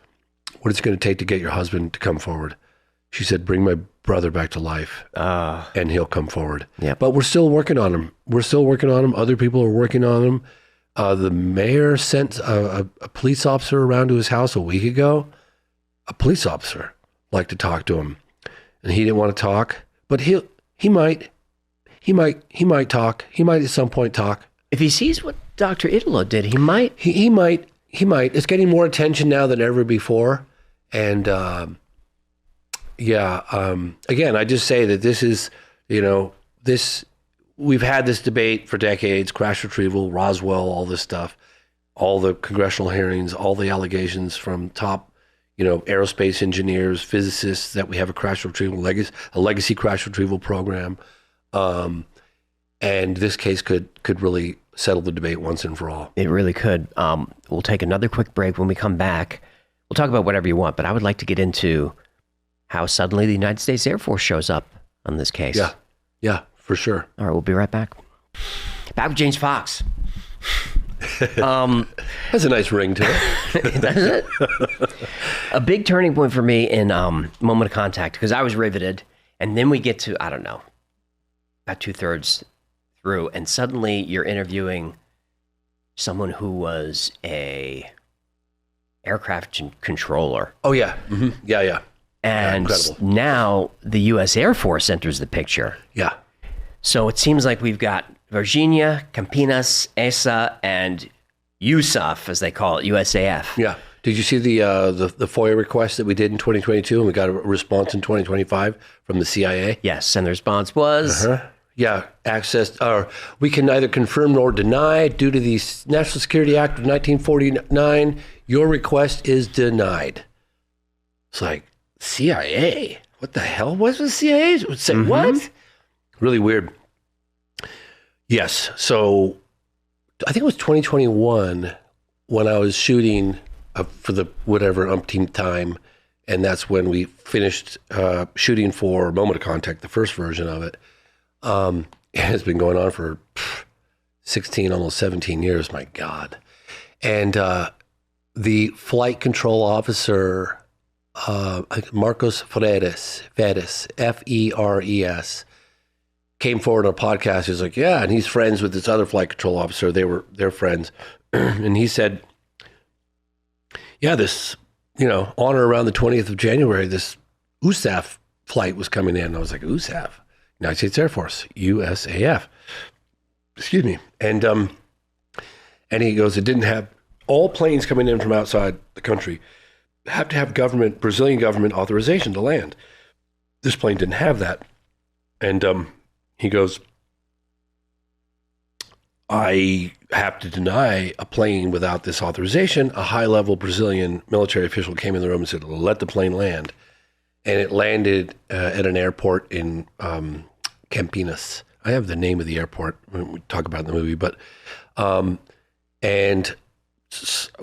S2: what is it going to take to get your husband to come forward? She said, bring my brother back to life and he'll come forward.
S3: Yeah.
S2: But we're still working on him. Other people are working on him. The mayor sent a police officer around to his house a week ago. A police officer liked to talk to him, and he didn't want to talk. But he might talk. He might at some point talk.
S3: If he sees what Dr. Italo did, he might.
S2: He might. It's getting more attention now than ever before. And again, I just say that this is, this. We've had this debate for decades, crash retrieval, Roswell, all this stuff, all the congressional hearings, all the allegations from top, aerospace engineers, physicists, that we have a crash retrieval legacy crash retrieval program. And this case could really settle the debate once and for all.
S3: It really could. We'll take another quick break. When we come back, we'll talk about whatever you want, but I would like to get into how suddenly the United States Air Force shows up on this case.
S2: Yeah. For sure.
S3: All right, we'll be right back. Back with James Fox.
S2: Has a nice ring to it.
S3: Doesn't it? A big turning point for me in Moment of Contact, because I was riveted, and then we get to, I don't know, about 2/3 through, and suddenly you're interviewing someone who was a aircraft controller.
S2: Oh, yeah. Mm-hmm. Yeah.
S3: And now the U.S. Air Force enters the picture.
S2: Yeah.
S3: So it seems like we've got Varginha, Campinas, ESA, and USAF, as they call it, USAF.
S2: Yeah. Did you see the FOIA request that we did in 2022, and we got a response in 2025 from the CIA?
S3: Yes, and the response was?
S2: Yeah, access, we can neither confirm nor deny due to the National Security Act of 1949, your request is denied. It's like, CIA? what the hell was the CIA? Would say what? Really weird. Yes. So I think it was 2021 when I was shooting for the whatever umpteenth time. And that's when we finished shooting for Moment of Contact, the first version of it. It has been going on for 16, almost 17 years, my God. And the flight control officer, Marcos Ferres, F-E-R-E-S, came forward on a podcast. He was like, yeah, and he's friends with this other flight control officer. They're friends. And he said, yeah, this, on or around the 20th of January, this USAF flight was coming in. I was like, USAF? United States Air Force, USAF. Excuse me. And he goes, it didn't have, all planes coming in from outside the country have to have Brazilian government authorization to land. This plane didn't have that. And he goes, I have to deny a plane without this authorization. A high-level Brazilian military official came in the room and said, let the plane land. And it landed at an airport in Campinas. I have the name of the airport when we talk about it in the movie, but and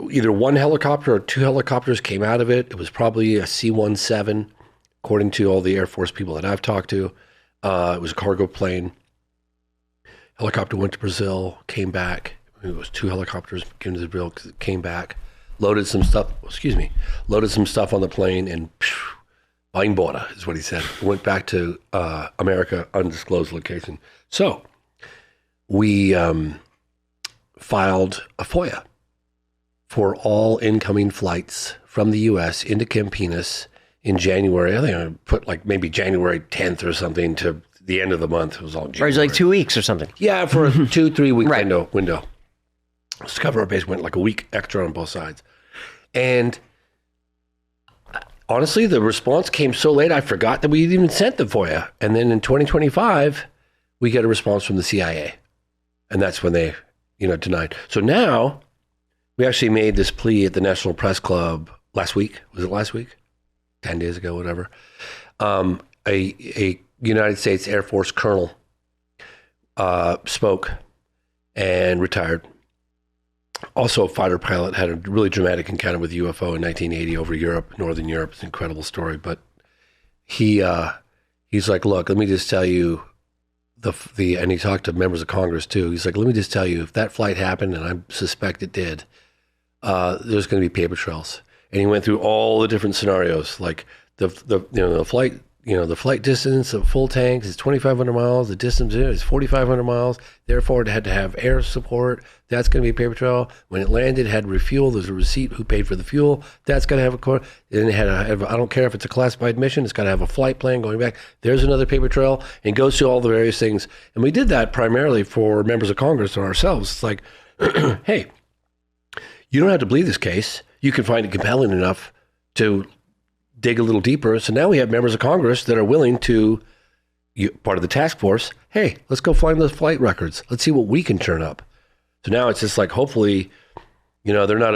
S2: either one helicopter or two helicopters came out of it. It was probably a C-17, according to all the Air Force people that I've talked to. It was a cargo plane. Helicopter went to Brazil, came back. It was two helicopters came to Brazil, came back, loaded some stuff on the plane, and vai embora is what he said. Went back to America, undisclosed location. So we filed a FOIA for all incoming flights from the U.S. into Campinas in January. I think I put maybe January 10th or something to the end of the month. It was all January.
S3: Or it was like 2 weeks or something.
S2: Yeah, for a 2-3 week window. Discover Our Base went like a week extra on both sides. And honestly, the response came so late, I forgot that we even sent the FOIA. And then in 2025, we get a response from the CIA. And that's when they, denied. So now, we actually made this plea at the National Press Club last week. Was it last week? 10 days ago, whatever. A United States Air Force colonel spoke and retired. Also a fighter pilot, had a really dramatic encounter with UFO in 1980 over Europe, Northern Europe. It's an incredible story. But he's like, look, let me just tell you, and he talked to members of Congress too. He's like, let me just tell you, if that flight happened, and I suspect it did, there's going to be paper trails. And he went through all the different scenarios, like the flight. The flight distance of full tanks is 2,500 miles. The distance is 4,500 miles. Therefore, it had to have air support. That's going to be a paper trail. When it landed, it had refuel. There's a receipt who paid for the fuel. That's going to have a. Then it had I don't care if it's a classified mission. It's got to have a flight plan going back. There's another paper trail, and goes through all the various things. And we did that primarily for members of Congress and ourselves. It's like, hey, you don't have to believe this case. You can find it compelling enough to dig a little deeper. So now we have members of Congress that are willing to, part of the task force, hey, let's go find those flight records. Let's see what we can turn up. So now it's just like, hopefully, they're not,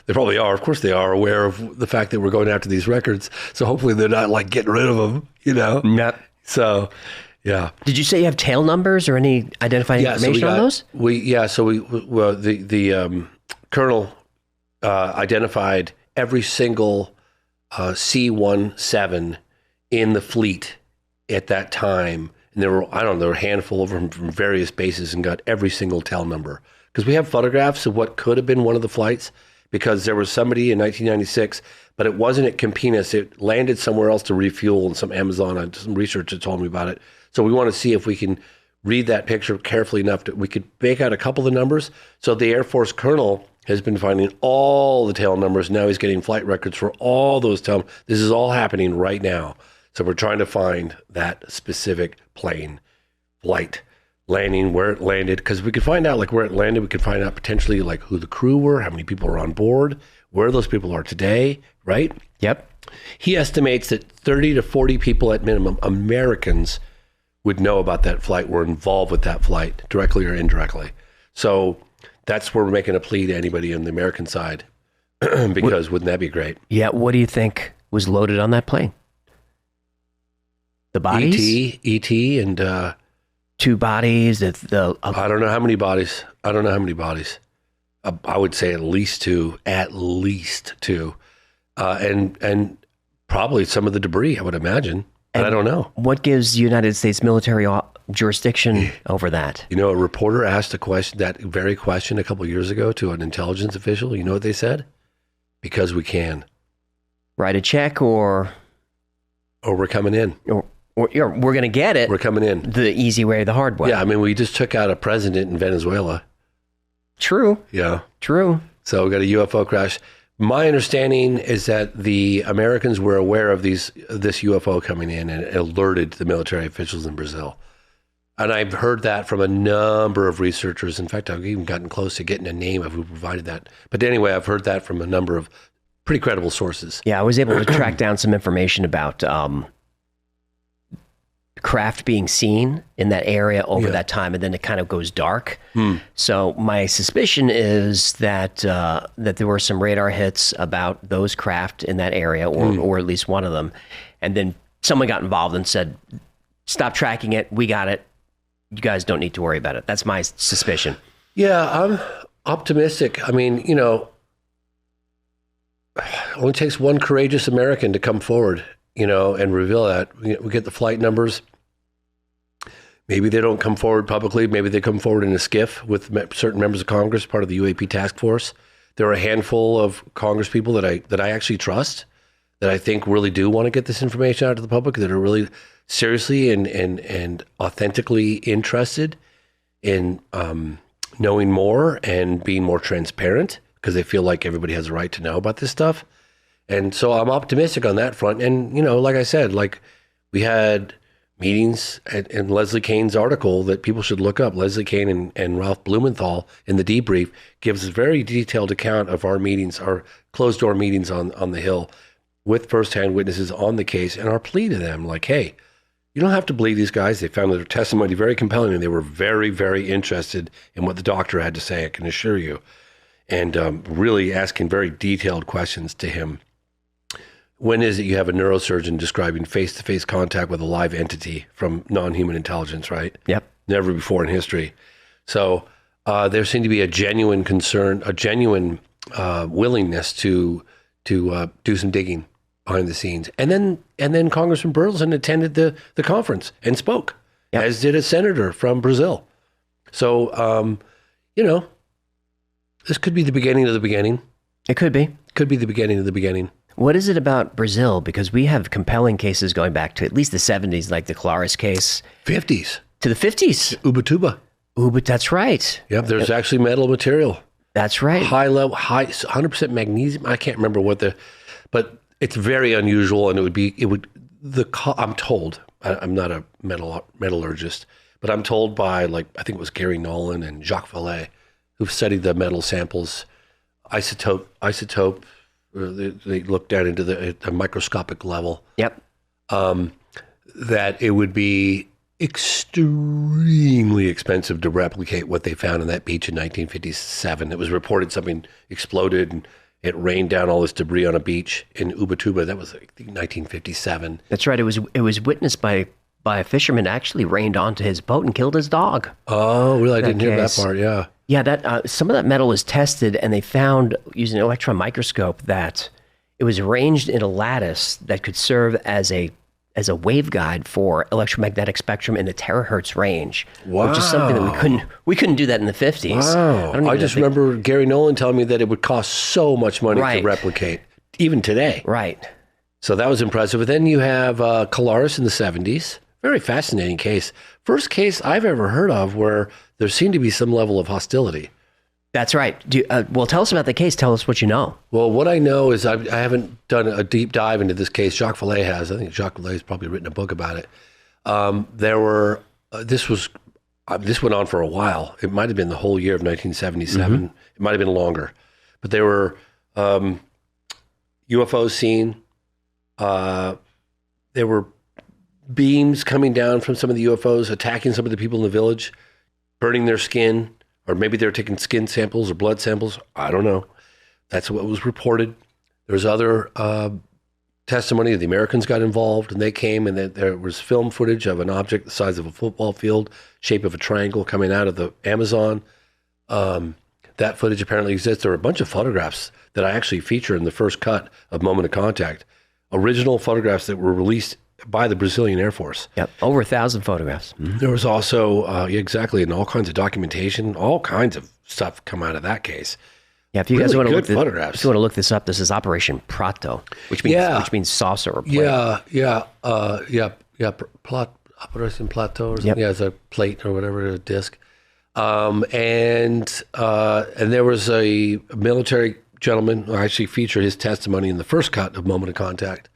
S2: they probably are. Of course they are aware of the fact that we're going after these records. So hopefully they're not like getting rid of them,
S3: Yep.
S2: So, yeah.
S3: Did you say you have tail numbers or any identifying information on those?
S2: The colonel identified every single C-17 in the fleet at that time. And there were a handful of them from various bases, and got every single tail number. Because we have photographs of what could have been one of the flights, because there was somebody in 1996, but it wasn't at Campinas. It landed somewhere else to refuel in some Amazon. Some researcher told me about it. So we want to see if we can read that picture carefully enough that we could make out a couple of the numbers. So the Air Force colonel has been finding all the tail numbers. Now he's getting flight records for all those tail. This is all happening right now. So we're trying to find that specific plane, flight, landing, where it landed. Because we could find out where it landed. We could find out potentially who the crew were, how many people were on board, where those people are today, right?
S3: Yep.
S2: He estimates that 30 to 40 people at minimum, Americans, would know about that flight, were involved with that flight, directly or indirectly. So that's where we're making a plea to anybody on the American side, because wouldn't that be great?
S3: Yeah. What do you think was loaded on that plane? The bodies?
S2: E.T. and...
S3: 2 bodies.
S2: I don't know how many bodies. I would say at least 2. And probably some of the debris, I would imagine. But I don't know.
S3: What gives United States military jurisdiction over that?
S2: You know, a reporter asked that very question a couple of years ago to an intelligence official. You know what they said? Because we can.
S3: Write a check or
S2: we're coming in.
S3: Or we're going to get it.
S2: We're coming in.
S3: The easy way or the hard way.
S2: Yeah, I mean, we just took out a president in Venezuela.
S3: True.
S2: Yeah.
S3: True.
S2: So we got a UFO crash. My understanding is that the Americans were aware of this UFO coming in and alerted the military officials in Brazil. And I've heard that from a number of researchers. In fact, I've even gotten close to getting a name of who provided that. But anyway, I've heard that from a number of pretty credible sources.
S3: Yeah, I was able to track down some information about craft being seen in that area over that time, and then it kind of goes dark. So my suspicion is that there were some radar hits about those craft in that area, or at least one of them, and then someone got involved and said, "Stop tracking it. We got it. You guys don't need to worry about it." That's my suspicion.
S2: Yeah, I'm optimistic. I mean, you know, it only takes one courageous American to come forward, you know, and reveal that. We get the flight numbers. Maybe they don't come forward publicly. Maybe they come forward in a SCIF with certain members of Congress, part of the UAP task force. There are a handful of Congress people that I actually trust, that I think really do want to get this information out to the public, that are really seriously and authentically interested in knowing more and being more transparent, because they feel like everybody has a right to know about this stuff. And so I'm optimistic on that front. And, you know, like I said, like we had meetings in Leslie Kane's article that people should look up. Leslie Kane and Ralph Blumenthal in the debrief gives a very detailed account of our meetings, our closed door meetings on the Hill with firsthand witnesses on the case, and our plea to them, like, hey, you don't have to believe these guys. They found their testimony very compelling, and they were very, very interested in what the doctor had to say, I can assure you. And really asking very detailed questions to him. When is it you have a neurosurgeon describing face-to-face contact with a live entity from non-human intelligence, right?
S3: Yep.
S2: Never before in history. So there seemed to be a genuine concern, a genuine willingness to do some digging behind the scenes. And then Congressman Burleson attended the conference and spoke, as did a senator from Brazil. So, you know, this could be the beginning of the beginning.
S3: It could be.
S2: Could be the beginning of the beginning.
S3: What is it about Brazil? Because we have compelling cases going back to at least the 70s, like the Claris case.
S2: 50s.
S3: To the 50s.
S2: Ubatuba.
S3: But that's right.
S2: Yep, there's actually metal material.
S3: That's right.
S2: High level, 100% magnesium. I can't remember but it's very unusual, and I'm told, I'm not a metallurgist, but I'm told by, like, I think it was Gary Nolan and Jacques Vallée, who've studied the metal samples, isotope. They looked down into the microscopic level.
S3: Yep.
S2: That it would be extremely expensive to replicate what they found on that beach in 1957. It was reported something exploded and it rained down all this debris on a beach in Ubatuba. That was, I think, 1957.
S3: That's right. It was witnessed by a fisherman. Actually rained onto his boat and killed his dog.
S2: Oh, really? I didn't hear that part. Yeah.
S3: Yeah, that some of that metal was tested, and they found, using an electron microscope, that it was arranged in a lattice that could serve as a waveguide for electromagnetic spectrum in the terahertz range.
S2: Wow.
S3: Which is something that we couldn't do that in the 50s.
S2: Wow. I just remember Gary Nolan telling me that it would cost so much money to replicate, even today.
S3: Right.
S2: So that was impressive. But then you have Colares in the 70s. Very fascinating case. First case I've ever heard of where there seemed to be some level of hostility.
S3: That's right. Well, tell us about the case. Tell us what you know.
S2: Well, what I know is I haven't done a deep dive into this case. Jacques Vallée has. I think Jacques Vallée has probably written a book about it. This went on for a while. It might have been the whole year of 1977. Mm-hmm. It might have been longer. But there were UFOs seen. There were beams coming down from some of the UFOs, attacking some of the people in the village, burning their skin, or maybe they were taking skin samples or blood samples. I don't know. That's what was reported. There's other testimony. The Americans got involved, and they came, and there was film footage of an object the size of a football field, shape of a triangle, coming out of the Amazon. That footage apparently exists. There are a bunch of photographs that I actually feature in the first cut of Moment of Contact, original photographs that were released by the Brazilian Air Force.
S3: Yep, over 1,000 photographs. Mm-hmm.
S2: There was also, exactly, and all kinds of documentation, all kinds of stuff come out of that case.
S3: Yeah, if you
S2: really
S3: guys want to look
S2: photographs.
S3: If you want to look this up, this is Operation Prato, which means saucer or plate.
S2: Operation Plateau or something.
S3: Yep.
S2: Yeah, it's a plate or whatever, a disc. And there was a military gentleman who actually featured his testimony in the first cut of Moment of Contact.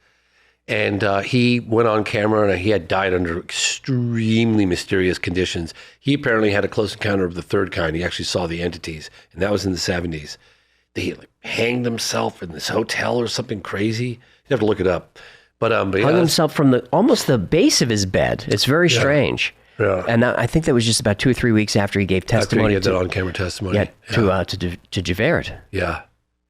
S2: And he went on camera, and he had died under extremely mysterious conditions. He apparently had a close encounter of the third kind. He actually saw the entities, and that was in the 70s. He hanged himself in this hotel or something crazy. You'd have to look it up. But
S3: hung himself from almost the base of his bed. It's very strange.
S2: Yeah.
S3: And I think that was just about 2 or 3 weeks after he gave testimony.
S2: After he gave that on-camera testimony.
S3: To Javert.
S2: Yeah.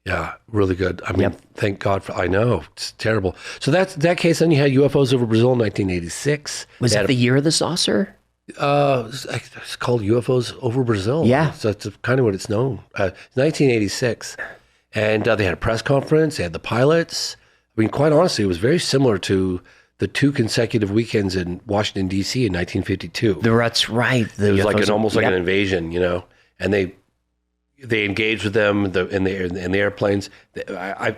S2: Yeah, really good. I mean, Thank God I know. It's terrible. So that case, then you had UFOs over Brazil in 1986.
S3: Was that the year of the saucer?
S2: It's called UFOs over Brazil.
S3: Yeah.
S2: So that's kind of what it's known. 1986. And they had a press conference. They had the pilots. I mean, quite honestly, it was very similar to the 2 consecutive weekends in Washington, D.C. in 1952.
S3: That's right.
S2: It was like almost like an invasion, and they engaged with them in the airplanes. I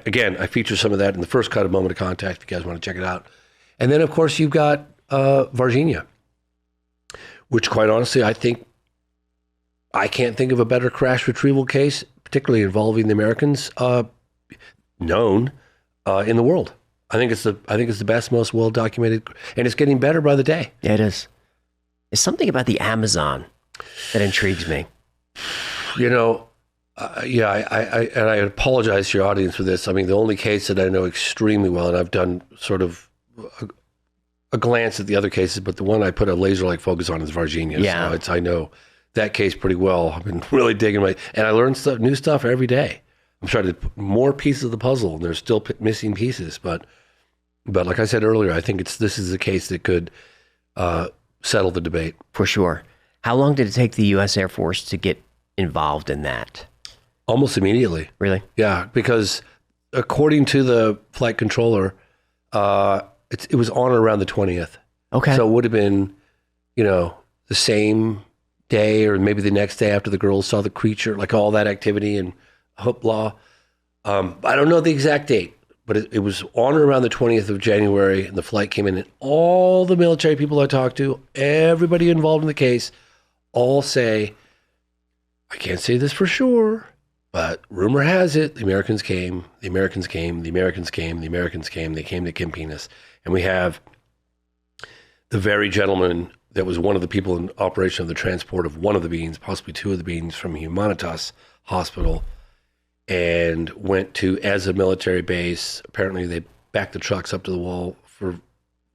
S2: feature some of that in the first cut of Moment of Contact if you guys want to check it out. And then, of course, you've got Varginha, which, quite honestly, I can't think of a better crash retrieval case, particularly involving the Americans, known in the world. I think it's the best, most well documented, and it's getting better by the day.
S3: Yeah, it is. There's something about the Amazon that intrigues me.
S2: I apologize to your audience for this. I mean, the only case that I know extremely well, and I've done sort of a glance at the other cases, but the one I put a laser-like focus on is Varginha.
S3: Yeah.
S2: So I know that case pretty well. I've been really digging and I learn new stuff every day. I'm trying to put more pieces of the puzzle, and there's still missing pieces. But like I said earlier, I think this is a case that could settle the debate.
S3: For sure. How long did it take the U.S. Air Force to get involved in that?
S2: Almost immediately.
S3: Really?
S2: Yeah, because according to the flight controller, it was on or around the 20th.
S3: Okay.
S2: So it would have been, the same day or maybe the next day after the girls saw the creature, like all that activity and hoopla. I don't know the exact date, but it was on or around the 20th of January, and the flight came in, and all the military people I talked to, everybody involved in the case, all say, I can't say this for sure, but rumor has it, the Americans came, they came to Campinas. And we have the very gentleman that was one of the people in operation of the transport of one of the beings, possibly 2 of the beings, from Humanitas Hospital, and went to as a military base. Apparently they backed the trucks up to the wall for,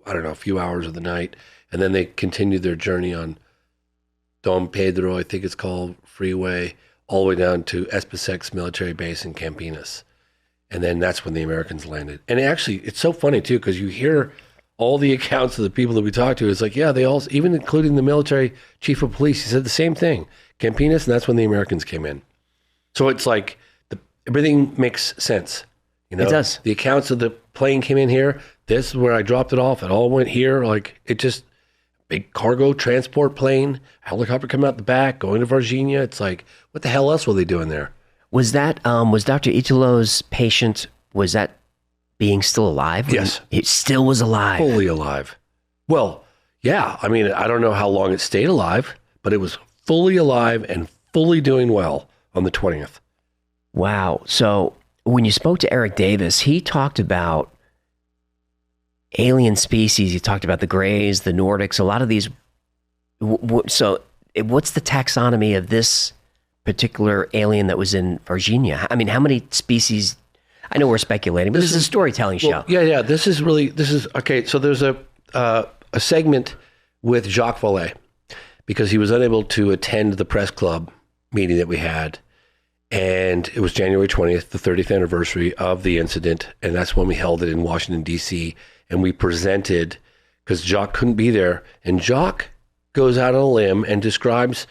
S2: a few hours of the night. And then they continued their journey on Dom Pedro, I think it's called, freeway, all the way down to Espasec's military base in Campinas. And then that's when the Americans landed. And it's so funny too, because you hear all the accounts of the people that we talked to. It's like, yeah, they all, even including the military chief of police, he said the same thing. Campinas, and that's when the Americans came in. So it's like everything makes sense. It
S3: does.
S2: The accounts of the plane came in here. This is where I dropped it off. It all went here. Like, it just, big cargo transport plane, helicopter coming out the back, going to Varginha. It's like, what the hell else were they doing there?
S3: Was that, was Dr. Itulo's patient, was that being still alive?
S2: Yes.
S3: It still was alive.
S2: Fully alive. Well, yeah. I mean, I don't know how long it stayed alive, but it was fully alive and fully doing well on the 20th.
S3: Wow. So when you spoke to Eric Davis, he talked about alien species. He talked about the Greys, the Nordics, a lot of these. So what's the taxonomy of this particular alien that was in Varginha? I mean, how many species? I know we're speculating, but this is a storytelling show.
S2: Yeah. This is okay. So there's a segment with Jacques Vallée because he was unable to attend the press club meeting that we had. And it was January 20th, the 30th anniversary of the incident. And that's when we held it in Washington, D.C. And we presented, because Jacques couldn't be there. And Jacques goes out on a limb and describes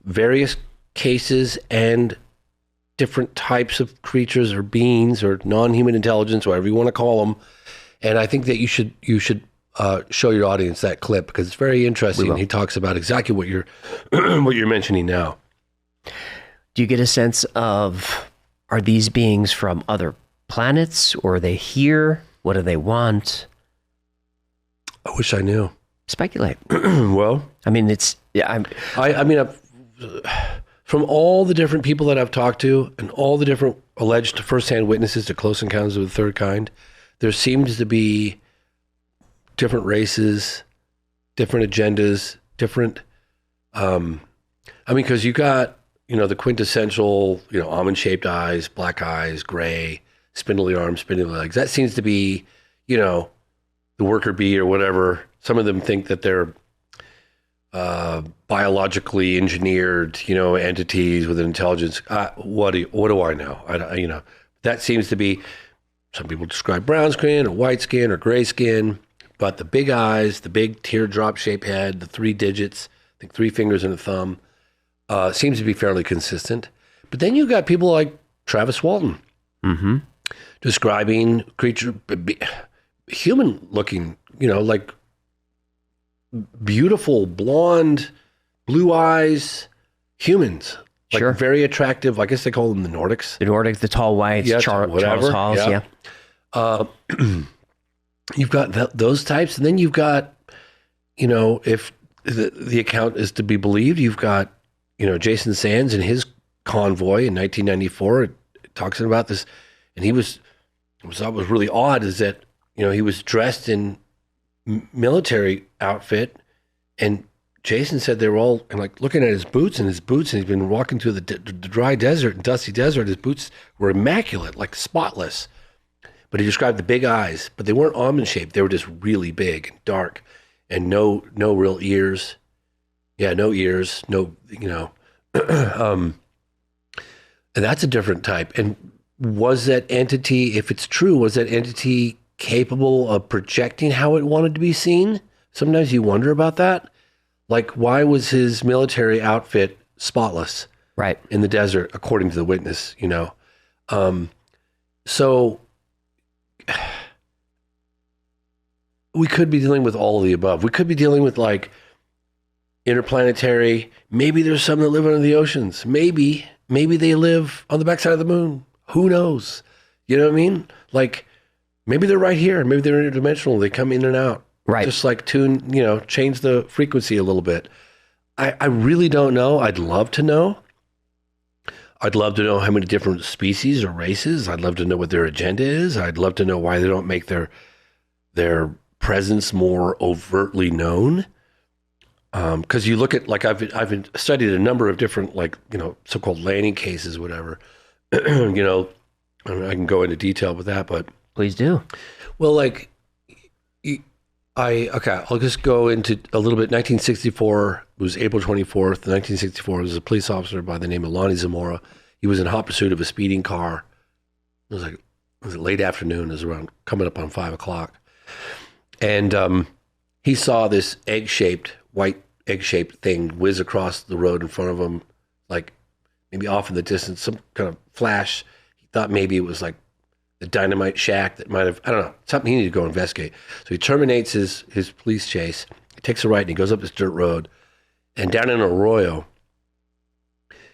S2: various cases and different types of creatures or beings or non-human intelligence, whatever you want to call them. And I think that you should show your audience that clip because it's very interesting. He talks about exactly what you're what you're mentioning now.
S3: Do you get a sense of, are these beings from other planets, or are they here? What do they want?
S2: I wish I knew.
S3: Speculate.
S2: Well,
S3: I mean, it's
S2: from all the different people that I've talked to and all the different alleged firsthand witnesses to close encounters of the third kind, there seems to be different races, different agendas, different. Because you got, the quintessential, almond-shaped eyes, black eyes, gray, spindly arms, spindly legs. That seems to be, the worker bee or whatever. Some of them think that they're biologically engineered, entities with an intelligence. What do I know? That seems to be. Some people describe brown skin or white skin or gray skin, but the big eyes, the big teardrop-shaped head, the 3 digits, I think 3 fingers and a thumb, seems to be fairly consistent. But then you got people like Travis Walton describing creature, human-looking, like beautiful, blonde, blue eyes, humans. Like very attractive. I guess they call them the Nordics.
S3: The Nordics, the tall whites, Charles Halls, yeah.
S2: You've got those types, and then you've got, if the account is to be believed, you've got, Jason Sands and his convoy in 1994. It talks about this, and what was really odd is that, he was dressed in military outfit, and Jason said they were all looking at his boots, and he's been walking through the dry desert and dusty desert. His boots were immaculate, like spotless. But he described the big eyes, but they weren't almond shaped. They were just really big and dark, and no real ears. Yeah, no ears, and that's a different type. And was that entity, if it's true, was that entity capable of projecting how it wanted to be seen? Sometimes you wonder about that. Like, why was his military outfit spotless?
S3: Right.
S2: In the desert, according to the witness, So we could be dealing with all of the above. We could be dealing with interplanetary. Maybe there's some that live under the oceans. Maybe they live on the backside of the moon. Who knows? You know what I mean? Maybe they're right here. Maybe they're interdimensional. They come in and out.
S3: Right.
S2: Just change the frequency a little bit. I really don't know. I'd love to know. I'd love to know how many different species or races. I'd love to know what their agenda is. I'd love to know why they don't make their presence more overtly known. Because you look at, I've studied a number of different, so-called landing cases, whatever. I can go into detail with that, but.
S3: Please do.
S2: Well, I'll just go into a little bit. 1964, it was April 24th, 1964. There was a police officer by the name of Lonnie Zamora. He was in hot pursuit of a speeding car. It was late afternoon. It was around coming up on 5 o'clock. And he saw this white egg-shaped thing whiz across the road in front of him, maybe off in the distance, some kind of flash. He thought maybe it was the dynamite shack that might have, I don't know, something he needed to go investigate. So he terminates his police chase. He takes a right and he goes up this dirt road. And down in Arroyo,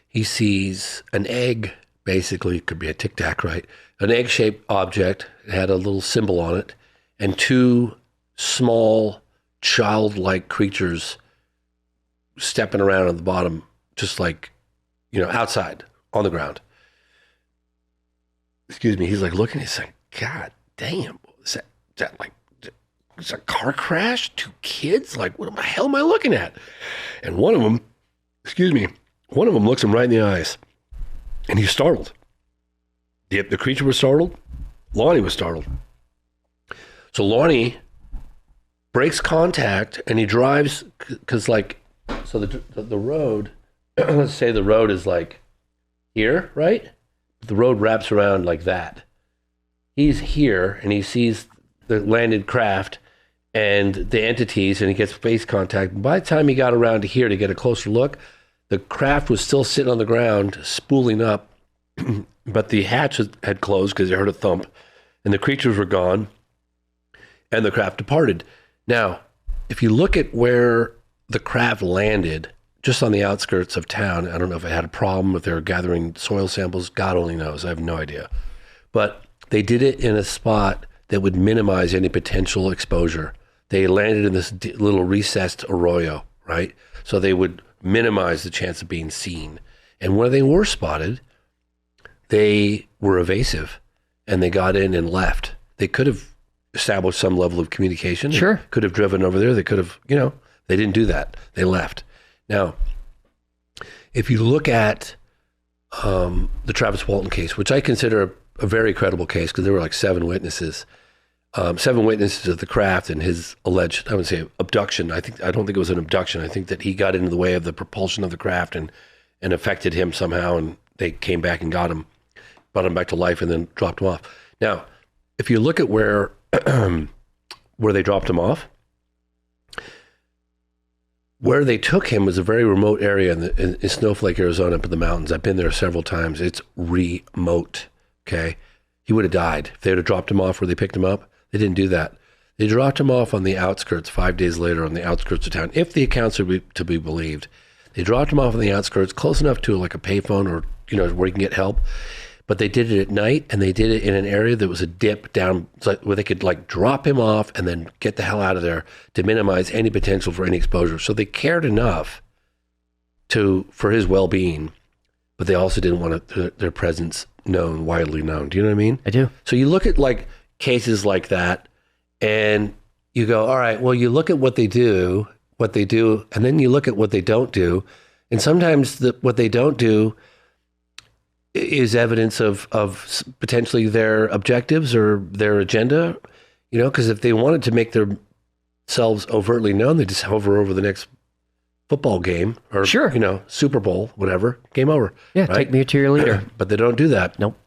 S2: he sees an egg, basically, it could be a Tic Tac, right? An egg-shaped object. It had a little symbol on it. And 2 small, childlike creatures stepping around on the bottom, just outside, on the ground. Excuse me, he's looking, he's like, God damn, is that it's a car crash? 2 kids? What the hell am I looking at? And one of them looks him right in the eyes, and he's startled. The creature was startled. Lonnie was startled. So Lonnie breaks contact, and he drives, because the road, let's say the road is here, right? The road wraps around like that. He's here, and he sees the landed craft and the entities, and he gets face contact. By the time he got around to here to get a closer look, the craft was still sitting on the ground, spooling up, but the hatch had closed because he heard a thump, and the creatures were gone, and the craft departed. Now, if you look at where the craft landed, just on the outskirts of town, I don't know if it had a problem, if they were gathering soil samples, God only knows, I have no idea. But they did it in a spot that would minimize any potential exposure. They landed in this little recessed arroyo, right? So they would minimize the chance of being seen. And where they were spotted, they were evasive, and they got in and left. They could have established some level of communication.
S3: Sure.
S2: They could have driven over there. They could have, they didn't do that. They left. Now, if you look at the Travis Walton case, which I consider a very credible case because there were like 7 witnesses. 7 witnesses of the craft and his alleged, I would say, abduction. I don't think it was an abduction. I think that he got into the way of the propulsion of the craft and affected him somehow, and they came back and got him, brought him back to life, and then dropped him off. Now, if you look at where they dropped him off, where they took him was a very remote area in Snowflake, Arizona, up in the mountains. I've been there several times. It's remote, okay? He would have died if they would have dropped him off where they picked him up. They didn't do that. They dropped him off on the outskirts 5 days later on the outskirts of town, if the accounts are to be believed. They dropped him off on the outskirts, close enough to like a payphone or, where you can get help. But they did it at night, and they did it in an area that was a dip down where they could like drop him off and then get the hell out of there to minimize any potential for any exposure. So they cared enough for his well-being, but they also didn't want their presence widely known. Do you know what I mean?
S3: I do.
S2: So you look at like cases like that, and you go, all right, well, you look at what they do, and then you look at what they don't do. And sometimes what they don't do is evidence of potentially their objectives or their agenda, because if they wanted to make themselves overtly known, they just hover over the next football game or,
S3: sure,
S2: Super Bowl, whatever, game over.
S3: Yeah,
S2: right?
S3: take me to your leader.
S2: But they don't do that.
S3: Nope.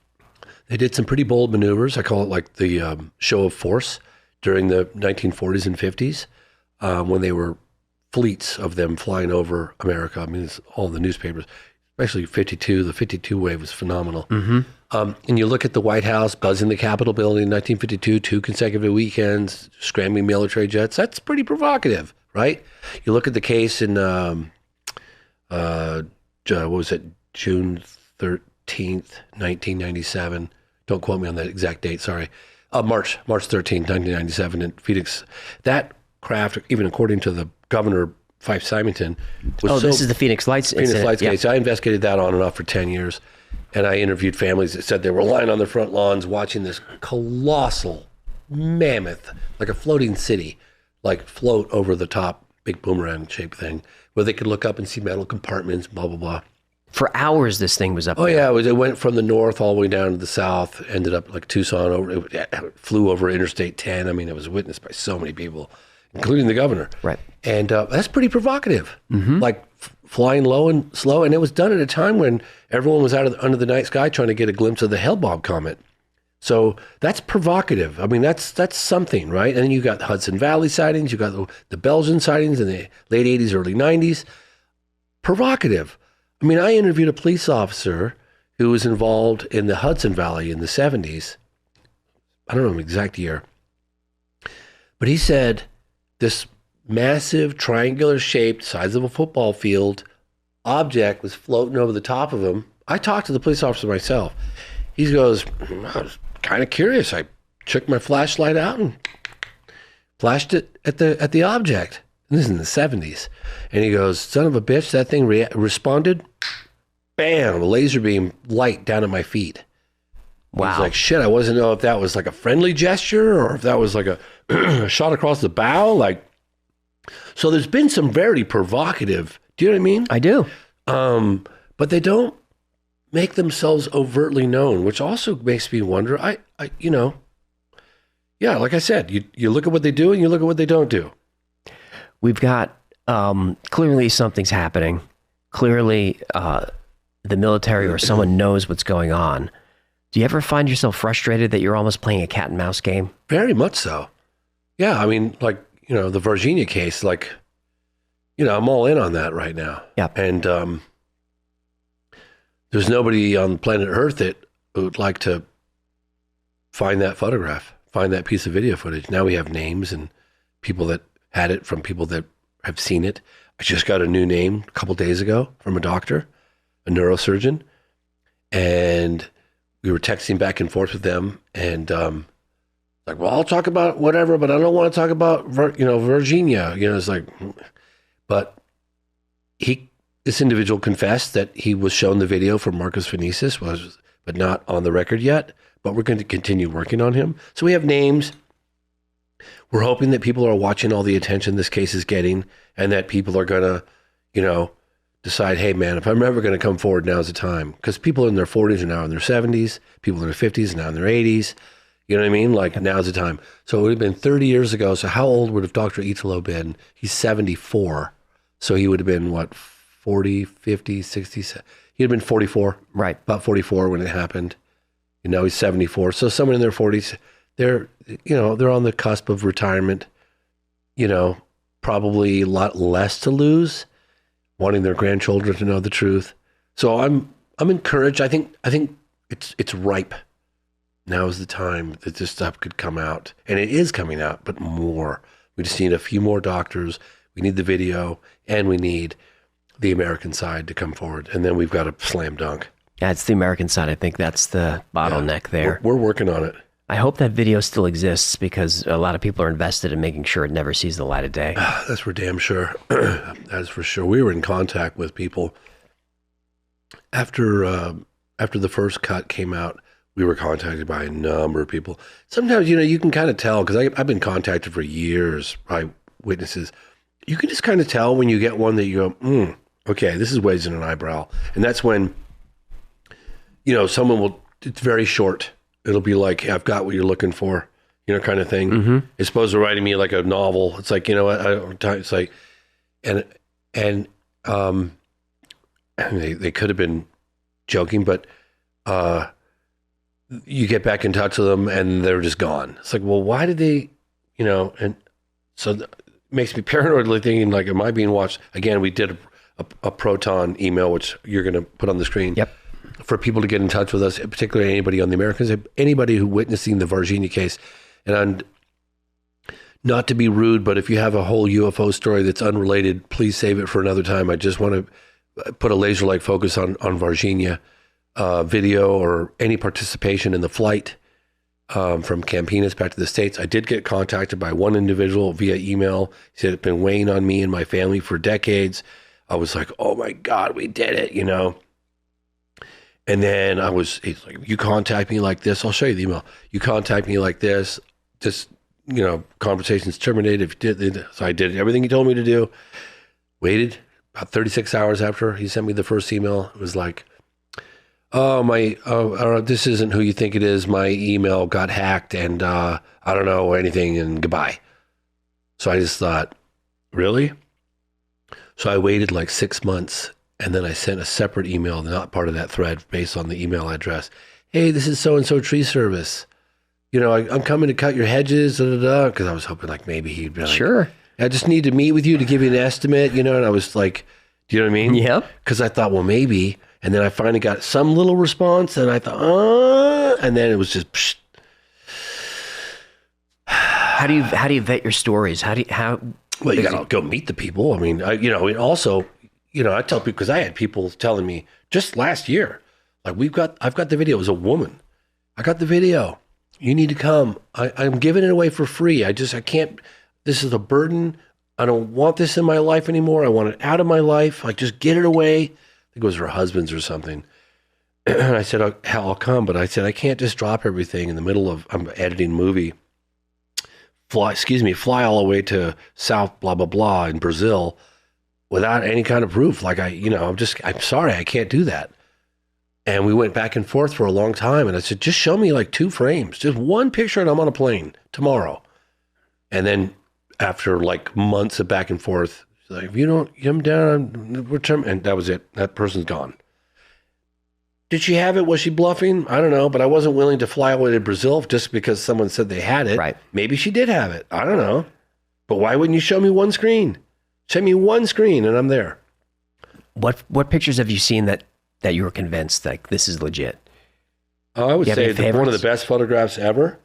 S2: They did some pretty bold maneuvers. I call it like the show of force during the 1940s and 50s when they were fleets of them flying over America. I mean, it's all in the newspapers, especially 52. The 52 wave was phenomenal.
S3: Mm-hmm.
S2: And you look at the White House buzzing the Capitol building in 1952, 2 consecutive weekends, scrambling military jets. That's pretty provocative, right? You look at the case in, what was it, June 13th, 1997. Don't quote me on that exact date, sorry. March 13th, 1997 in Phoenix. That craft, even according to the governor, Fife Symington, was
S3: this is the Phoenix Lights incident.
S2: Phoenix Lights case. I investigated that on and off for 10 years, and I interviewed families that said they were lying on their front lawns watching this colossal mammoth, like a floating city, like float over the top, big boomerang-shaped thing, where they could look up and see metal compartments, blah, blah, blah.
S3: For hours, this thing was up there.
S2: Yeah, it went from the north all the way down to the south, ended up like Tucson, it flew over Interstate 10. I mean, it was witnessed by so many people, including the governor.
S3: Right.
S2: And that's pretty provocative, like flying low and slow. And it was done at a time when everyone was under the night sky trying to get a glimpse of the Hale-Bopp comet. So that's provocative. I mean, that's something, right? And then you got Hudson Valley sightings. You got the Belgian sightings in the late 80s, early 90s. Provocative. I mean, I interviewed a police officer who was involved in the Hudson Valley in the 70s. I don't know the exact year. But he said this massive triangular shaped, size of a football field, object was floating over the top of him. I talked to the police officer myself. He goes, I was kind of curious. I took my flashlight out and flashed it at the object. And this is in the 70s. And he goes, son of a bitch, that thing responded, bam, a laser beam light down at my feet.
S3: Wow.
S2: He's like, shit, I wasn't know if that was like a friendly gesture or if that was like a shot across the bow. Like, so there's been some very provocative, do you know what I mean?
S3: I do.
S2: But they don't make themselves overtly known, which also makes me wonder, yeah, like I said, you look at what they do and you look at what they don't do.
S3: We've got, clearly something's happening. Clearly, the military or someone knows what's going on, do you ever find yourself frustrated that you're almost playing a cat and mouse game?
S2: Very much so. Yeah, I mean, like, the Varginha case, like, I'm all in on that right now.
S3: Yeah.
S2: And there's nobody on planet Earth that would like to find that photograph, find that piece of video footage. Now we have names and people that had it from people that have seen it. I just got a new name a couple days ago from a doctor, a neurosurgeon, and we were texting back and forth with them, and like, well, I'll talk about whatever, but I don't want to talk about Varginha. It's like, but this individual confessed that he was shown the video from Marcus Phoenicis, but not on the record yet. But we're going to continue working on him. So we have names. We're hoping that people are watching all the attention this case is getting, and that people are going to, decide, hey, man, if I'm ever going to come forward, now's the time. Because people in their 40s are now in their 70s. People in their 50s are now in their 80s. You know what I mean? Like, now's the time. So it would have been 30 years ago. So how old would have Dr. Italo been? He's 74. So he would have been, 40, 50, 60? He'd have been 44.
S3: Right.
S2: About 44 when it happened. And now he's 74. So someone in their 40s, they're on the cusp of retirement, probably a lot less to lose, wanting their grandchildren to know the truth. So I'm encouraged. I think it's ripe. Now is the time that this stuff could come out, and it is coming out, but more. We just need a few more doctors. We need the video, and we need the American side to come forward, and then we've got a slam dunk.
S3: Yeah, it's the American side. I think that's the bottleneck there.
S2: We're working on it.
S3: I hope that video still exists because a lot of people are invested in making sure it never sees the light of day.
S2: That's for damn sure. That's for sure. We were in contact with people after the first cut came out. We were contacted by a number of people. Sometimes, you can kind of tell, because I've been contacted for years by witnesses. You can just kind of tell when you get one that you go, okay, this is raising an eyebrow. And that's when, someone will, it's very short. It'll be like, hey, I've got what you're looking for, kind of thing.
S3: Mm-hmm.
S2: As opposed to writing me like a novel. It's like, it's like, and they could have been joking, but you get back in touch with them and they're just gone. It's like, well, why did they, and so it makes me paranoidly thinking, like, am I being watched? Again, we did a Proton email, which you're going to put on the screen.
S3: Yep.
S2: For people to get in touch with us, particularly anybody on the Americans, anybody who witnessing the Varginha case. And not to be rude, but if you have a whole UFO story that's unrelated, please save it for another time. I just want to put a laser-like focus on Varginha video or any participation in the flight from Campinas back to the States. I did get contacted by one individual via email. He said it's been weighing on me and my family for decades. I was like, oh my God, we did it, And then he's like, you contact me like this, I'll show you the email. You contact me like this, just, conversation's terminated. If you did, so I did everything he told me to do. Waited about 36 hours after he sent me the first email. It was like, this isn't who you think it is. My email got hacked and I don't know anything and goodbye. So I just thought, really? So I waited like 6 months. And then I sent a separate email, not part of that thread, based on the email address. Hey, this is so-and-so tree service. I'm coming to cut your hedges, because I was hoping like maybe he'd be like,
S3: sure.
S2: I just need to meet with you to give you an estimate, and I was like, do you know what I mean?
S3: Yep.
S2: Because I thought, well, maybe. And then I finally got some little response, and I thought, and then it was just, psh.
S3: How do you vet your stories? Well, you
S2: got to go meet the people. I mean, also, I tell people, because I had people telling me just last year, like, I've got the video. It was a woman. I got the video. You need to come. I'm giving it away for free. I can't, this is a burden. I don't want this in my life anymore. I want it out of my life. Like, just get it away. I think it was her husband's or something. And I said, I'll come. But I said, I can't just drop everything in the middle of, I'm editing a movie. Fly all the way to South blah, blah, blah in Brazil without any kind of proof. Like, I'm sorry, I can't do that. And we went back and forth for a long time. And I said, just show me like 2 frames, just one picture, and I'm on a plane tomorrow. And then after like months of back and forth, she's like, if you don't come down, return. And that was it. That person's gone. Did she have it? Was she bluffing? I don't know, but I wasn't willing to fly away to Brazil just because someone said they had it.
S3: Right.
S2: Maybe she did have it. I don't know. But why wouldn't you show me one screen? Show me one screen and I'm there.
S3: What pictures have you seen that you were convinced like this is legit?
S2: I would say one of the best photographs ever.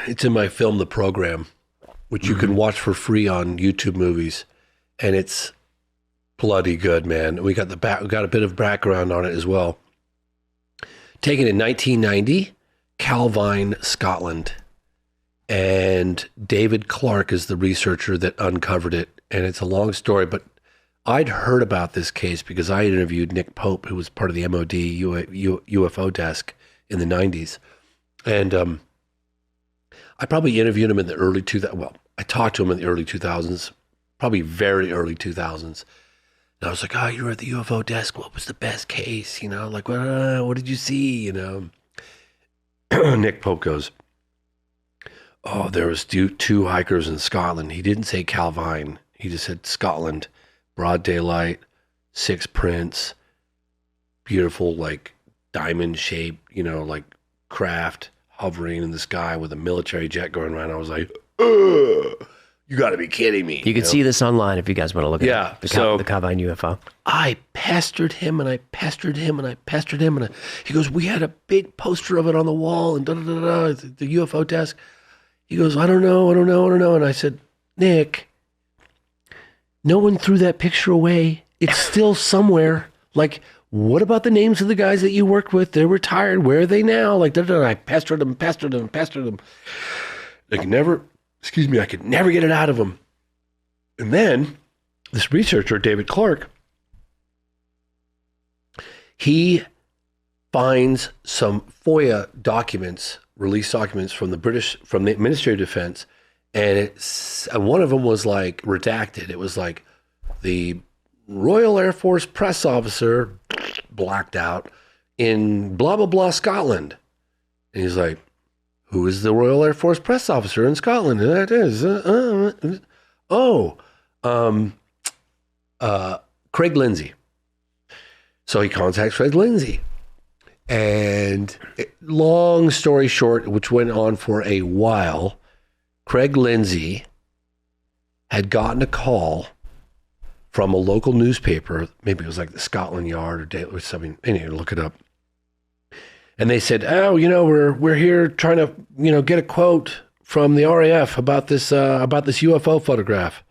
S2: It's in my film, The Program, which you can watch for free on YouTube Movies, and it's bloody good, man. We got a bit of background on it as well. Taken in 1990, Calvine, Scotland, and David Clark is the researcher that uncovered it, and it's a long story, but I'd heard about this case because I interviewed Nick Pope, who was part of the MOD UFO desk in the 90s, and I probably interviewed him in the early 2000s. Well, I talked to him in the early 2000s, probably very early 2000s. And I was like, you were at the UFO desk. What was the best case? You know, like, what did you see? You know, Nick Pope goes, there was two hikers in Scotland. He didn't say Calvine. He just said Scotland, broad daylight, 6 prints, beautiful, like diamond shape, you know, like craft, hovering in the sky with a military jet going around. I was like, you got to be kidding me.
S3: You can see this online if you guys want to look at it. The Calvine UFO. I
S2: pestered him and I pestered him and I pestered him. And he goes, we had a big poster of it on the wall and the UFO desk. He goes, I don't know. And I said, Nick, no one threw that picture away. It's still somewhere. Like, what about the names of the guys that you worked with? They're retired. Where are they now? Like, I pestered them. I could never get it out of them. And then this researcher, David Clark, he finds some FOIA documents, release documents from the Ministry of Defense. And one of them was like redacted. It was like the Royal Air Force press officer blacked out in blah, blah, blah, Scotland. And he's like, who is the Royal Air Force press officer in Scotland? And that is, Craig Lindsay. So he contacts Craig Lindsay. And long story short, which went on for a while, Craig Lindsay had gotten a call from a local newspaper, maybe it was like the Scotland Yard or Daily or something. Anyway, look it up. And they said, we're here trying to, get a quote from the RAF about this UFO photograph.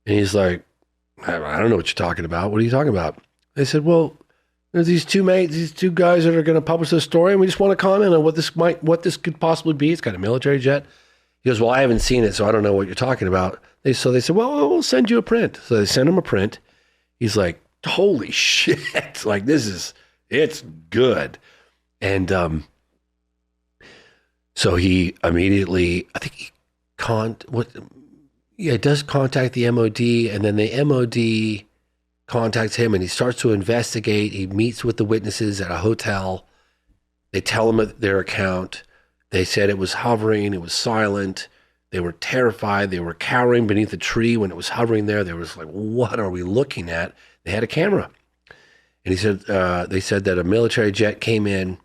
S2: And he's like, I don't know what you're talking about. What are you talking about? They said, well, there's these two guys that are going to publish this story, and we just want to comment on what this could possibly be. It's got a military jet. He goes, well, I haven't seen it, so I don't know what you're talking about. So they said, well, we'll send you a print. So they sent him a print. He's like, holy shit. Like, it's good. And so he immediately, I think he does contact the MOD, and then the MOD contacts him, and he starts to investigate. He meets with the witnesses at a hotel. They tell him their account. They said it was hovering, it was silent. They were terrified. They were cowering beneath a tree when it was hovering there. They was like, what are we looking at? They had a camera. And he said, they said that a military jet came in,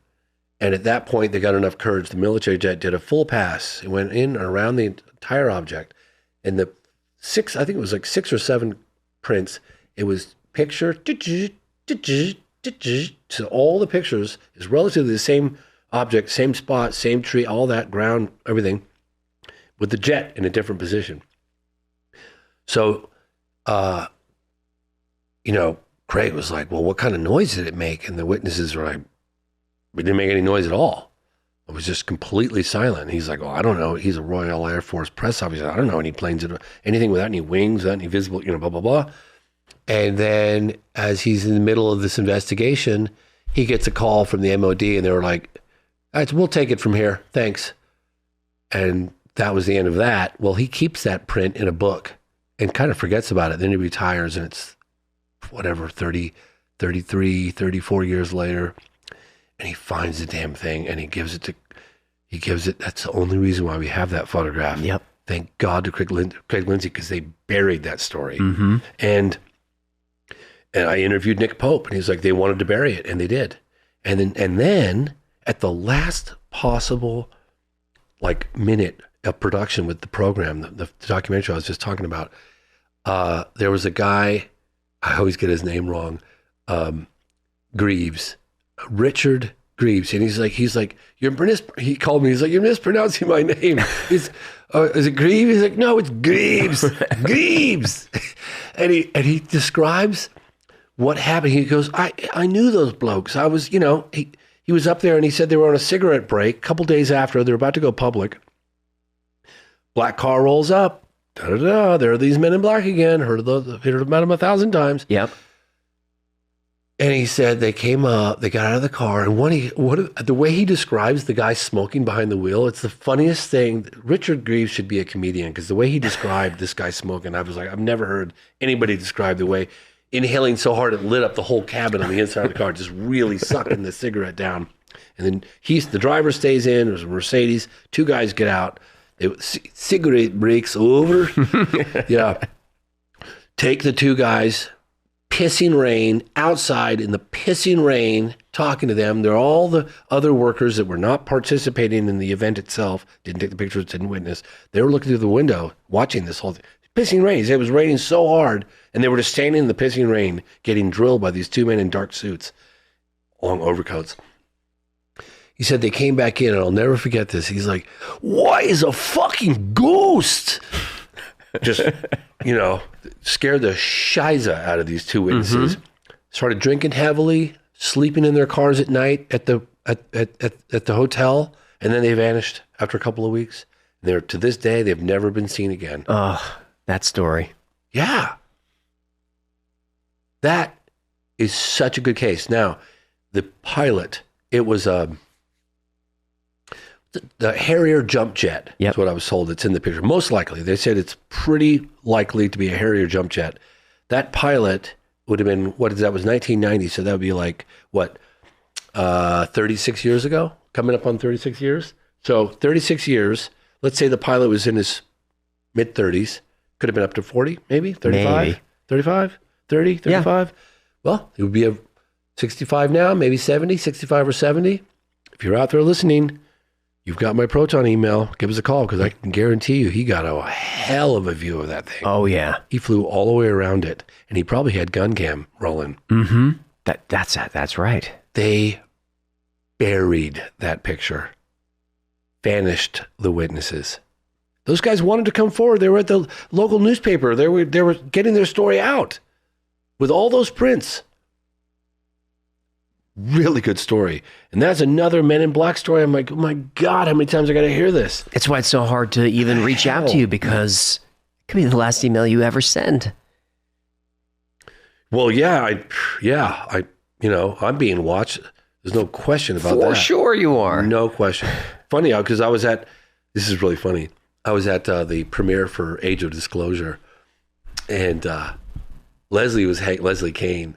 S2: and at that point, they got enough courage. The military jet did a full pass. It went in and around the entire object. And I think it was like 6 or 7 prints. It was picture, so all the pictures is relatively the same object, same spot, same tree, all that, ground, everything, with the jet in a different position. So, Craig was like, well, what kind of noise did it make? And the witnesses were like, we didn't make any noise at all. It was just completely silent. And he's like, well, I don't know. He's a Royal Air Force press officer. I don't know any planes, anything without any wings, without any visible, blah, blah, blah. And then as he's in the middle of this investigation, he gets a call from the MOD, and they were like, all right, we'll take it from here. Thanks. And that was the end of that. Well, he keeps that print in a book and kind of forgets about it. Then he retires, and it's 33, 34 years later. And he finds the damn thing, and he gives it. That's the only reason why we have that photograph.
S3: Yep.
S2: Thank God to Craig Lindsay, because they buried that story.
S3: Mm-hmm.
S2: And And I interviewed Nick Pope, and he's like, they wanted to bury it, and they did. And then at the last possible minute of production with the program, the documentary I was just talking about, there was a guy, I always get his name wrong, Greaves, Richard Greaves, and he's like, he called me, he's like, you're mispronouncing my name. Is it Greaves? He's like, no, it's Greaves, Greaves. And he describes what happened. He goes, I knew those blokes. I was, he was up there, and he said they were on a cigarette break. A couple days after, they're about to go public. Black car rolls up. Da-da-da, there are these men in black again. Heard about them 1,000 times.
S3: Yep.
S2: And he said they came up, they got out of the car, and the way he describes the guy smoking behind the wheel, it's the funniest thing. Richard Greaves should be a comedian, because the way he described this guy smoking, I was like, I've never heard anybody describe the way inhaling so hard it lit up the whole cabin on the inside of the car, just really sucking the cigarette down. And then the driver stays in. There's a Mercedes. Two guys get out. Cigarette breaks over. Yeah. Take the two guys, pissing rain, outside in the pissing rain, talking to them. They're all the other workers that were not participating in the event itself, didn't take the pictures, didn't witness. They were looking through the window, watching this whole thing. Pissing rain. He said it was raining so hard, and they were just standing in the pissing rain, getting drilled by these two men in dark suits, long overcoats. He said they came back in, and I'll never forget this. He's like, why is a fucking ghost? Just, scared the shiza out of these two witnesses. Mm-hmm. Started drinking heavily, sleeping in their cars at night at the hotel, and then they vanished after a couple of weeks. And to this day, they've never been seen again.
S3: Oh, that story.
S2: Yeah. That is such a good case. Now, the pilot, it was the Harrier jump jet. Yep. That's what I was told. It's in the picture. Most likely. They said it's pretty likely to be a Harrier jump jet. That pilot would have been, that was 1990, so that would be 36 years ago? Coming up on 36 years? So 36 years, let's say the pilot was in his mid-30s. Could have been up to 40, maybe? 35? Maybe. 35? 30? 35? Yeah. Well, it would be a 65 now, maybe 70, 65 or 70. If you're out there listening, you've got my Proton email. Give us a call, because I can guarantee you he got a hell of a view of that thing.
S3: Oh, yeah.
S2: He flew all the way around it, and he probably had gun cam rolling.
S3: Mm-hmm. That's right.
S2: They buried that picture. Vanished the witnesses. Those guys wanted to come forward. They were at the local newspaper. They were getting their story out with all those prints. Really good story. And that's another Men in Black story. I'm like, oh my God, how many times I got to hear this?
S3: That's why it's so hard to even reach out to you, because it could be the last email you ever send.
S2: Well, I'm being watched. There's no question about that.
S3: For sure you are.
S2: No question. Funny, because this is really funny. I was at the premiere for Age of Disclosure, and Leslie Kane,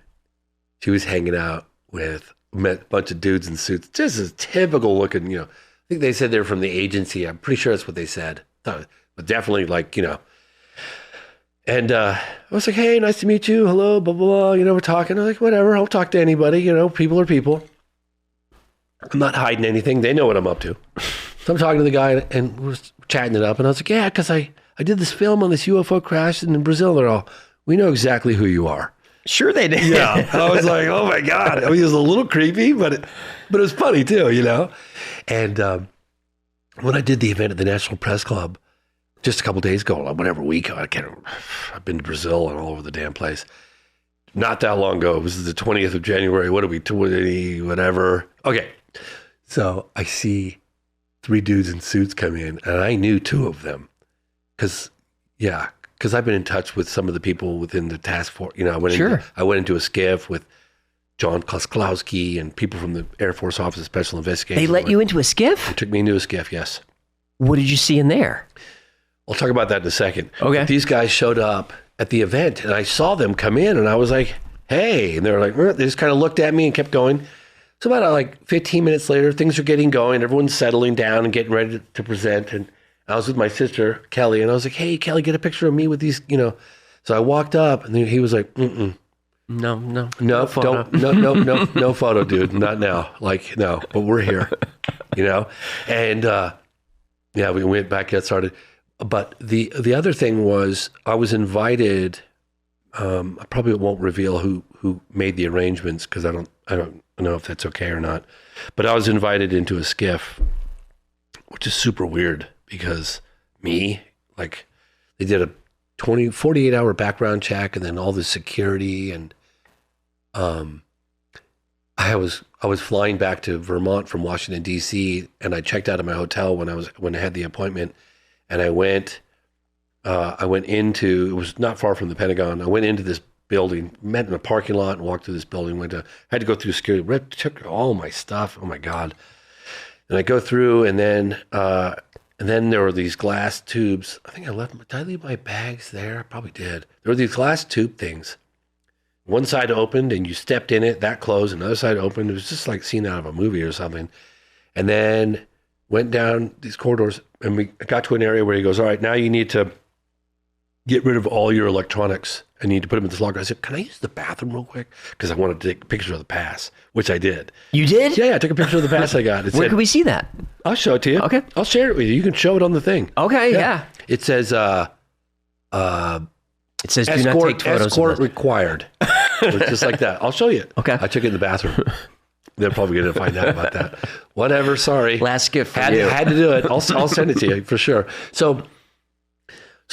S2: she was hanging out with a bunch of dudes in suits, just as typical looking, I think they said they're from the agency. I'm pretty sure that's what they said, but definitely and I was like, hey, nice to meet you. Hello, blah, blah, blah. We're talking. I'm like, whatever, I'll talk to anybody, people are people. I'm not hiding anything. They know what I'm up to. So I'm talking to the guy, and we're chatting it up, and I was like, yeah, because I did this film on this UFO crash in Brazil. They're all, we know exactly who you are.
S3: Sure they did.
S2: Yeah. I was like, oh my God. It was a little creepy, but it was funny too, And when I did the event at the National Press Club just a couple days ago, whatever week, I've been to Brazil and all over the damn place. Not that long ago. It was the 20th of January. What are we, 20, whatever. Okay. So I see 3 dudes in suits come in, and I knew 2 of them. Because I've been in touch with some of the people within the task force. I went into a SCIF with John Klosklowski and people from the Air Force Office of Special Investigations.
S3: They let you into a SCIF?
S2: They took me into a SCIF, yes.
S3: What did you see in there?
S2: I'll talk about that in a second.
S3: Okay.
S2: But these guys showed up at the event, and I saw them come in, and I was like, hey. And they were like, they just kind of looked at me and kept going. So about 15 minutes later, things are getting going. Everyone's settling down and getting ready to present. And I was with my sister, Kelly, and I was like, hey, Kelly, get a picture of me with these, So I walked up, and then he was like,
S3: No
S2: photo. No photo, dude. Not now. Like, no, but we're here, and, yeah, we went back, got started. But the other thing was I was invited, I probably won't reveal who made the arrangements because I don't know if that's okay or not, but I was invited into a SCIF, which is super weird because they did a 48 hour background check and then all the security. And I was flying back to Vermont from Washington, DC, and I checked out of my hotel when I had the appointment, and I went into, it was not far from the Pentagon. I went into this building, met in a parking lot and walked through this building, had to go through security, took all my stuff. Oh my God. And I go through, and then there were these glass tubes. I think did I leave my bags there? I probably did. There were these glass tube things. One side opened and you stepped in it, that closed, another side opened. It was just like seen out of a movie or something. And then went down these corridors, and we got to an area where he goes, all right, now you need to get rid of all your electronics. I need to put them in this locker. I said, can I use the bathroom real quick? Because I wanted to take a picture of the pass, which I did.
S3: You did?
S2: Yeah, I took a picture of the pass I got.
S3: Where can we see that?
S2: I'll show it to you.
S3: Okay.
S2: I'll share it with you. You can show it on the thing.
S3: Okay, yeah.
S2: It says,
S3: do not take photos.
S2: Escort required. Just like that. I'll show you.
S3: Okay.
S2: I took it in the bathroom. They're probably going to find out about that. Whatever. Sorry.
S3: Last gift for you.
S2: Had to do it. I'll send it to you for sure. So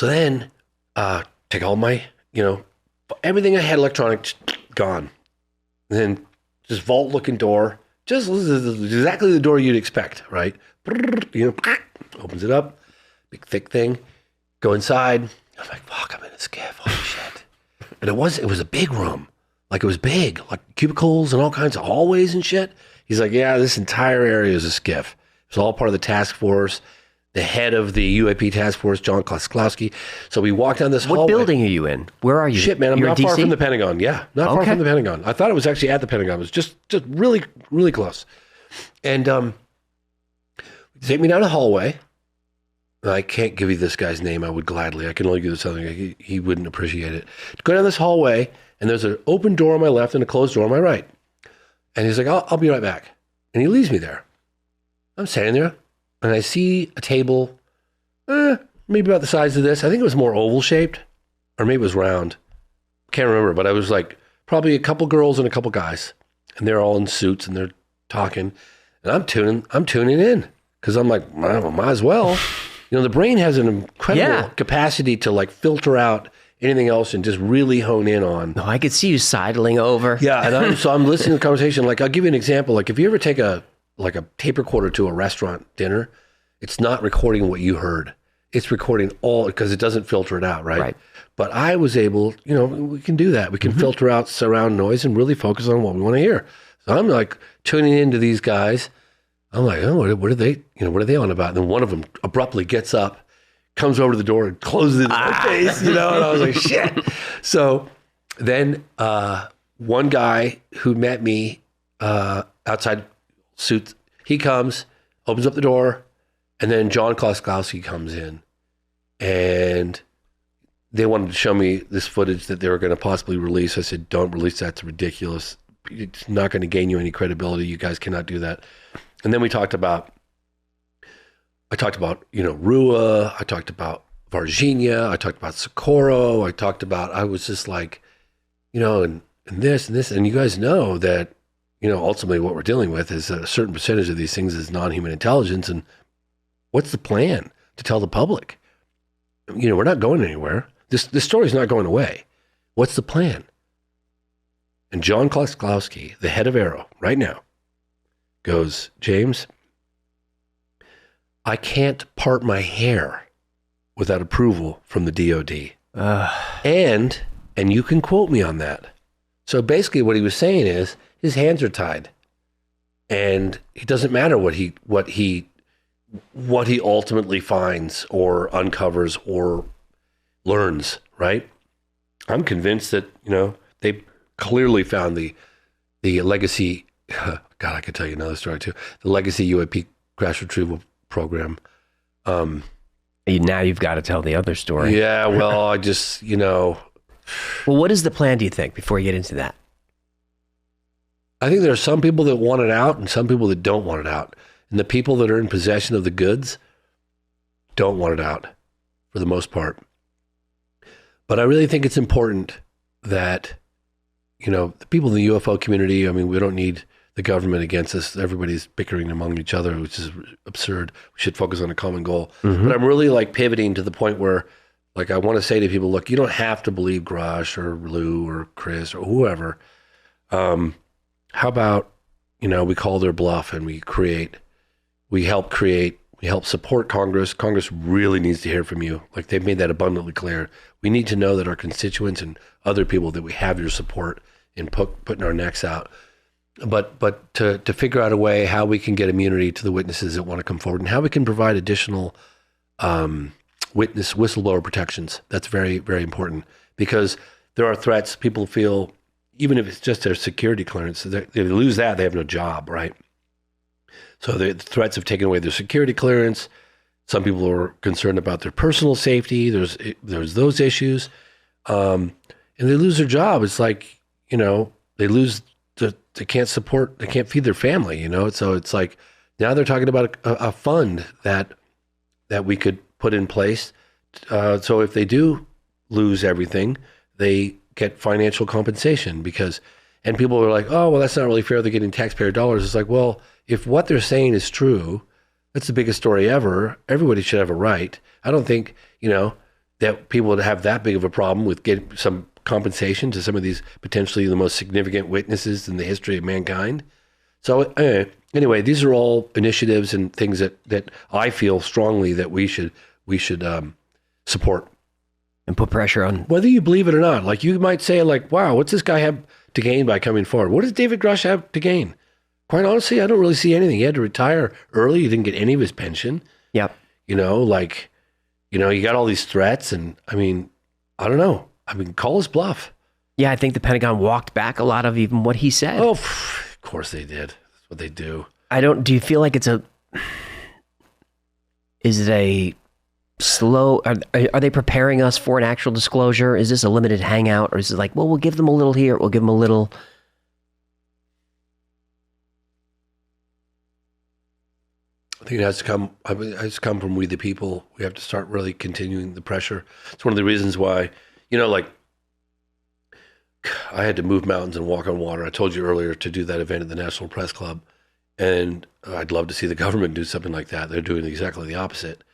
S2: then, take all my, everything I had electronic gone. And then just vault looking door, just exactly the door you'd expect, right? Opens it up, big thick thing. Go inside. I'm like, fuck, I'm in a SCIF. Holy shit. But it was a big room. Like it was big, like cubicles and all kinds of hallways and shit. He's like, yeah, this entire area is a SCIF. It's all part of the task force. The head of the UAP task force, John Klosklowski. So we walked down this hallway.
S3: What building are you in? Where are you?
S2: Shit, man, I'm
S3: You're
S2: not far from the Pentagon. Yeah, not far from the Pentagon. I thought it was actually at the Pentagon. It was just really, really close. And take me down the hallway. I can't give you this guy's name. I would gladly. I can only give you something. He wouldn't appreciate it. Go down this hallway, and there's an open door on my left and a closed door on my right. And he's like, I'll be right back. And he leaves me there. I'm standing there, and I see a table, maybe about the size of this. I think it was more oval shaped, or maybe it was round. Can't remember, but I was like probably a couple girls and a couple guys, and they're all in suits and they're talking, and I'm tuning in because I'm like, might as well. The brain has an incredible capacity to like filter out anything else and just really hone in on.
S3: No, I could see you sidling over.
S2: Yeah, and I'm listening to the conversation. Like, I'll give you an example. Like, if you ever take a tape recorder to a restaurant dinner, it's not recording what you heard. It's recording all, because it doesn't filter it out, right? But I was able, we can do that. We can filter out surround noise and really focus on what we want to hear. So I'm like tuning into these guys. I'm like, oh, what are they, what are they on about? And then one of them abruptly gets up, comes over to the door and closes it in my face, and I was like, shit. So then one guy who met me outside suits, he comes, opens up the door, and then John Klosklowski comes in, and they wanted to show me this footage that they were going to possibly release. I said, don't release that. It's ridiculous. It's not going to gain you any credibility. You guys cannot do that. And then I talked about, Rua, I talked about Varginha, I talked about Socorro, I was just like, and this, and you guys know that, ultimately what we're dealing with is a certain percentage of these things is non-human intelligence, and what's the plan to tell the public? We're not going anywhere. This story's not going away. What's the plan? And John Klosklowski, the head of Arrow, right now, goes, James, I can't part my hair without approval from the DOD. And you can quote me on that. So basically what he was saying is his hands are tied, and it doesn't matter what he ultimately finds or uncovers or learns, right? I'm convinced that, they clearly found the legacy. God, I could tell you another story too. The legacy UAP crash retrieval program.
S3: Now you've got to tell the other story.
S2: Yeah, well, I just,
S3: Well, what is the plan, do you think, before you get into that?
S2: I think there are some people that want it out and some people that don't want it out. And the people that are in possession of the goods don't want it out for the most part. But I really think it's important that, the people in the UFO community, we don't need the government against us. Everybody's bickering among each other, which is absurd. We should focus on a common goal. Mm-hmm. But I'm really pivoting to the point where I want to say to people, look, you don't have to believe Grush or Lou or Chris or whoever. How about, we call their bluff and we help support Congress. Congress really needs to hear from you. They've made that abundantly clear. We need to know that our constituents and other people that we have your support in putting our necks out. But to figure out a way how we can get immunity to the witnesses that want to come forward and how we can provide additional whistleblower protections. That's very, very important because there are threats. People feel, even if it's just their security clearance, if they lose that, they have no job, right? So the threats have taken away their security clearance. Some people are concerned about their personal safety. There's those issues. And they lose their job. It's they lose, they can't feed their family, So it's now they're talking about a fund that we could put in place. So if they do lose everything, they get financial compensation and people are like, oh, well, that's not really fair. They're getting taxpayer dollars. It's well, if what they're saying is true, that's the biggest story ever. Everybody should have a right. I don't think, that people would have that big of a problem with getting some compensation to some of these potentially the most significant witnesses in the history of mankind. So anyway, these are all initiatives and things that I feel strongly that we should support.
S3: And put pressure on.
S2: Whether you believe it or not. You might say wow, what's this guy have to gain by coming forward? What does David Grush have to gain? Quite honestly, I don't really see anything. He had to retire early. He didn't get any of his pension.
S3: Yep.
S2: You got all these threats and I don't know. Call his bluff.
S3: Yeah, I think the Pentagon walked back a lot of even what he said.
S2: Oh, of course they did. That's what they do.
S3: Do you feel like is it a slow, are they preparing us for an actual disclosure? Is this a limited hangout or is it we'll give them a little here, we'll give them a little?
S2: I think it has to come from we the people. We have to start really continuing the pressure. It's one of the reasons why, I had to move mountains and walk on water. I told you earlier to do that event at the National Press Club. And I'd love to see the government do something like that. They're doing exactly the opposite.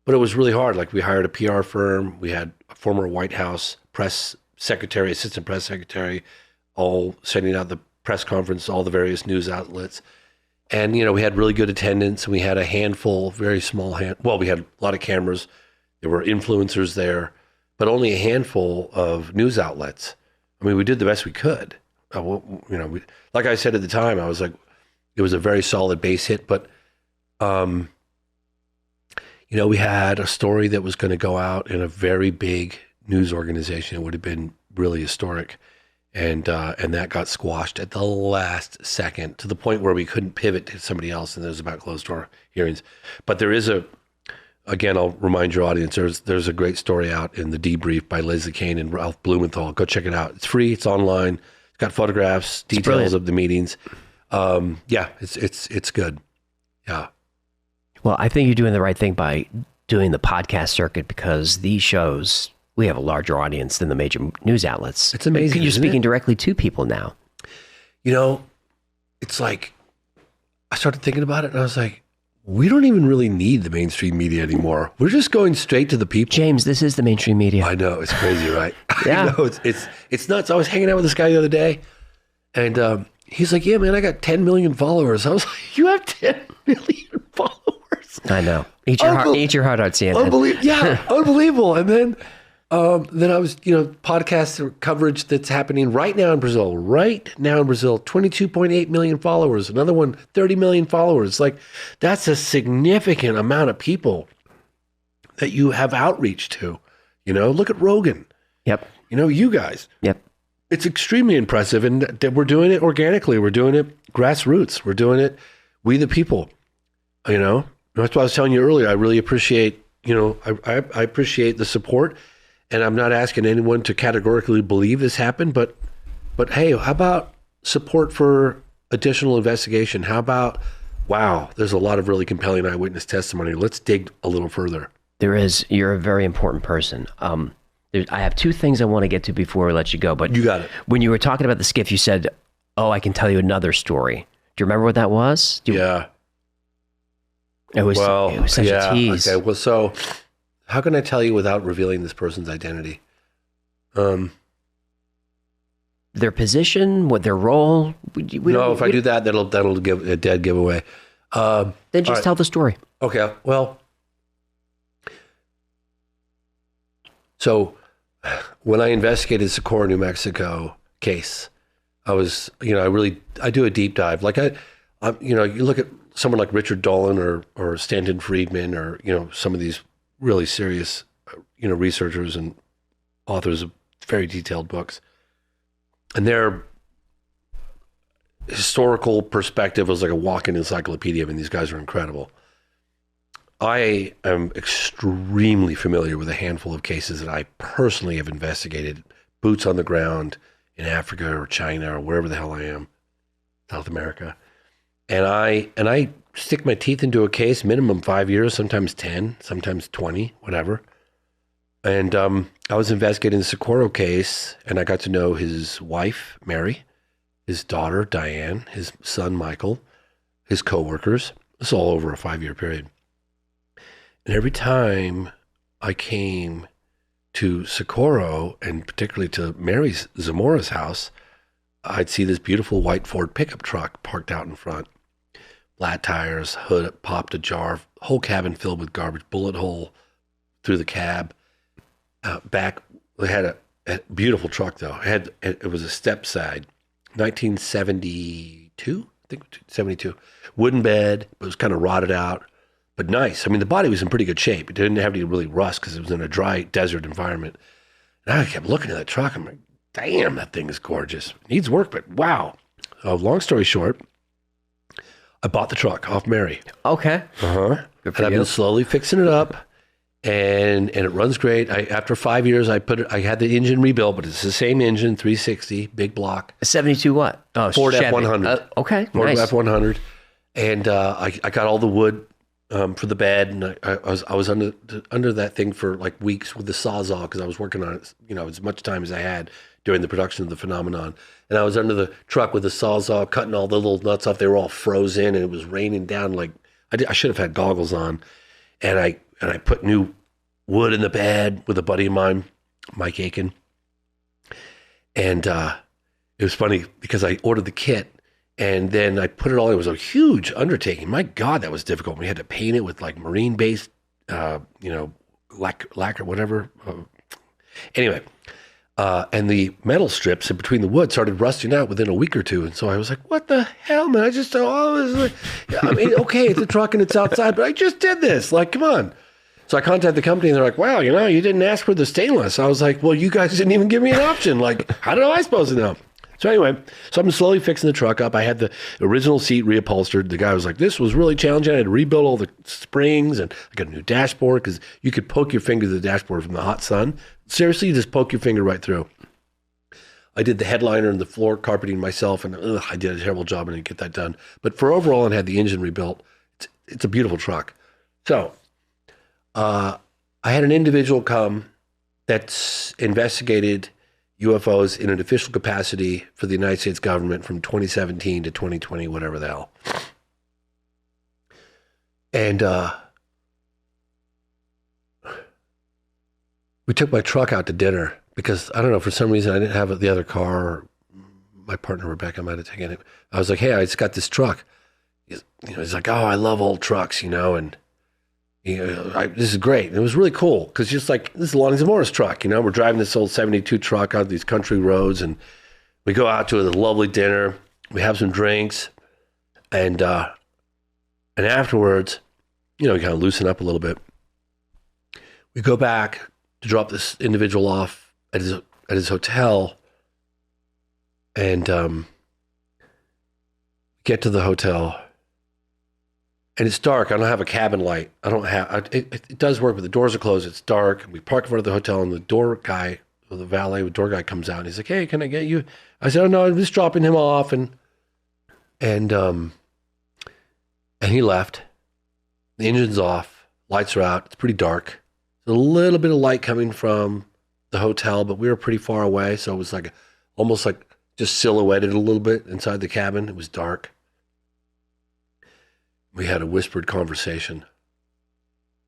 S2: But it was really hard. We hired a PR firm. We had a former White House press secretary, assistant press secretary, all sending out the press conference, all the various news outlets. And, we had really good attendance. And we had a handful, very small we had a lot of cameras. There were influencers there, but only a handful of news outlets. We did the best we could. Like I said at the time, I was it was a very solid base hit, but, we had a story that was going to go out in a very big news organization. It would have been really historic. And that got squashed at the last second to the point where we couldn't pivot to somebody else. And there's about closed door hearings. But there is again, I'll remind your audience, there's a great story out in The Debrief by Leslie Kane and Ralph Blumenthal. Go check it out. It's free. It's online. It's got photographs, details of the meetings. It's good. Yeah.
S3: Well, I think you're doing the right thing by doing the podcast circuit because these shows, we have a larger audience than the major news outlets.
S2: It's amazing.
S3: You're speaking directly to people now.
S2: It's I started thinking about it and I was we don't even really need the mainstream media anymore. We're just going straight to the people.
S3: James, this is the mainstream media.
S2: I know. It's crazy, right?
S3: Yeah.
S2: I know, it's nuts. I was hanging out with this guy the other day and he's yeah, man, I got 10 million followers. I was you have 10 million followers?
S3: I know. Eat your heart out, CNN.
S2: Unbelievable. And then I was, podcast coverage that's happening right now in Brazil. 22.8 million followers. Another one, 30 million followers. That's a significant amount of people that you have outreach to. Look at Rogan.
S3: Yep.
S2: You guys.
S3: Yep.
S2: It's extremely impressive. And that we're doing it organically. We're doing it grassroots. We're doing it we the people. That's what I was telling you earlier. I really appreciate, I appreciate the support. And I'm not asking anyone to categorically believe this happened, but hey, how about support for additional investigation? How about, wow, there's a lot of really compelling eyewitness testimony. Let's dig a little further.
S3: There is. You're a very important person. I have two things I want to get to before we let you go. But
S2: You got it.
S3: When you were talking about the SCIF, you said, "Oh, I can tell you another story." Do you remember what that was?
S2: Yeah.
S3: It was such a tease.
S2: Okay. Well, so how can I tell you without revealing this person's identity?
S3: Their position, what their role.
S2: If I do that, that'll give a dead giveaway.
S3: Then just tell the story.
S2: Okay. Well, so when I investigated Socorro, New Mexico case, I was, I do a deep dive. Like you look at someone like Richard Dolan or Stanton Friedman or, some of these really serious, researchers and authors of very detailed books. And their historical perspective was like a walking encyclopedia. I mean, these guys are incredible. I am extremely familiar with a handful of cases that I personally have investigated, boots on the ground in Africa or China or wherever the hell I am, South America. And I stick my teeth into a case, minimum 5 years, sometimes 10, sometimes 20, whatever. And I was investigating the Socorro case, and I got to know his wife, Mary, his daughter, Diane, his son, Michael, his coworkers. This is all over a 5-year period. And every time I came to Socorro, and particularly to Mary's Zamora's house, I'd see this beautiful white Ford pickup truck parked out in front. Flat tires, hood popped ajar, whole cabin filled with garbage, bullet hole through the cab. Back, they had a beautiful truck though. It was a step side, 1972, I think 72. Wooden bed, but it was kind of rotted out, but nice. I mean, the body was in pretty good shape. It didn't have any really rust because it was in a dry desert environment. And I kept looking at that truck. I'm like, damn, that thing is gorgeous. It needs work, but wow. Long story short, I bought the truck off Mary.
S3: Okay.
S2: And I've been slowly fixing it up, and it runs great. After 5 years, I had the engine rebuilt, but it's the same engine, 360, big block.
S3: 72 what? Oh,
S2: Ford
S3: Chevy.
S2: F100.
S3: Okay,
S2: Ford
S3: nice.
S2: F100. And I got all the wood for the bed, and I was under that thing for like weeks with the Sawzall because I was working on it, as much time as I had during the production of the phenomenon. And I was under the truck with the Sawzall, cutting all the little nuts off. They were all frozen, and it was raining down. Like I should have had goggles on. And I put new wood in the bed with a buddy of mine, Mike Aiken. And it was funny because I ordered the kit, and then I put it all. It was a huge undertaking. My God, that was difficult. We had to paint it with like marine-based, lacquer, whatever. Anyway. And the metal strips in between the wood started rusting out within a week or two. And so I was like, what the hell, man? I just, okay, it's a truck and it's outside, but I just did this. Like, come on. So I contacted the company and they're like, wow, you didn't ask for the stainless. I was like, well, you guys didn't even give me an option. Like, how am I supposed to know? So anyway, I'm slowly fixing the truck up. I had the original seat reupholstered. The guy was like, this was really challenging. I had to rebuild all the springs, and I got a new dashboard because you could poke your finger to the dashboard from the hot sun. Seriously, you just poke your finger right through. I did the headliner and the floor carpeting myself, and I did a terrible job and I didn't get that done. But for overall, and had the engine rebuilt. It's a beautiful truck. So I had an individual come that's investigated UFOs in an official capacity for the United States government from 2017 to 2020, whatever the hell. And we took my truck out to dinner because, I don't know, for some reason I didn't have the other car. Or my partner, Rebecca, might have taken it. I was like, hey, I just got this truck. He's like, oh, I love old trucks, and this is great. And it was really cool because just like, this is Lonnie Zamora's truck, we're driving this old 72 truck out these country roads, and we go out to a lovely dinner. We have some drinks, and afterwards, we kind of loosen up a little bit. We go back to drop this individual off at his hotel, and get to the hotel, and it's dark. I don't have a cabin light. I don't have, it does work, but the doors are closed. It's dark. We park in front of the hotel, and the valet door guy comes out, and he's like, "Hey, can I get you?" I said, "Oh no, I'm just dropping him off." And he left. The engine's off. Lights are out. It's pretty dark. There's a little bit of light coming from the hotel, but we were pretty far away, so it was like almost like just silhouetted a little bit inside the cabin. It was dark. We had a whispered conversation,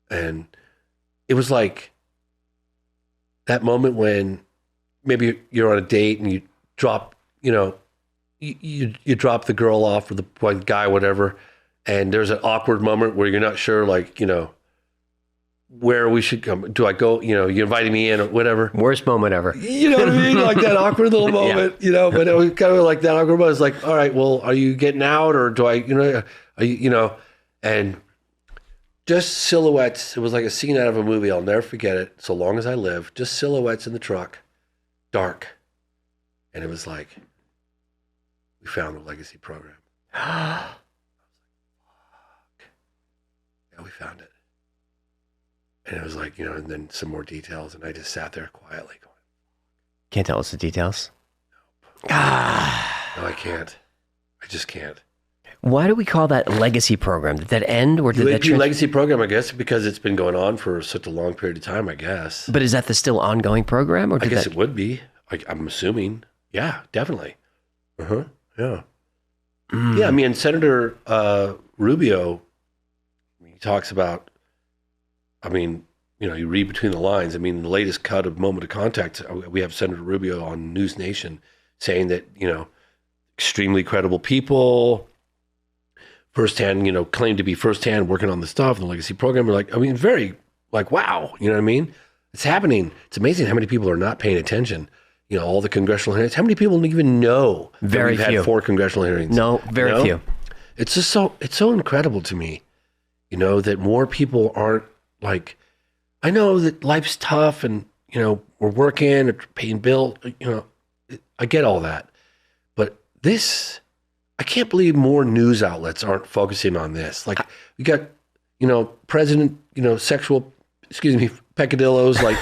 S2: and it was like that moment when maybe you're on a date and you drop, you drop the girl off or the guy, whatever, and there's an awkward moment where you're not sure, like, where we should come. Do I go, you invited me in or whatever.
S3: Worst moment ever.
S2: You know what I mean? Like that awkward little moment, but it was kind of like that awkward moment. It's like, all right, well, are you getting out or do I, and just silhouettes. It was like a scene out of a movie. I'll never forget it. So long as I live, just silhouettes in the truck, dark. And it was like, we found the legacy program. I was like, fuck. Yeah, we found it. And it was like, and then some more details. And I just sat there quietly going,
S3: Can't tell us the details?
S2: No, I can't. I just can't.
S3: Why do we call that legacy program? Did that end or did that
S2: legacy program, I guess, because it's been going on for such a long period of time, I guess.
S3: But is that the still ongoing program? Or
S2: I guess it would be. I'm assuming. Yeah, definitely. Uh-huh. Yeah. Mm. Yeah, I mean, Senator Rubio, he talks about, you read between the lines. I mean, the latest cut of Moment of Contact, we have Senator Rubio on News Nation saying that, extremely credible people, firsthand, claim to be firsthand working on the stuff, the legacy program. We're very wow, you know what I mean? It's happening. It's amazing how many people are not paying attention. All the congressional hearings. How many people don't even know
S3: very
S2: that
S3: few.
S2: Had 4 congressional hearings?
S3: No, very few.
S2: It's just it's so incredible to me, that more people aren't like, I know that life's tough and, we're working and paying bills, I get all that. But this, I can't believe more news outlets aren't focusing on this. Like we got, President, sexual, peccadillos, like,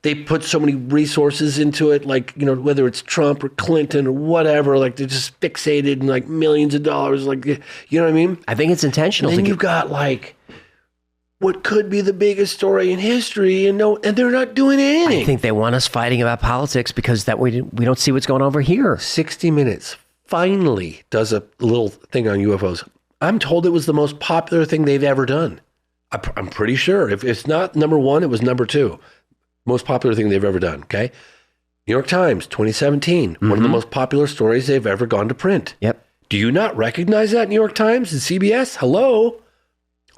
S2: they put so many resources into it, like, whether it's Trump or Clinton or whatever, like they're just fixated in like millions of dollars, like, you know what I mean?
S3: I think it's intentional.
S2: And then you've got like what could be the biggest story in history, and they're not doing anything.
S3: I think they want us fighting about politics because that way we don't see what's going on over here.
S2: 60 Minutes finally does a little thing on UFOs. I'm told it was the most popular thing they've ever done. I'm pretty sure. If it's not number 1, it was number 2. Most popular thing they've ever done, okay? New York Times, 2017. Mm-hmm. One of the most popular stories they've ever gone to print.
S3: Yep.
S2: Do you not recognize that, New York Times and CBS? Hello?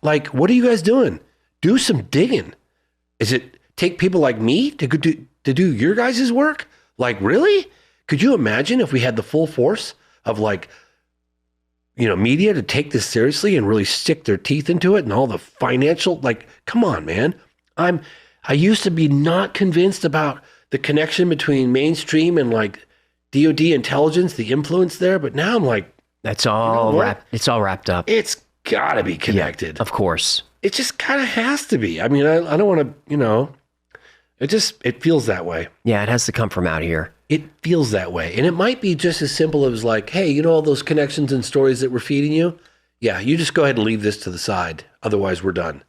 S2: Like, what are you guys doing? Do some digging. Is it take people like me to do your guys' work? Like, really? Could you imagine if we had the full force of like, media to take this seriously and really stick their teeth into it and all the financial, like, come on, man. I used to be not convinced about the connection between mainstream and like DOD intelligence, the influence there, but now I'm like,
S3: it's all wrapped up.
S2: It's got to be connected.
S3: Yeah, of course.
S2: It just kind of has to be. I mean, I don't want to, it feels that way.
S3: Yeah, it has to come from out here.
S2: It feels that way. And it might be just as simple as like, hey, all those connections and stories that we're feeding you? Yeah, you just go ahead and leave this to the side. Otherwise, we're done.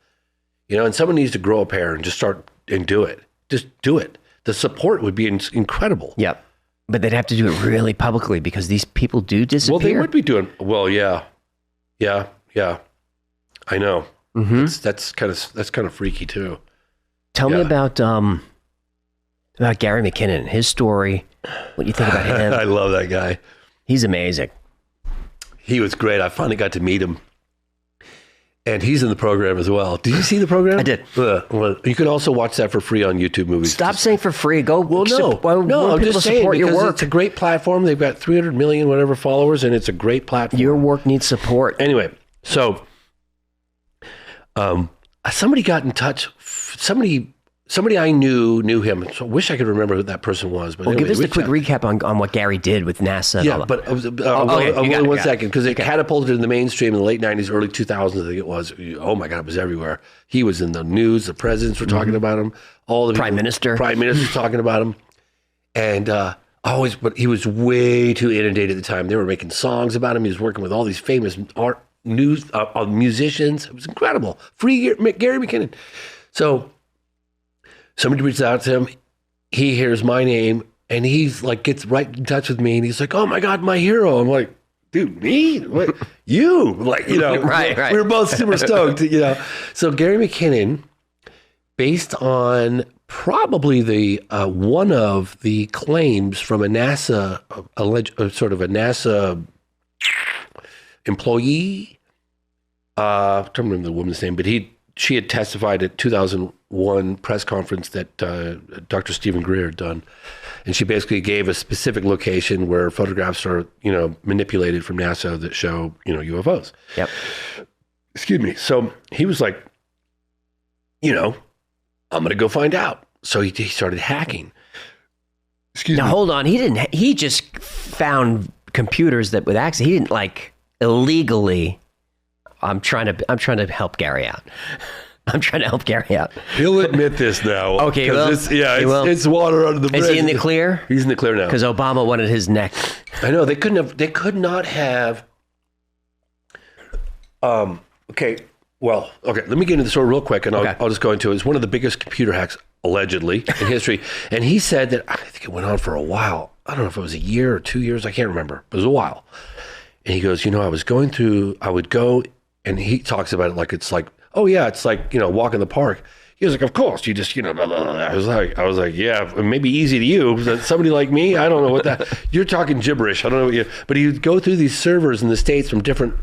S2: And someone needs to grow a pair and just start and do it. Just do it. The support would be incredible.
S3: Yep. But they'd have to do it really publicly because these people do disappear.
S2: Well, they would be doing, yeah. Yeah. I know. Mm-hmm. That's kind of freaky too.
S3: Tell me about Gary McKinnon, his story. What do you think about him?
S2: I love that guy.
S3: He's amazing.
S2: He was great. I finally got to meet him. And he's in the program as well. Did you see the program?
S3: I did.
S2: Well, you can also watch that for free on YouTube Movies.
S3: Stop saying for free. Go.
S2: Well, no, I'm just saying because it's a great platform. They've got 300 million whatever followers, and it's a great platform.
S3: Your work needs support.
S2: Anyway, so somebody got in touch. Somebody somebody I knew him. So I wish I could remember who that person was. But
S3: Well,
S2: anyway,
S3: give us the quick recap on what Gary did with NASA.
S2: Yeah, but one second, because it catapulted in the mainstream in the late 90s, early 2000s, I think it was. Oh my God, it was everywhere. He was in the news. The presidents were talking about him. All the
S3: Prime Minister
S2: talking about him. And but he was way too inundated at the time. They were making songs about him. He was working with all these famous musicians. It was incredible. Free Gary McKinnon. So somebody reaches out to him. He hears my name, and he's like, gets right in touch with me, and he's like, "Oh my God, my hero!" I'm like, "Dude, me? What? You?" Like,
S3: right.
S2: We were both super stoked, So Gary McKinnon, based on probably the one of the claims from a NASA sort of a NASA employee. I don't remember the woman's name, but she had testified at 2001 press conference that Dr. Stephen Greer had done. And she basically gave a specific location where photographs are, manipulated from NASA that show, UFOs.
S3: Yep.
S2: Excuse me. So he was like, I'm going to go find out. So he started hacking.
S3: Now, hold on. He just found computers that with access. He didn't illegally. I'm trying to help Gary out.
S2: He'll admit this now.
S3: Okay, well,
S2: it's water under the bridge.
S3: Is he in the clear?
S2: He's in the clear now.
S3: Because Obama wanted his neck.
S2: I know they could not have. Okay. Let me get into the story real quick, and I'll just go into it. It's one of the biggest computer hacks allegedly in history, and he said that I think it went on for a while. I don't know if it was a year or 2 years. I can't remember. It was a while. And he goes, I would go. And he talks about it like it's like, oh yeah, it's like, walk in the park. He was like, of course, you just, blah, blah, blah. I was like, yeah, it may be easy to you, but somebody like me, I don't know what that, you're talking gibberish. I don't know what but he'd go through these servers in the States from different,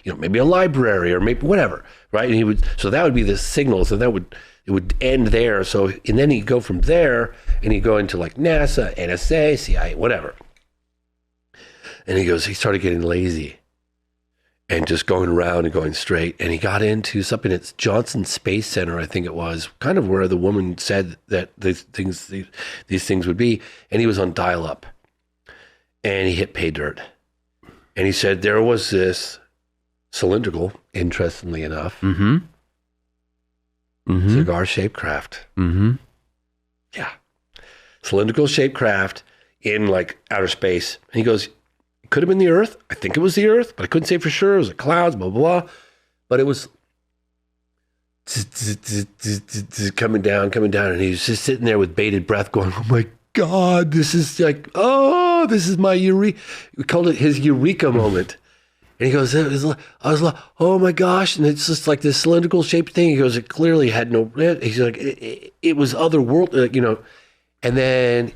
S2: maybe a library or maybe whatever, right? And so that would be the signal. So it would end there. So, and then he'd go from there and he'd go into like NASA, NSA, CIA, whatever. And he started getting lazy. And just going around and going straight. And he got into something at Johnson Space Center, I think it was, kind of where the woman said that these things would be. And he was on dial-up. And he hit pay dirt. And he said there was this cylindrical, interestingly enough, cigar-shaped craft. Mm-hmm. Yeah. Cylindrical-shaped craft in like outer space. And he goes, could have been the Earth. I think it was the Earth, but I couldn't say for sure. It was the clouds, blah, blah, blah. But it was coming down. And he was just sitting there with bated breath going, oh my God, this is like, this is my eureka. We called it his eureka moment. And he goes, I was like, oh my gosh. And it's just like this cylindrical shaped thing. He goes, it clearly had no, he's like, it was otherworldly, And then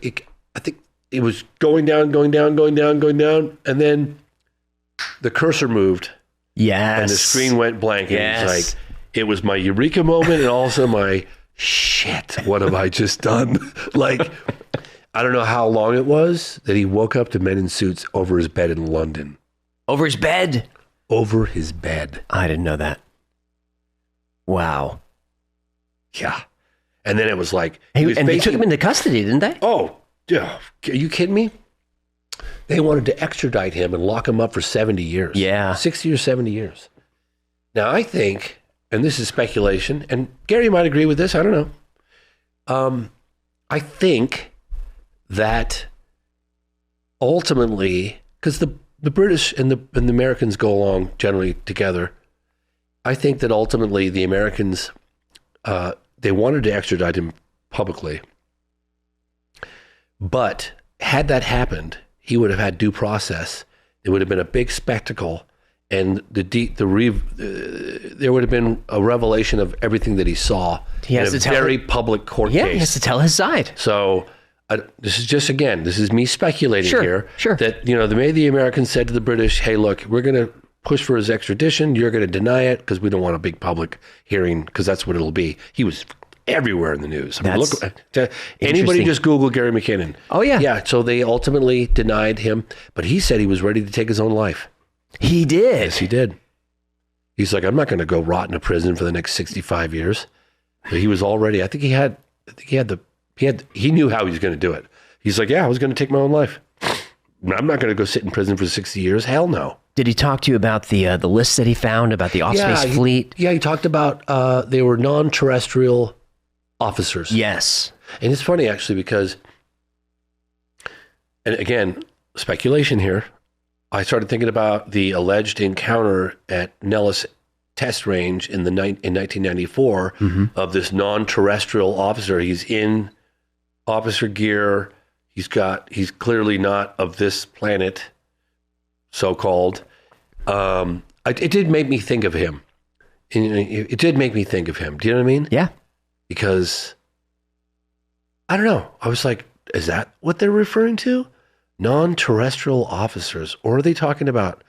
S2: I think, it was going down, and then the cursor moved.
S3: Yes.
S2: And the screen went blank. And it was like, it was my eureka moment, and also my, shit, what have I just done? Like, I don't know how long it was that he woke up to men in suits over his bed in London.
S3: Over his bed?
S2: Over his bed.
S3: I didn't know that. Wow.
S2: Yeah. And then it was like...
S3: they took him into custody, didn't they?
S2: Oh, yeah. Are you kidding me? They wanted to extradite him and lock him up for 70 years.
S3: Yeah.
S2: 60 or 70 years. Now, I think, and this is speculation, and Gary might agree with this, I don't know. I think that ultimately, because the British and the Americans go along generally together, I think that ultimately the Americans, they wanted to extradite him publicly. But had that happened, he would have had due process. It would have been a big spectacle, and there would have been a revelation of everything that he saw in a very public court case.
S3: Yeah, he has to tell his side.
S2: So this is me speculating here.
S3: Sure.
S2: That the Americans said to the British, "Hey, look, we're going to push for his extradition. You're going to deny it because we don't want a big public hearing because that's what it'll be." He was everywhere in the news. I mean, look, anybody just Google Gary McKinnon.
S3: Oh, yeah.
S2: Yeah, so they ultimately denied him, but he said he was ready to take his own life.
S3: He did?
S2: Yes, he did. He's like, I'm not going to go rot in a prison for the next 65 years. But he was already, I think he had he knew how he was going to do it. He's like, yeah, I was going to take my own life. I'm not going to go sit in prison for 60 years. Hell no.
S3: Did he talk to you about the list that he found about the off-space fleet?
S2: He talked about they were non-terrestrial officers.
S3: Yes.
S2: And it's funny, actually, because, and again, speculation here, I started thinking about the alleged encounter at Nellis Test Range in 1994 of this non-terrestrial officer. He's in officer gear. He's clearly not of this planet, so-called. It did make me think of him. It did make me think of him. Do you know what I mean?
S3: Yeah.
S2: Because, I don't know. I was like, is that what they're referring to? Non-terrestrial officers? Or are they talking about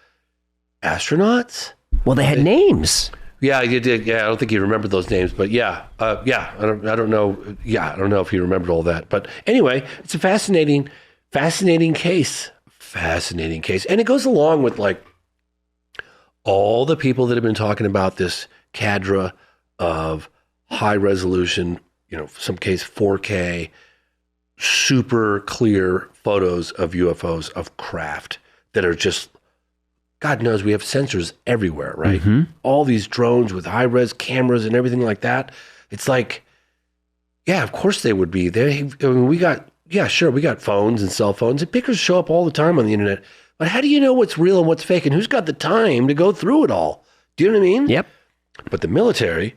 S2: astronauts?
S3: Well, they had names.
S2: Yeah, you did. Yeah, I don't think you remembered those names, but yeah. I don't know. Yeah, I don't know if you remembered all that. But anyway, it's a fascinating case. Fascinating case. And it goes along with like all the people that have been talking about this cadre of high resolution, some case 4K, super clear photos of UFOs, of craft that are just, God knows we have sensors everywhere, right? All these drones with high res cameras and everything like that. It's like, yeah, of course they would be. We got phones and cell phones, and pictures show up all the time on the internet. But how do you know what's real and what's fake, and who's got the time to go through it all? Do you know what I mean?
S3: Yep.
S2: But the military,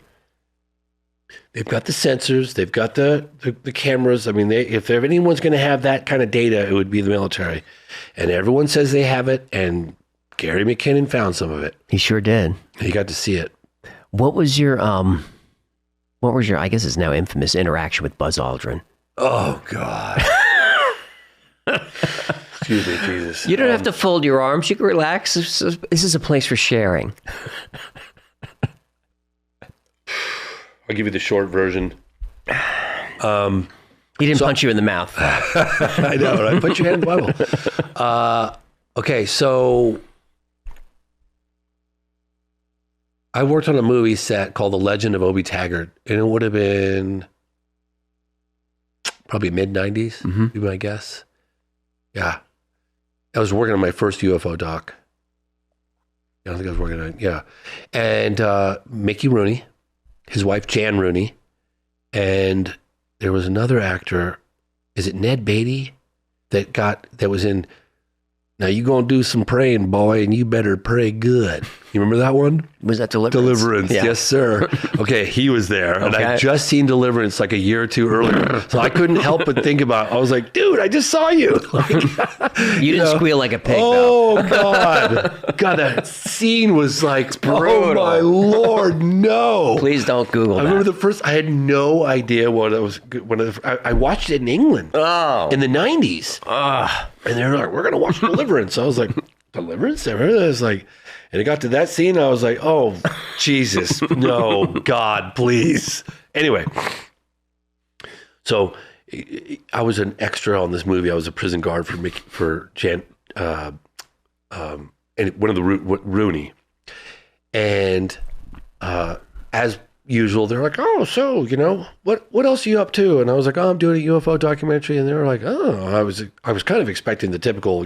S2: they've got the sensors, they've got the cameras. I mean, if anyone's going to have that kind of data, it would be the military. And everyone says they have it, and Gary McKinnon found some of it.
S3: He sure did.
S2: He got to see it.
S3: What was your, I guess it's now infamous interaction with Buzz Aldrin?
S2: Oh, God. Excuse me, Jesus.
S3: You don't have to fold your arms. You can relax. This is a place for sharing.
S2: I'll give you the short version.
S3: He didn't punch you in the mouth.
S2: I know, right? Put your hand in the Bible. Okay, so I worked on a movie set called The Legend of Obie Taggart, and it would have been probably mid-90s, be my guess. Yeah. I was working on my first UFO doc. I don't think I was working on it. Yeah. And Mickey Rooney, his wife Jan Rooney, and there was another actor, is it Ned Beatty, that was in Now You Gonna Do Some Praying, Boy, and You Better Pray Good. You remember that one?
S3: Was that Deliverance?
S2: Deliverance,
S3: Yeah.
S2: yes, sir. Okay, he was there. And I'd just seen Deliverance like a year or two earlier. So I couldn't help but think about it. I was like, dude, I just saw you. Like,
S3: you didn't squeal like a pig,
S2: oh,
S3: though.
S2: God. God, that scene was like,
S3: brutal.
S2: oh, my Lord, no.
S3: Please don't Google
S2: I
S3: that.
S2: remember I had no idea what it was. I watched it in England in the 90s. And they were like, we're going to watch Deliverance. I was like, Deliverance? I was like, and it got to that scene. I was like, oh, Jesus, no, God, please. Anyway, so I was an extra on this movie. I was a prison guard for Jan, and one of the Rooney. And as usual, they're like, oh, so, what else are you up to? And I was like, oh, I'm doing a UFO documentary. And they were like, oh, I was kind of expecting the typical,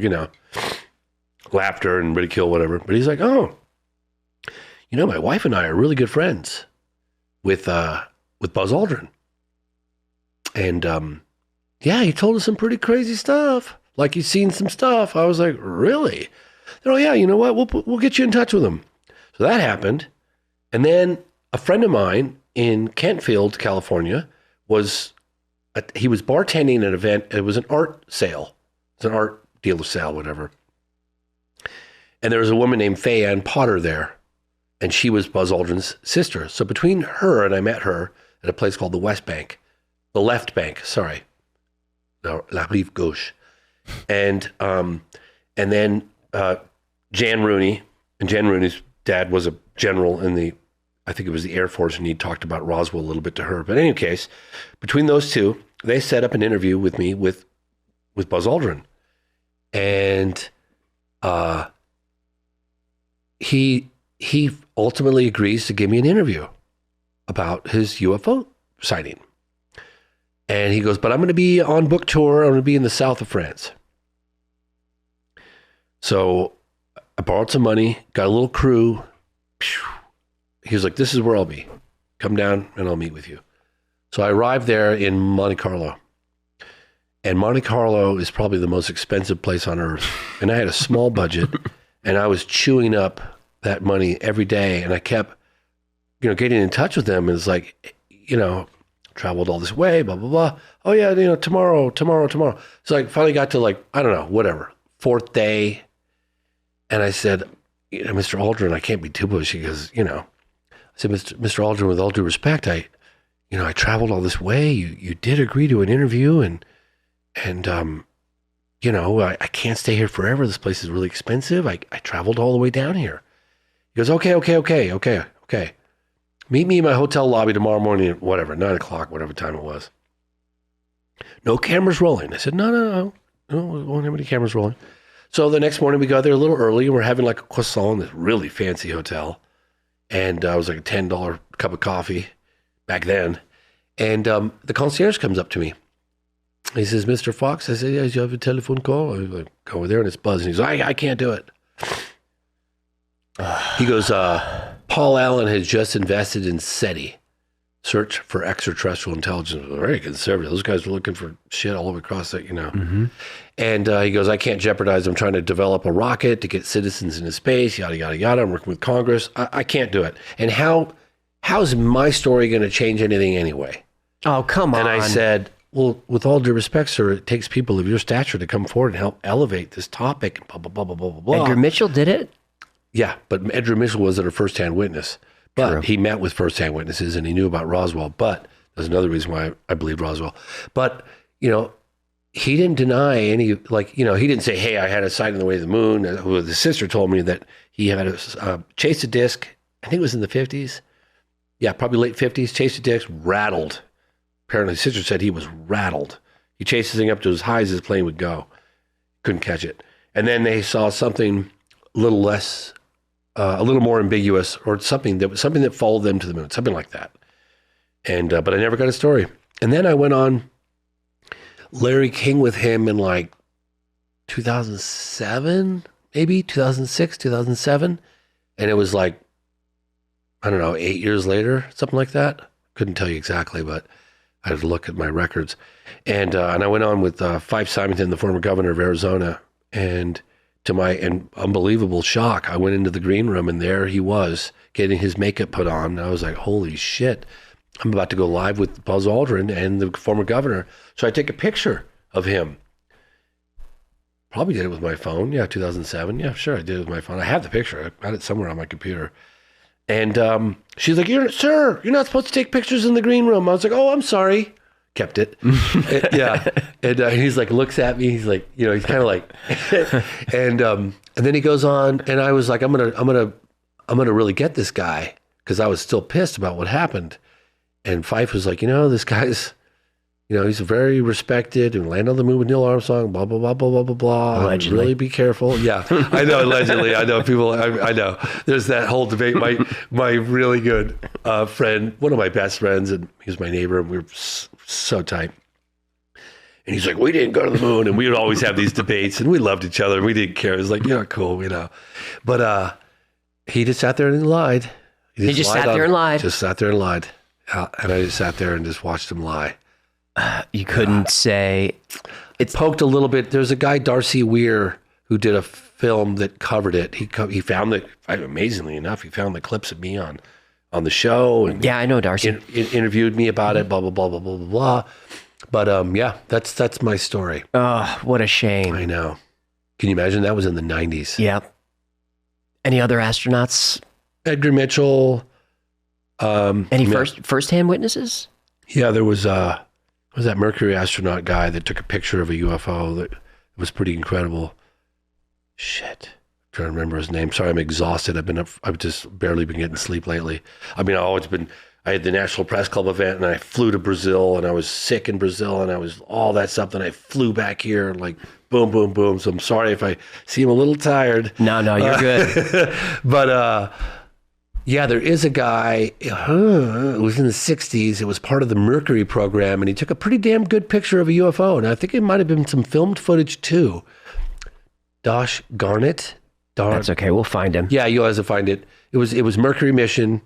S2: laughter and ridicule, whatever. But he's like, oh, my wife and I are really good friends with Buzz Aldrin. And he told us some pretty crazy stuff. Like he's seen some stuff. I was like, really? They're, oh yeah, you know what? We'll get you in touch with him. So that happened. And then a friend of mine in Kentfield, California, he was bartending at an event. It was an art sale. It's an art dealer sale, whatever. And there was a woman named Faye Ann Potter there, and she was Buzz Aldrin's sister. So between her and I met her at a place called the Left Bank, no, La Rive Gauche. And then Jan Rooney, and Jan Rooney's dad was a general in I think it was the Air Force, and he talked about Roswell a little bit to her. But in any case, between those two, they set up an interview with me with Buzz Aldrin. And he ultimately agrees to give me an interview about his UFO sighting. And he goes, but I'm going to be on book tour. I'm going to be in the south of France. So I borrowed some money, got a little crew. He was like, this is where I'll be. Come down and I'll meet with you. So I arrived there in Monte Carlo. And Monte Carlo is probably the most expensive place on earth. And I had a small budget and I was chewing up that money every day. And I kept, getting in touch with them. And it's like, traveled all this way, blah, blah, blah. Oh yeah, tomorrow. So I finally got to I don't know, whatever, fourth day. And I said, Mr. Aldrin, I can't be too pushy because, I said, Mr. Aldrin, with all due respect, I traveled all this way. You did agree to an interview and I can't stay here forever. This place is really expensive. I traveled all the way down here. He goes, okay. Meet me in my hotel lobby tomorrow morning at whatever, 9:00, whatever time it was. No cameras rolling. I said, no, we won't have any cameras rolling. So the next morning we got there a little early and we're having a croissant in this really fancy hotel. And it was like a $10 cup of coffee back then. And the concierge comes up to me. He says, Mr. Fox. I said, yeah, you have a telephone call? I go over there and it's buzzing. He's like, I can't do it. He goes, Paul Allen has just invested in SETI, Search for Extraterrestrial Intelligence. Very conservative. Those guys were looking for shit all over across it, Mm-hmm. And he goes, I can't jeopardize. I'm trying to develop a rocket to get citizens into space, yada, yada, yada. I'm working with Congress. I can't do it. And how's my story going to change anything anyway?
S3: Oh, come on.
S2: And I said, well, with all due respect, sir, it takes people of your stature to come forward and help elevate this topic and blah, blah, blah, blah, blah, blah.
S3: Edgar Mitchell did it?
S2: Yeah, but Edgar Mitchell wasn't a first-hand witness. But
S3: True.
S2: He met with first-hand witnesses and he knew about Roswell. But there's another reason why I believe Roswell. But, he didn't deny any, he didn't say, hey, I had a sight on the way to the moon. The sister told me that he had chased a disc. I think it was in the 50s. Yeah, probably late 50s. Chased a disc, rattled. Apparently, his sister said he was rattled. He chased the thing up to as high as his plane would go. Couldn't catch it. And then they saw something a little less, a little more ambiguous, or something that followed them to the moon, something like that. And but I never got a story. And then I went on Larry King with him in 2007, maybe 2006, 2007. And it was I don't know, 8 years later, something like that. Couldn't tell you exactly, but I had to look at my records. And I went on with Fife Symington, the former governor of Arizona. And to my unbelievable shock, I went into the green room and there he was getting his makeup put on. And I was like, holy shit. I'm about to go live with Buzz Aldrin and the former governor. So I take a picture of him. Probably did it with my phone. Yeah, 2007. Yeah, sure, I did it with my phone. I have the picture. I got it somewhere on my computer. And she's like, sir, you're not supposed to take pictures in the green room. I was like, oh, I'm sorry. Kept it. Yeah. And he's like, looks at me. He's like, he's kind of like, and then he goes on. And I was like, I'm gonna really get this guy because I was still pissed about what happened. And Fife was like, this guy's, he's very respected and land on the moon with Neil Armstrong, blah, blah, blah, blah, blah, blah, blah.
S3: Allegedly.
S2: Really be careful. Yeah, I know, allegedly. I know people, I know. There's that whole debate. My really good friend, one of my best friends, and he was my neighbor, and we were so tight. And he's like, we didn't go to the moon. And we would always have these debates, and we loved each other, and we didn't care. It was like, cool, But he just sat there and lied.
S3: He just sat there and lied.
S2: Just sat there and lied. And I just sat there and just watched him lie.
S3: You couldn't say...
S2: It poked a little bit. There's a guy, Darcy Weir, who did a film that covered it. He found amazingly enough, he found the clips of me on the show. And
S3: yeah, I know Darcy.
S2: Interviewed me about it, blah, blah, blah, blah, blah, blah, blah. But yeah, that's my story.
S3: Oh, what a shame.
S2: I know. Can you imagine? That was in the 90s.
S3: Yeah. Any other astronauts?
S2: Edgar Mitchell...
S3: Any first-hand witnesses?
S2: Yeah, there was that Mercury astronaut guy that took a picture of a UFO that was pretty incredible. Shit, I'm trying to remember his name. Sorry, I'm exhausted. I've just barely been getting sleep lately. I mean, I had the National Press Club event and I flew to Brazil and I was sick in Brazil and I was all that stuff. And I flew back here and boom, boom, boom. So I'm sorry if I seem a little tired.
S3: No, you're good.
S2: But Yeah, there is a guy, it was in the 60s. It was part of the Mercury program, and he took a pretty damn good picture of a UFO. And I think it might have been some filmed footage, too. Dosh Garnett.
S3: That's okay. We'll find him.
S2: Yeah, you'll have to find it. It was Mercury mission,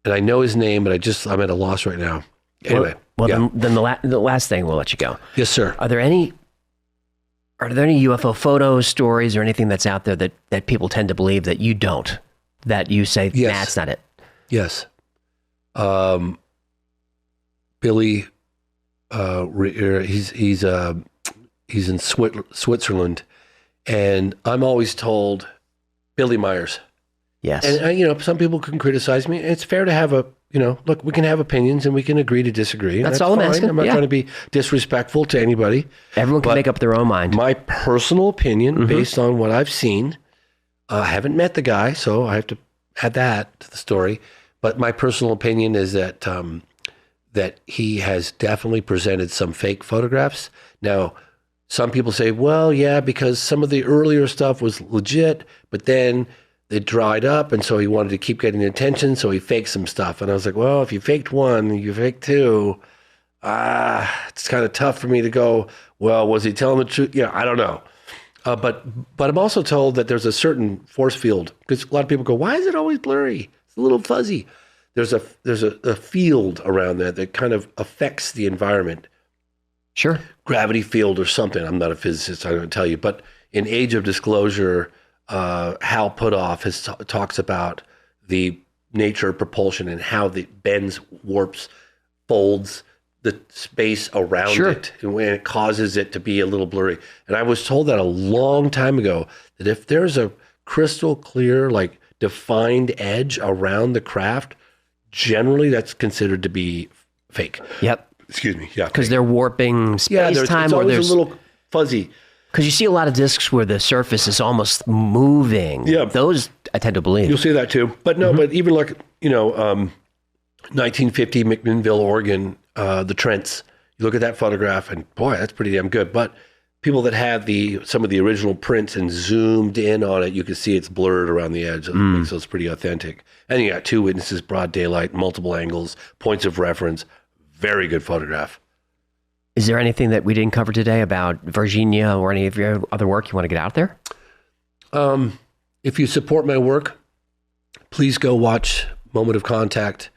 S2: and I know his name, but I'm at a loss right now. Anyway.
S3: Well,
S2: yeah.
S3: then the last thing, we'll let you go.
S2: Yes, sir.
S3: Are there any UFO photos, stories, or anything that's out there that people tend to believe that you don't? That you say,
S2: yes.
S3: That's not it.
S2: Yes. Billy, he's in Switzerland, and I'm always told Billy Myers.
S3: Yes.
S2: And some people can criticize me. It's fair to have look, we can have opinions and we can agree to disagree.
S3: That's all I'm asking.
S2: I'm not trying to be disrespectful to anybody.
S3: Everyone can make up their own mind.
S2: My personal opinion, based on what I've seen, I haven't met the guy, so I have to add that to the story. But my personal opinion is that that he has definitely presented some fake photographs. Now, some people say, well, yeah, because some of the earlier stuff was legit, but then it dried up, and so he wanted to keep getting attention, so he faked some stuff. And I was like, well, if you faked one, you faked two. It's kind of tough for me to go, well, was he telling the truth? Yeah, I don't know. But I'm also told that there's a certain force field, because a lot of people go, why is it always blurry? It's a little fuzzy. There's a field around that kind of affects the environment.
S3: Sure.
S2: Gravity field or something. I'm not a physicist, I don't tell you. But in Age of Disclosure, Hal Puthoff talks about the nature of propulsion and how it bends, warps, folds the space around it, and when it causes it to be a little blurry. And I was told that a long time ago, that if there's a crystal clear, like defined edge around the craft, generally that's considered to be fake.
S3: Yep.
S2: Excuse me. Yeah.
S3: Because they're warping space-time.
S2: It's always a little fuzzy.
S3: Because you see a lot of discs where the surface is almost moving.
S2: Yeah.
S3: Those I tend to believe.
S2: You'll see that too. But no, but even like, 1950 McMinnville, Oregon, the Trents, you look at that photograph and boy, that's pretty damn good. But people that have some of the original prints and zoomed in on it, you can see it's blurred around the edge. It makes those pretty authentic. And you got two witnesses, broad daylight, multiple angles, points of reference. Very good photograph.
S3: Is there anything that we didn't cover today about Varginha or any of your other work you want to get out there?
S2: If you support my work, please go watch Moment of Contact,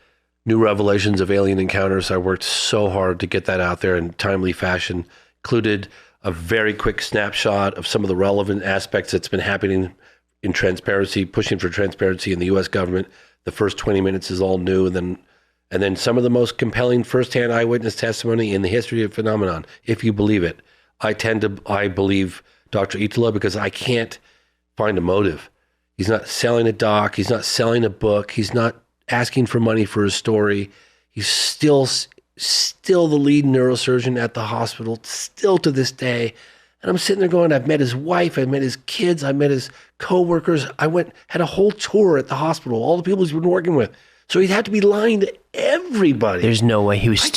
S2: New Revelations of Alien Encounters. I worked so hard to get that out there in timely fashion. Included a very quick snapshot of some of the relevant aspects that's been happening in transparency, pushing for transparency in the U.S. government. The first 20 minutes is all new, and then some of the most compelling firsthand eyewitness testimony in the history of phenomenon, if you believe it. I believe Dr. Itala because I can't find a motive. He's not selling a doc. He's not selling a book. He's not asking for money for his story. He's still the lead neurosurgeon at the hospital, still to this day. And I'm sitting there going, I've met his wife, I've met his kids, I met his coworkers. Had a whole tour at the hospital, all the people he's been working with. So he'd have to be lying to everybody.
S3: There's no way. He was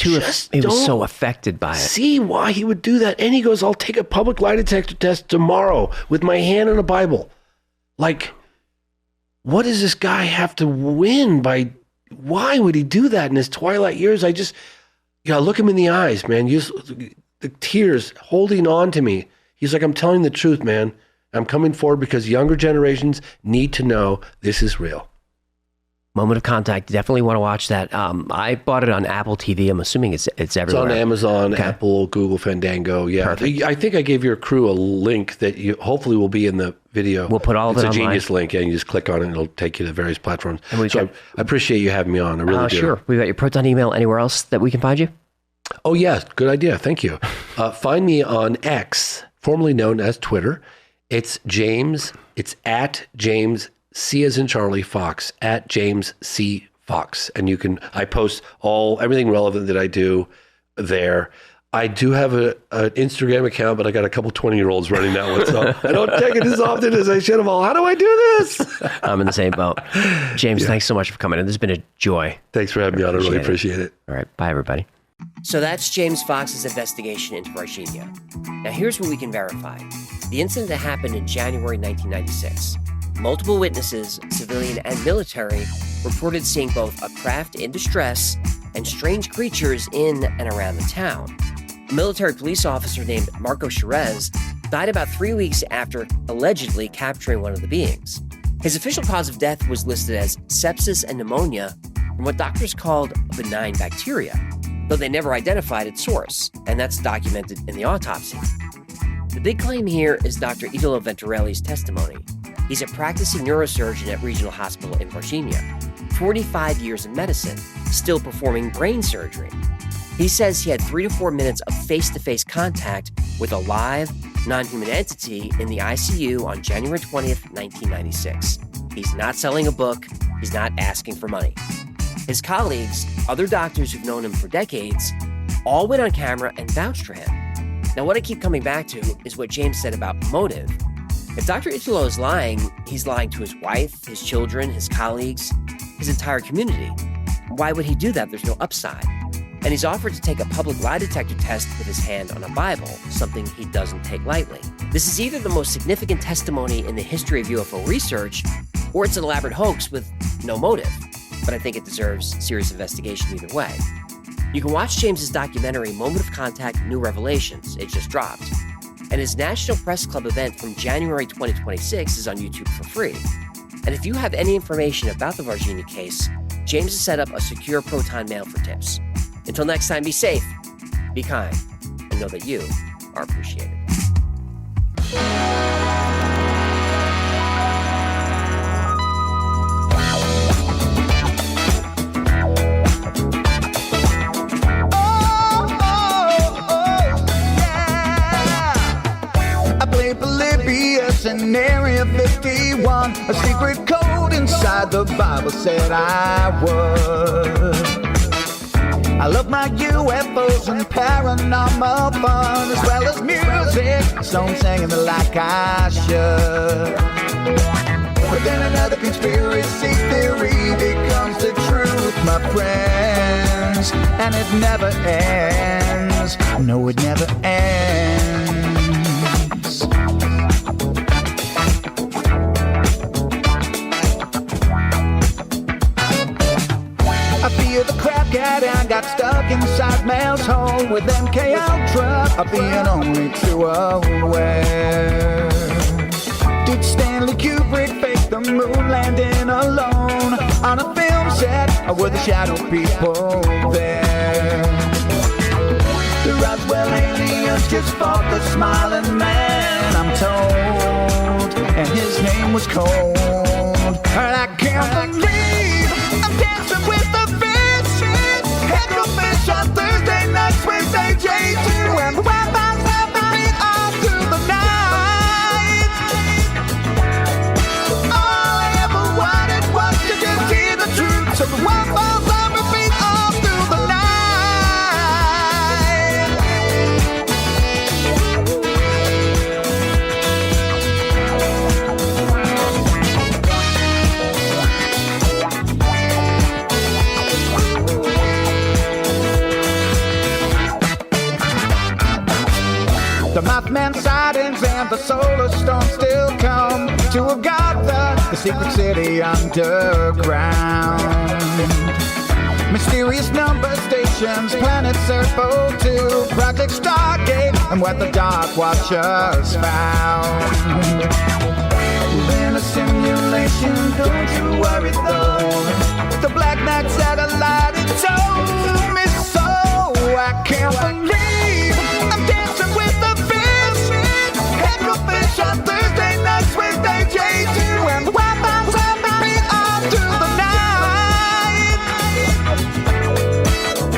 S3: so affected by it.
S2: See why he would do that. And he goes, I'll take a public lie detector test tomorrow with my hand on a Bible. Like, what does this guy have to win by? Why would he do that in his twilight years? I just, look him in the eyes, man. The tears holding on to me. He's like, I'm telling the truth, man. I'm coming forward because younger generations need to know this is real.
S3: Moment of Contact. Definitely want to watch that. I bought it on Apple TV. I'm assuming it's everywhere.
S2: It's on Amazon,
S3: okay.
S2: Apple, Google, Fandango. Yeah.
S3: Perfect.
S2: I think I gave your crew a link that hopefully will be in the video.
S3: We'll put all of it online.
S2: It's a genius link, and you just click on it, and it'll take you to various platforms. I appreciate you having me on. I really do.
S3: Sure. We got your Proton email. Anywhere else that we can find you?
S2: Oh, yeah. Good idea. Thank you. Find me on X, formerly known as Twitter. It's at James C as in Charlie Fox, at James C Fox. And I post everything relevant that I do there. I do have an Instagram account, but I got a couple 20-year-olds running that one, so I don't check it as often as I should have. How do I do this?
S3: I'm in the same boat. James, thanks so much for coming in. This has been a joy.
S2: Thanks for having me on. I really appreciate it.
S3: All right. Bye, everybody.
S1: So that's James Fox's investigation into Varginha. Now here's what we can verify. The incident that happened in January 1996. multiple witnesses, civilian and military, reported seeing both a craft in distress and strange creatures in and around the town. A military police officer named Marco Cherez died about 3 weeks after allegedly capturing one of the beings. His official cause of death was listed as sepsis and pneumonia from what doctors called a benign bacteria, though they never identified its source, and that's documented in the autopsy. The big claim here is Dr. Italo Venturelli's testimony. He's a practicing neurosurgeon at Regional Hospital in Varginha, 45 years in medicine, still performing brain surgery. He says he had 3 to 4 minutes of face-to-face contact with a live, non-human entity in the ICU on January 20th, 1996. He's not selling a book. He's not asking for money. His colleagues, other doctors who've known him for decades, all went on camera and vouched for him. Now, what I keep coming back to is what James said about motive. If Dr. Italo is lying, he's lying to his wife, his children, his colleagues, his entire community. Why would he do that? There's no upside. And he's offered to take a public lie detector test with his hand on a Bible, something he doesn't take lightly. This is either the most significant testimony in the history of UFO research, or it's an elaborate hoax with no motive. But I think it deserves serious investigation either way. You can watch James's documentary, Moment of Contact, New Revelations. It just dropped. And his National Press Club event from January 2026 is on YouTube for free. And if you have any information about the Varginha case, James has set up a secure Proton mail for tips. Until next time, be safe, be kind, and know that you are appreciated.
S4: In Area 51, a secret code inside the Bible said I would. I love my UFOs and paranormal fun, as well as music, so I'm singing it like I should. But then another conspiracy theory becomes the truth, my friends, and it never ends. No, it never ends. I feel the crap got stuck inside Mel's hole with MK Ultra. I'm being only too aware. Did Stanley Kubrick fake the moon landing alone on a film set, or were the shadow people there? The Roswell aliens just fought the smiling man, I'm told, and his name was Cold. And I can't believe I'm dancing with the fish. Headfish on Thursday nights with AJ2, and the Wi-Fi's helping me all through the night. All I ever wanted was to just hear the truth, so the Wi-Fi's on repeat all through the night. The Mothman sightings and the solar storm still come to Agatha, the secret city underground. Mysterious number stations, planet Serpo 2, Project Stargate, and what the Dark Watchers found. In a simulation, don't you worry though. The Black Knight satellite, it told me so. I can't believe I'm dancing with the fish on Thursday nights with AJ2, and the Wi-Fi's on repeat all through the night.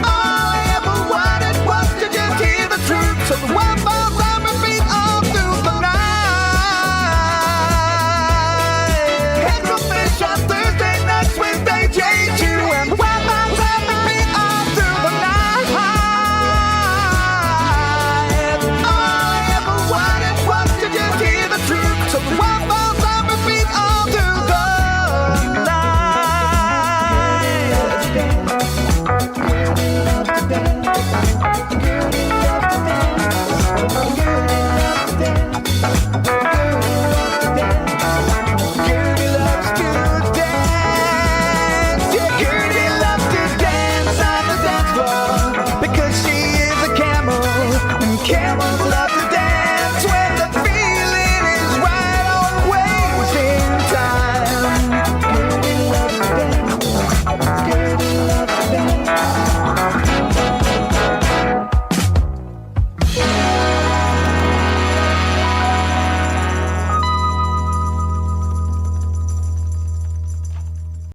S4: All I ever wanted was to just hear the truth, so the Wi-Fi's on repeat all through the night. Headfish on Thursday nights with AJ2, and the Wi-Fi's on repeat all through the night. was